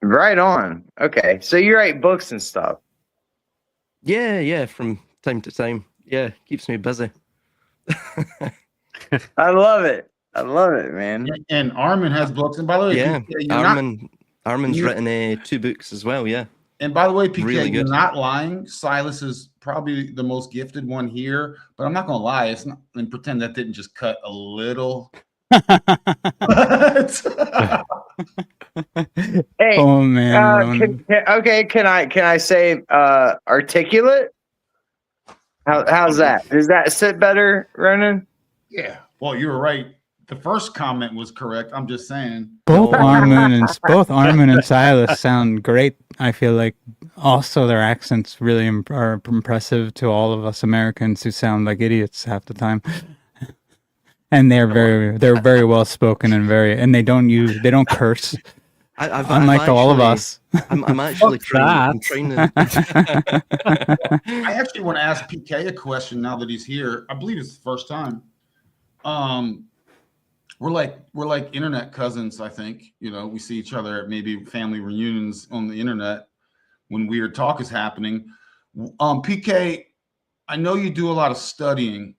Right on. Okay, so you write books and stuff. Yeah, from time to time. Yeah, keeps me busy. I love it. I love it, man. And Armunn has books. And by the way, Yeah, PK, you're not, Armunn's written 2 books as well. Yeah. and by the way, PK, Really you're good. not lying. Silas is probably the most gifted one here, but I'm not gonna lie. It's not, and pretend that didn't just cut a little. Hey, Oh man. can I say articulate? How's that? Does that sit better, Ronin? Yeah. Well, you were right. The first comment was correct. I'm just saying. both Armunn and Silas sound great. I feel like also their accents really are impressive to all of us Americans who sound like idiots half the time. And they're very well spoken and they don't curse. Unlike all of us. I'm actually trying to. I actually want to ask PK a question now that he's here. I believe it's the first time. We're like internet cousins, I think. You know, we see each other at maybe family reunions on the internet when weird talk is happening. PK, I know you do a lot of studying.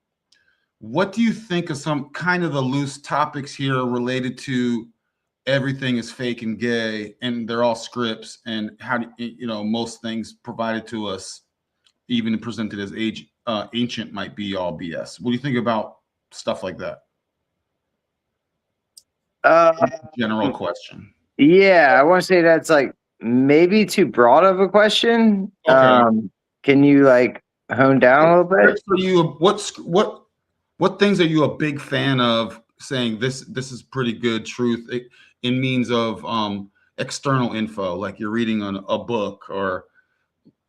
What do you think of some kind of the loose topics here related to everything is fake and gay and they're all scripts, and how do you know most things provided to us, even presented as ancient, might be all BS? What do you think about stuff like that? General question. Yeah, I want to say that's like maybe too broad of a question. Okay. Can you like hone down a little bit? For you, what things are you a big fan of? Saying this is pretty good truth in means of external info, like you're reading on a book, or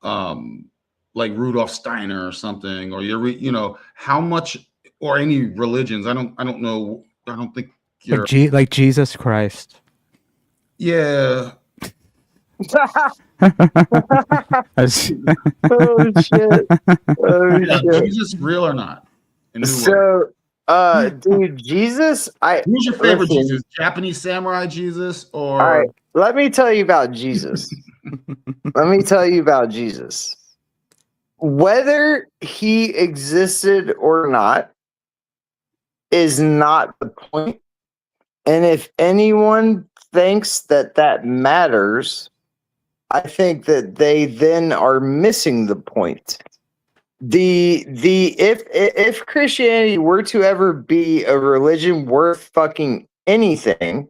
like Rudolf Steiner or something, or you're how much, or any religions. I don't know. I don't think you're Like Jesus Christ. Yeah. Oh shit! Oh Yeah, shit! Jesus real or not? In New World. So, dude, Jesus. Who's your favorite listen, Jesus? Japanese samurai Jesus, or All right, let me tell you about Jesus. Let me tell you about Jesus. Whether he existed or not is not the point. And if anyone thinks that that matters, I think that they then are missing the point. If Christianity were to ever be a religion worth fucking anything,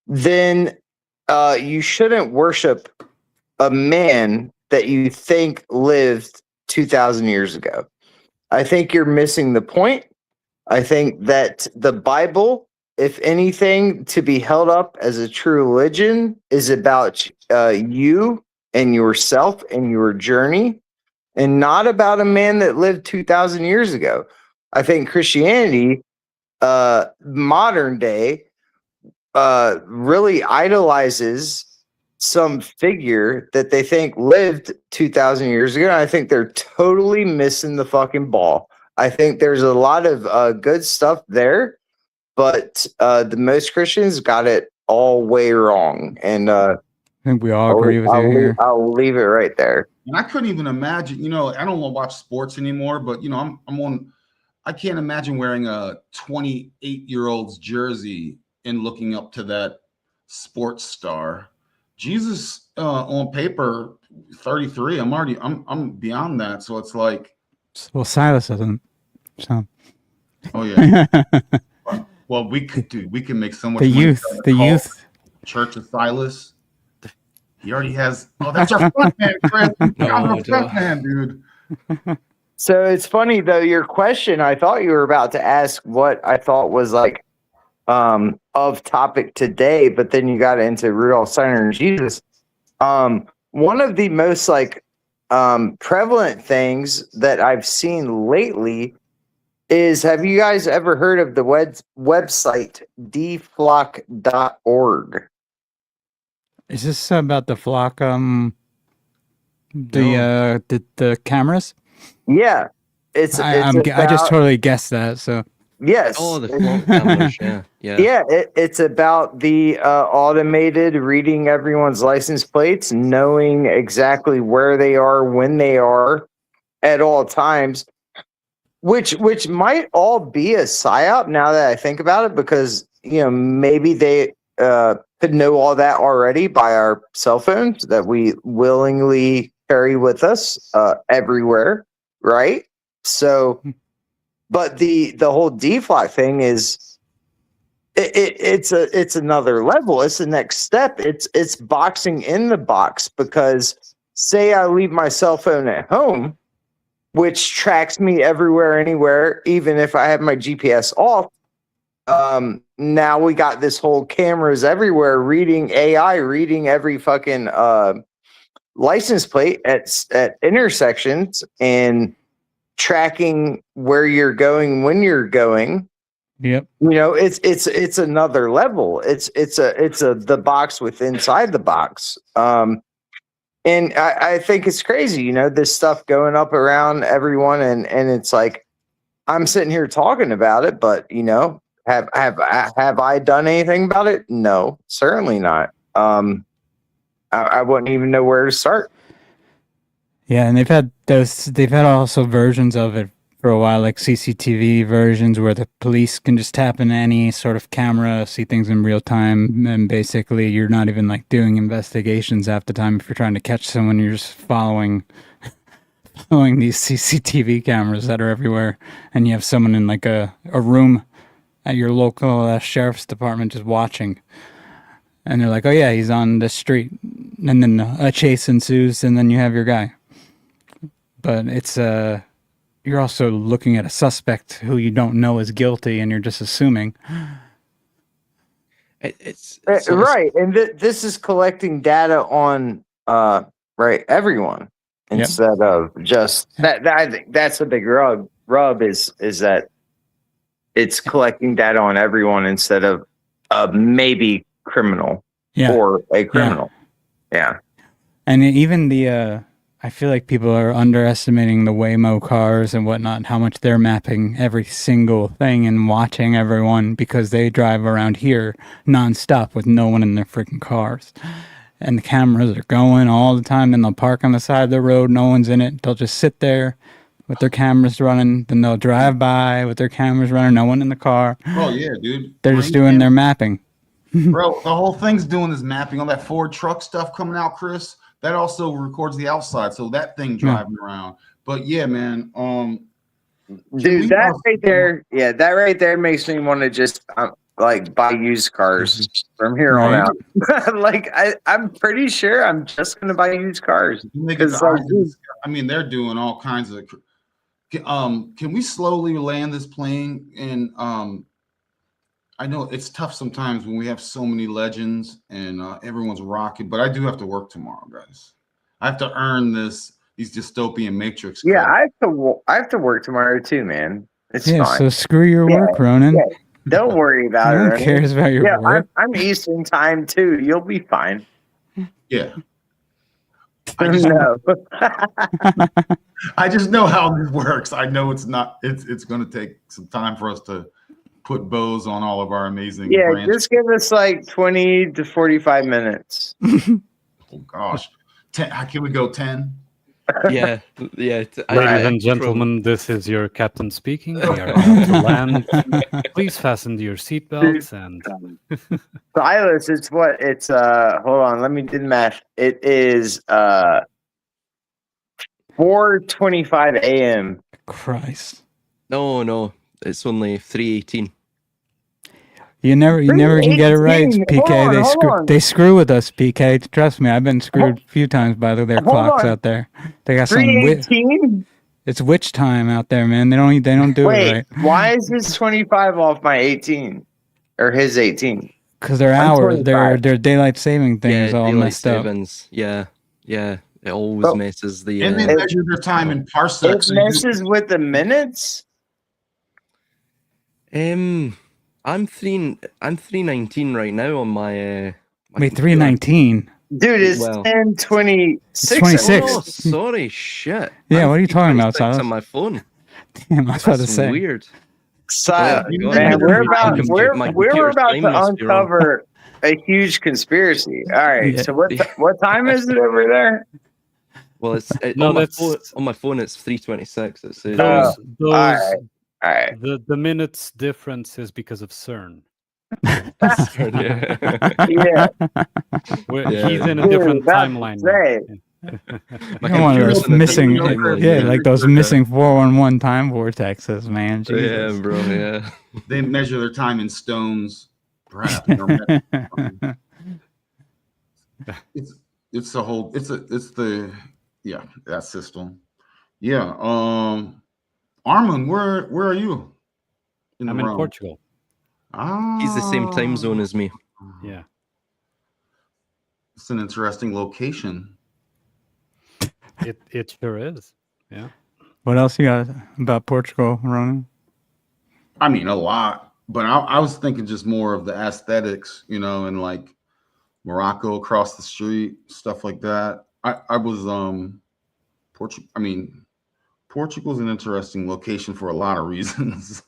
then you shouldn't worship a man that you think lived 2,000 years ago. I think you're missing the point. I think that the Bible, if anything, to be held up as a true religion, is about you and yourself and your journey, and not about a man that lived 2,000 years ago. I think Christianity, modern day, really idolizes some figure that they think lived 2,000 years ago. And I think they're totally missing the fucking ball. I think there's a lot of good stuff there, but the most Christians got it all way wrong. And I think we all agree with you here. I'll leave it right there. And I couldn't even imagine, I don't watch sports anymore, but I can't imagine wearing a 28-year-old's jersey and looking up to that sports star. Jesus, on paper, 33. I'm beyond that. So it's like, Well, Silas doesn't. So. Oh yeah. Well, we can make so much. The youth. Church of Silas. He already has. Oh, that's our front man, Chris. I'm our front man, dude. So it's funny though, your question, I thought you were about to ask what I thought was like of topic today, but then you got into Rudolph Steiner and Jesus. One of the most like prevalent things that I've seen lately is, have you guys ever heard of the website deflock.org? Is this about the flock? The cameras? Yeah, I just totally guessed that. So yes. Oh, the flock cameras. Yeah. Yeah, it's about the automated reading everyone's license plates, knowing exactly where they are, when they are, at all times, which might all be a psyop now that I think about it, because maybe they could know all that already by our cell phones that we willingly carry with us everywhere, right? So, but the whole deflock thing is. It's another level. It's the next step. It's boxing in the box, because say I leave my cell phone at home, which tracks me everywhere, anywhere, even if I have my GPS off. Now we got this whole cameras everywhere reading every fucking license plate at intersections and tracking where you're going, when you're going. yep. It's another level. It's the box within inside the box. And I think it's crazy, this stuff going up around everyone, and it's like I'm sitting here talking about it, but have I done anything about it? No, certainly not. I wouldn't even know where to start. Yeah, and they've had also versions of it for a while, like CCTV versions where the police can just tap in any sort of camera, see things in real time, and basically you're not even like doing investigations half the time. If you're trying to catch someone, you're just following these CCTV cameras that are everywhere, and you have someone in like a room at your local sheriff's department just watching, and they're like, oh yeah, he's on the street, and then a chase ensues, and then you have your guy. But it's you're also looking at a suspect who you don't know is guilty, and you're just assuming. It's right, and this is collecting data on everyone instead of just that. I think that's a big rub is that it's collecting data on everyone instead of maybe criminal or a criminal. Yeah, and even the. I feel like people are underestimating the Waymo cars and whatnot, and how much they're mapping every single thing and watching everyone, because they drive around here nonstop with no one in their freaking cars. And the cameras are going all the time, and they'll park on the side of the road, no one's in it. They'll just sit there with their cameras running, then they'll drive by with their cameras running, no one in the car. Oh, yeah, dude. They're just doing their mapping. Bro, the whole thing's doing this mapping on that Ford truck stuff coming out, Chris. That also records the outside, so that thing driving around. But yeah, man, dude, that right there makes me want to just like buy used cars from here on out. Like I'm pretty sure I'm just gonna buy used cars because I mean they're doing all kinds of. Can we slowly land this plane? And I know it's tough sometimes when we have so many legends and everyone's rocking, but I do have to work tomorrow, guys. I have to earn these dystopian matrix. Yeah, I have to work tomorrow too, man. It's fine. So screw your work, Ronin. Yeah. Don't worry about it. Who cares about your work? I'm Eastern time too. You'll be fine. Yeah. I just know. I just know how this works. I know it's going to take some time for us to put bows on all of our amazing branches. Just give us like 20 to 45 minutes. Oh gosh. 10, can we go 10? Yeah. Ladies and gentlemen, this is your captain speaking. We are about to land. Please fasten your seatbelts and Silas, it's hold on, let me do the math. It is 4:25 a.m. Christ. No. It's only 3:18. You never can get it right, PK. They screw with us, PK. Trust me, I've been screwed a few times by their clocks out there. They got some 3:18. It's witch time out there, man. They don't do it Wait, right. why is his 25 off my 18 or his 18? Because their I'm hours, their 25. daylight saving thing Yeah, is all daylight messed up. savings. Yeah, it always But- messes the. And they It- measure their time in It parsecs. messes with the minutes. I'm 319 right now on my. My Wait, computer. 319. Dude, it's Well. 10:26. It's 26. Oh, sorry, shit. Yeah, I'm what are you talking about, 326 Silas? on my phone. Damn, I was about to That's say. weird. So, You man, measure we're my about computer- my we're computer's about time to must be wrong. uncover a huge conspiracy. All right, Yeah. so what time is it over there? Well, it's No, on, my that's- phone, on my phone. It's 326. It says. Those, all right. All right. the minutes difference is because of CERN. yeah. Yeah. Where Yeah. he's in a Dude, different that's timeline. now. insane. My You're one of computer's those in a missing, different timeline, yeah, like those missing 411 time vortexes, man. Yeah, Jesus. bro. Yeah. They measure their time in stones. Perhaps. It's the whole. It's the that system. Yeah. Armunn, where are you? I'm in Portugal. Ah, He's the same time zone as me. Yeah. It's an interesting location. It sure is. Yeah. What else you got about Portugal, Ronin? I mean, a lot, but I was thinking just more of the aesthetics, and like Morocco across the street, stuff like that. I was Portugal. I mean, Portugal's an interesting location for a lot of reasons.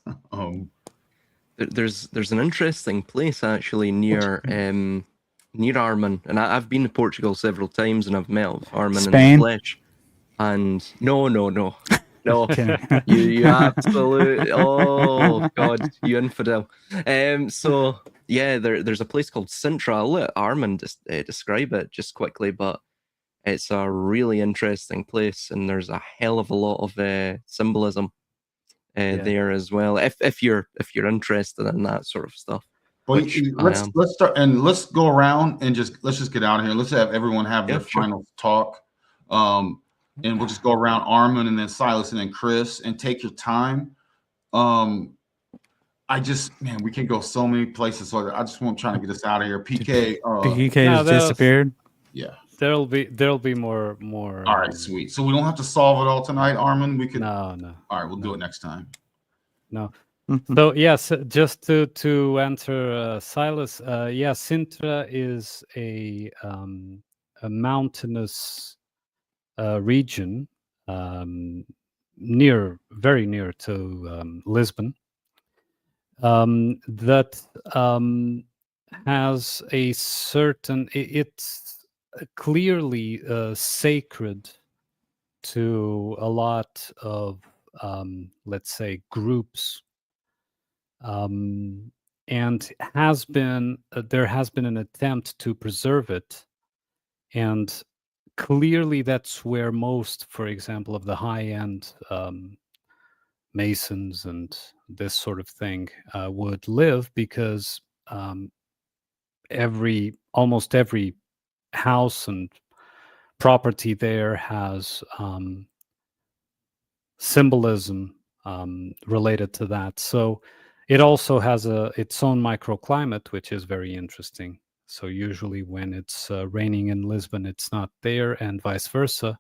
There's an interesting place actually near Armunn, and I've been to Portugal several times, and I've met Armunn in Spain? the flesh. And no, Kidding. you absolute oh god, you infidel. So yeah, there's a place called Sintra. I'll let Armunn describe it just quickly, but it's a really interesting place, and there's a hell of a lot of symbolism there as well. If you're interested in that sort of stuff. Well, Which let's start and let's go around and let's just get out of here. Let's have everyone have their sure. final talk. And we'll just go around Armunn and then Silas and then Chris and take your time. We can go so many places. So I just want to try to get us out of here. PK. PK No, just disappeared. Yeah. There'll be more. All right, sweet. So we don't have to solve it all tonight, Armunn. We could. No. All right, we'll do it next time. No. So yes, just to answer Silas, Sintra is a mountainous region very near to Lisbon, that has a certain. It's clearly sacred to a lot of let's say groups. And there has been an attempt to preserve it, and clearly that's where most, for example, of the high-end masons and this sort of thing would live, because almost every house and property there has symbolism related to that. So it also has its own microclimate, which is very interesting. So usually when it's raining in Lisbon, it's not there, and vice versa.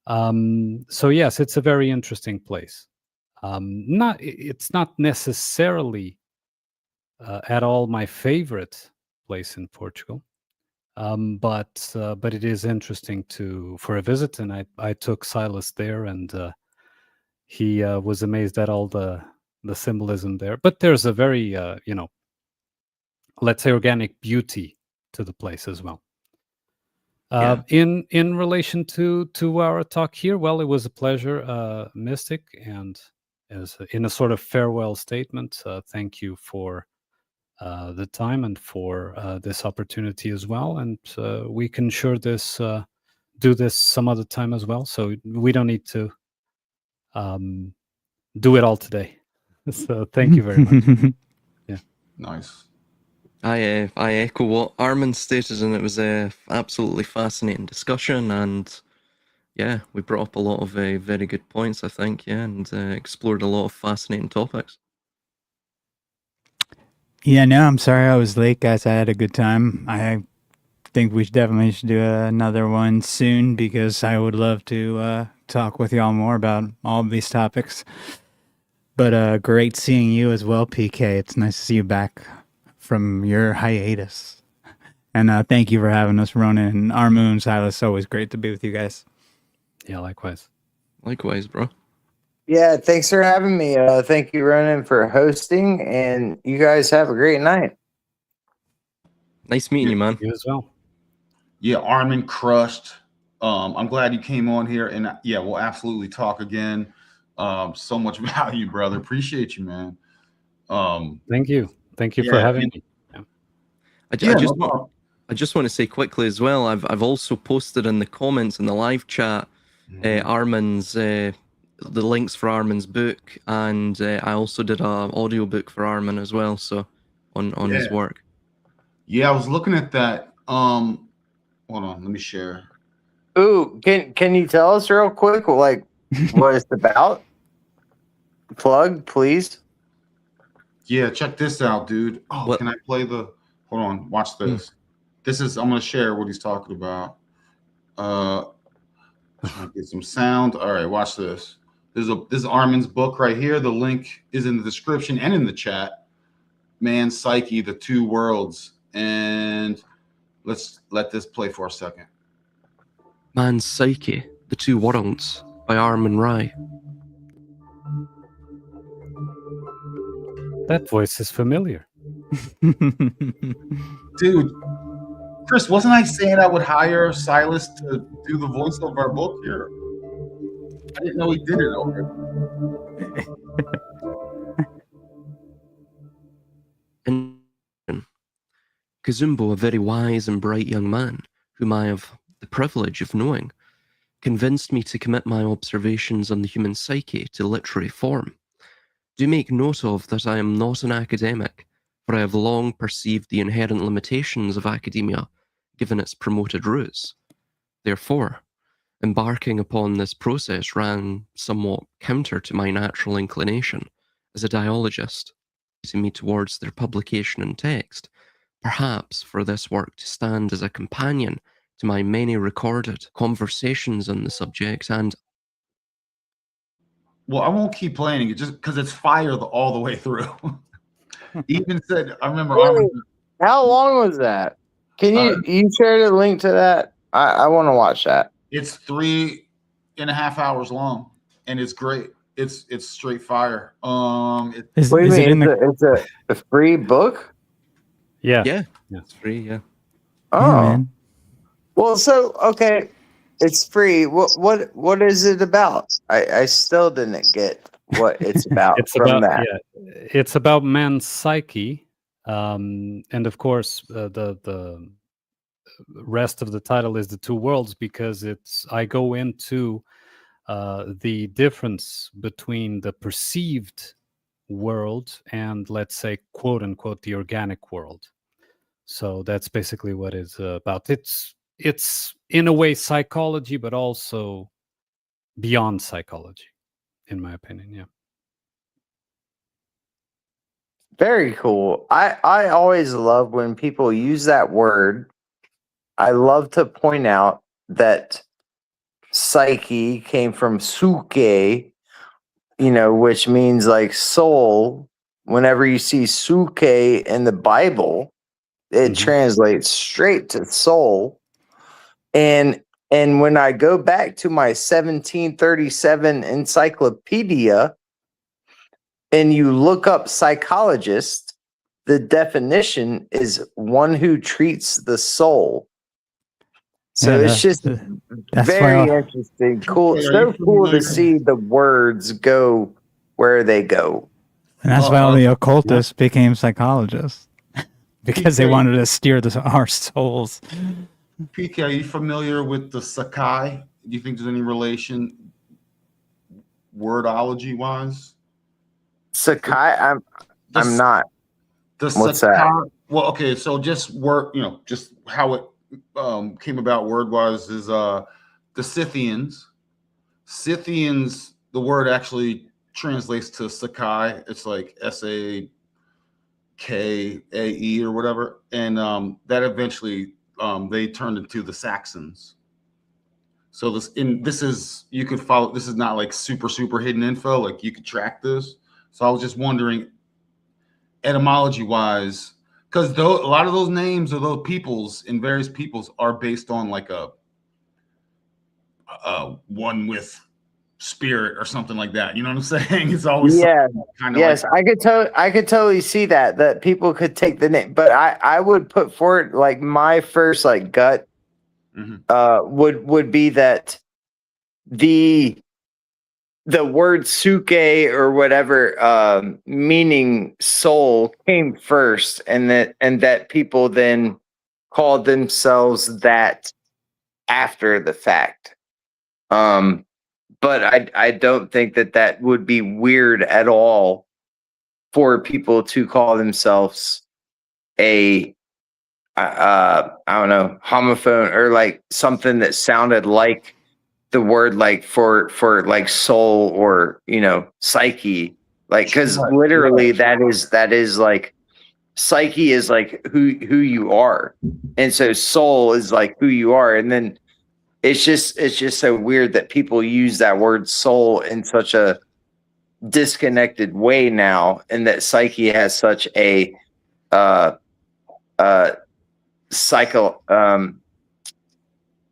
So yes, it's a very interesting place. It's not necessarily at all my favorite place in Portugal, but it is interesting for a visit, and I took Silas there, and he was amazed at all the symbolism there. But there's a very let's say organic beauty to the place as well. In relation to our talk here, well, it was a pleasure, Mystic, and in a sort of farewell statement, thank you for the time and for this opportunity as well, and we can do this some other time as well, so we don't need to do it all today. So thank you very much. Yeah. Nice. I echo what Armunn stated, and it was a absolutely fascinating discussion, and Yeah, we brought up a lot of very good points, I think, yeah, and explored a lot of fascinating topics. Yeah, no, I'm sorry I was late, guys. I had a good time. I think we definitely should do another one soon because I would love to talk with y'all more about all of these topics. But great seeing you as well, PK. It's nice to see you back from your hiatus. And thank you for having us, Ronin and Armunn, Silas. Always great to be with you guys. Yeah, likewise. Likewise, bro. Yeah, thanks for having me. Thank you, Ronan, for hosting, and you guys have a great night. Nice meeting you, man. You as well. Yeah, Armin crushed. I'm glad you came on here, and yeah, we'll absolutely talk again. So much value, brother. Appreciate you, man. Thank you for yeah, having me. I just want to say quickly as well. I've also posted in the comments in the live chat Armunn's the links for Armunn's book, and I also did a audiobook for Armunn as well. So on his work. Yeah, I was looking at that. Hold on, let me share. Ooh, can you tell us real quick, like what it's about? Plug, please. Yeah, check this out, dude. Oh, What? can I play the? Hold on, watch this. This is I'm gonna share what he's talking about. Trying to get some sound. All right, watch this. This is Armin's book right here. The link is in the description and in the chat. Man, Psyche, the Two Worlds, and let's let this play for a second. Man's Psyche, the Two Worlds by Armunn Righ. That voice is familiar. Dude, Chris, wasn't I saying I would hire Silas to do the voice of our book here? I didn't know he did it already. And Kazumbo, a very wise and bright young man, whom I have the privilege of knowing, convinced me to commit my observations on the human psyche to literary form. Do make note of that I am not an academic, for I have long perceived the inherent limitations of academia, given its promoted roots. Therefore, embarking upon this process ran somewhat counter to my natural inclination as a dialogist, leading me towards their publication in text, perhaps for this work to stand as a companion to my many recorded conversations on the subject. And well, I won't keep playing it just because it's fire all the way through. Even said, I remember. Wait, how long was that? Can you share the link to that? I want to watch that. It's 3.5 hours long, and it's great. It's straight fire. It's a free book? Yeah, it's free. Yeah. Oh, man. Well, so okay, it's free. What is it about? I still didn't get what it's about. It's about man's psyche, and of course the rest of the title is the two worlds, because I go into the difference between the perceived world and, let's say, quote unquote, the organic world. So that's basically what it's about. It's in a way psychology, but also beyond psychology, in my opinion. Yeah. Very cool. I always love when people use that word. I love to point out that psyche came from suke, which means like soul. Whenever you see suke in the Bible, it translates straight to soul. And when I go back to my 1737 encyclopedia and you look up psychologist, the definition is one who treats the soul. So it's just very interesting. Cool. So cool to see the words go where they go. And that's why all the occultists became psychologists. Because they wanted to steer our souls. PK, are you familiar with the Psyche? Do you think there's any relation wordology wise? Psyche? I'm not. What's that? Well, okay, so just just how it came about word wise is the Scythians. Scythians, the word actually translates to Sakai. It's like SAKAE or whatever. And that eventually they turned into the Saxons. So this is, you could follow, this is not like super hidden info. Like you could track this. So I was just wondering, etymology wise, because a lot of those names of those peoples in various peoples are based on like a one with spirit or something like that. You know what I'm saying? It's always kind of yes, like, I could totally see that people could take the name, but I would put forward like my first like gut would be that the word suke or whatever meaning soul came first, and that people then called themselves that after the fact. But I don't think that would be weird at all for people to call themselves a I don't know, homophone, or like something that sounded like the word like for like soul, or psyche, like, because literally that is like psyche is like who you are, and so soul is like who you are, and then it's just so weird that people use that word soul in such a disconnected way now, and that psyche has such a psycho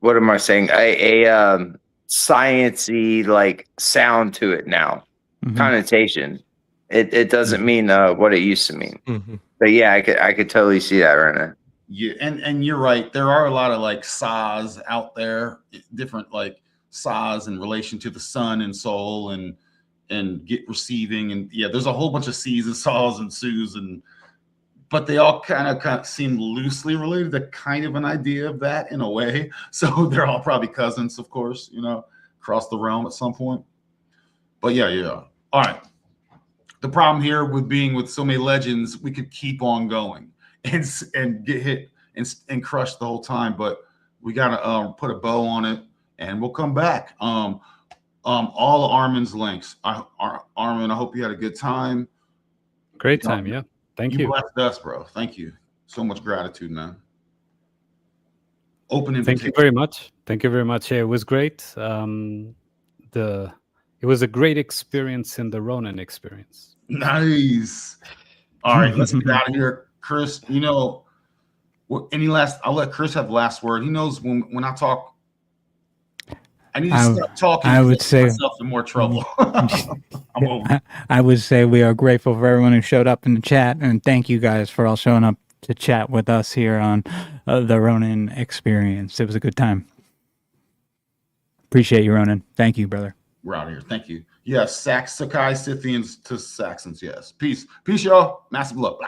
what am I saying, a sciencey like sound to it now, connotation. It doesn't mean what it used to mean. But yeah, I could totally see that right now. Yeah, and you're right. There are a lot of like saws out there, different like saws in relation to the sun and soul and get receiving, and yeah, there's a whole bunch of C's and saws and Sues, but they all kind of seem loosely related to kind of an idea of that in a way. So they're all probably cousins, of course, across the realm at some point. But yeah. All right. The problem here with being with so many legends, we could keep on going and get hit and crush the whole time, but we gotta put a bow on it, and we'll come back. All of Armunn's links. Armunn, I hope you had a good time. Great time, yeah. Thank you. You blessed us, bro. Thank you. So much gratitude, man. Open invitation. Thank you very much. Thank you very much. Yeah, it was great. It was a great experience in the Ronin experience. Nice. All right, let's get out of here. Chris, any last, I'll let Chris have the last word. He knows when I talk, I need to stop talking. I would say myself in more trouble. I'm over. I would say we are grateful for everyone who showed up in the chat, and thank you guys for all showing up to chat with us here on the Ronin experience. It was a good time. Appreciate you, Ronin. Thank you, brother. We're out of here. Thank you. Yes, Sakai Scythians to Saxons. Yes. Peace, y'all. Massive love. Bye.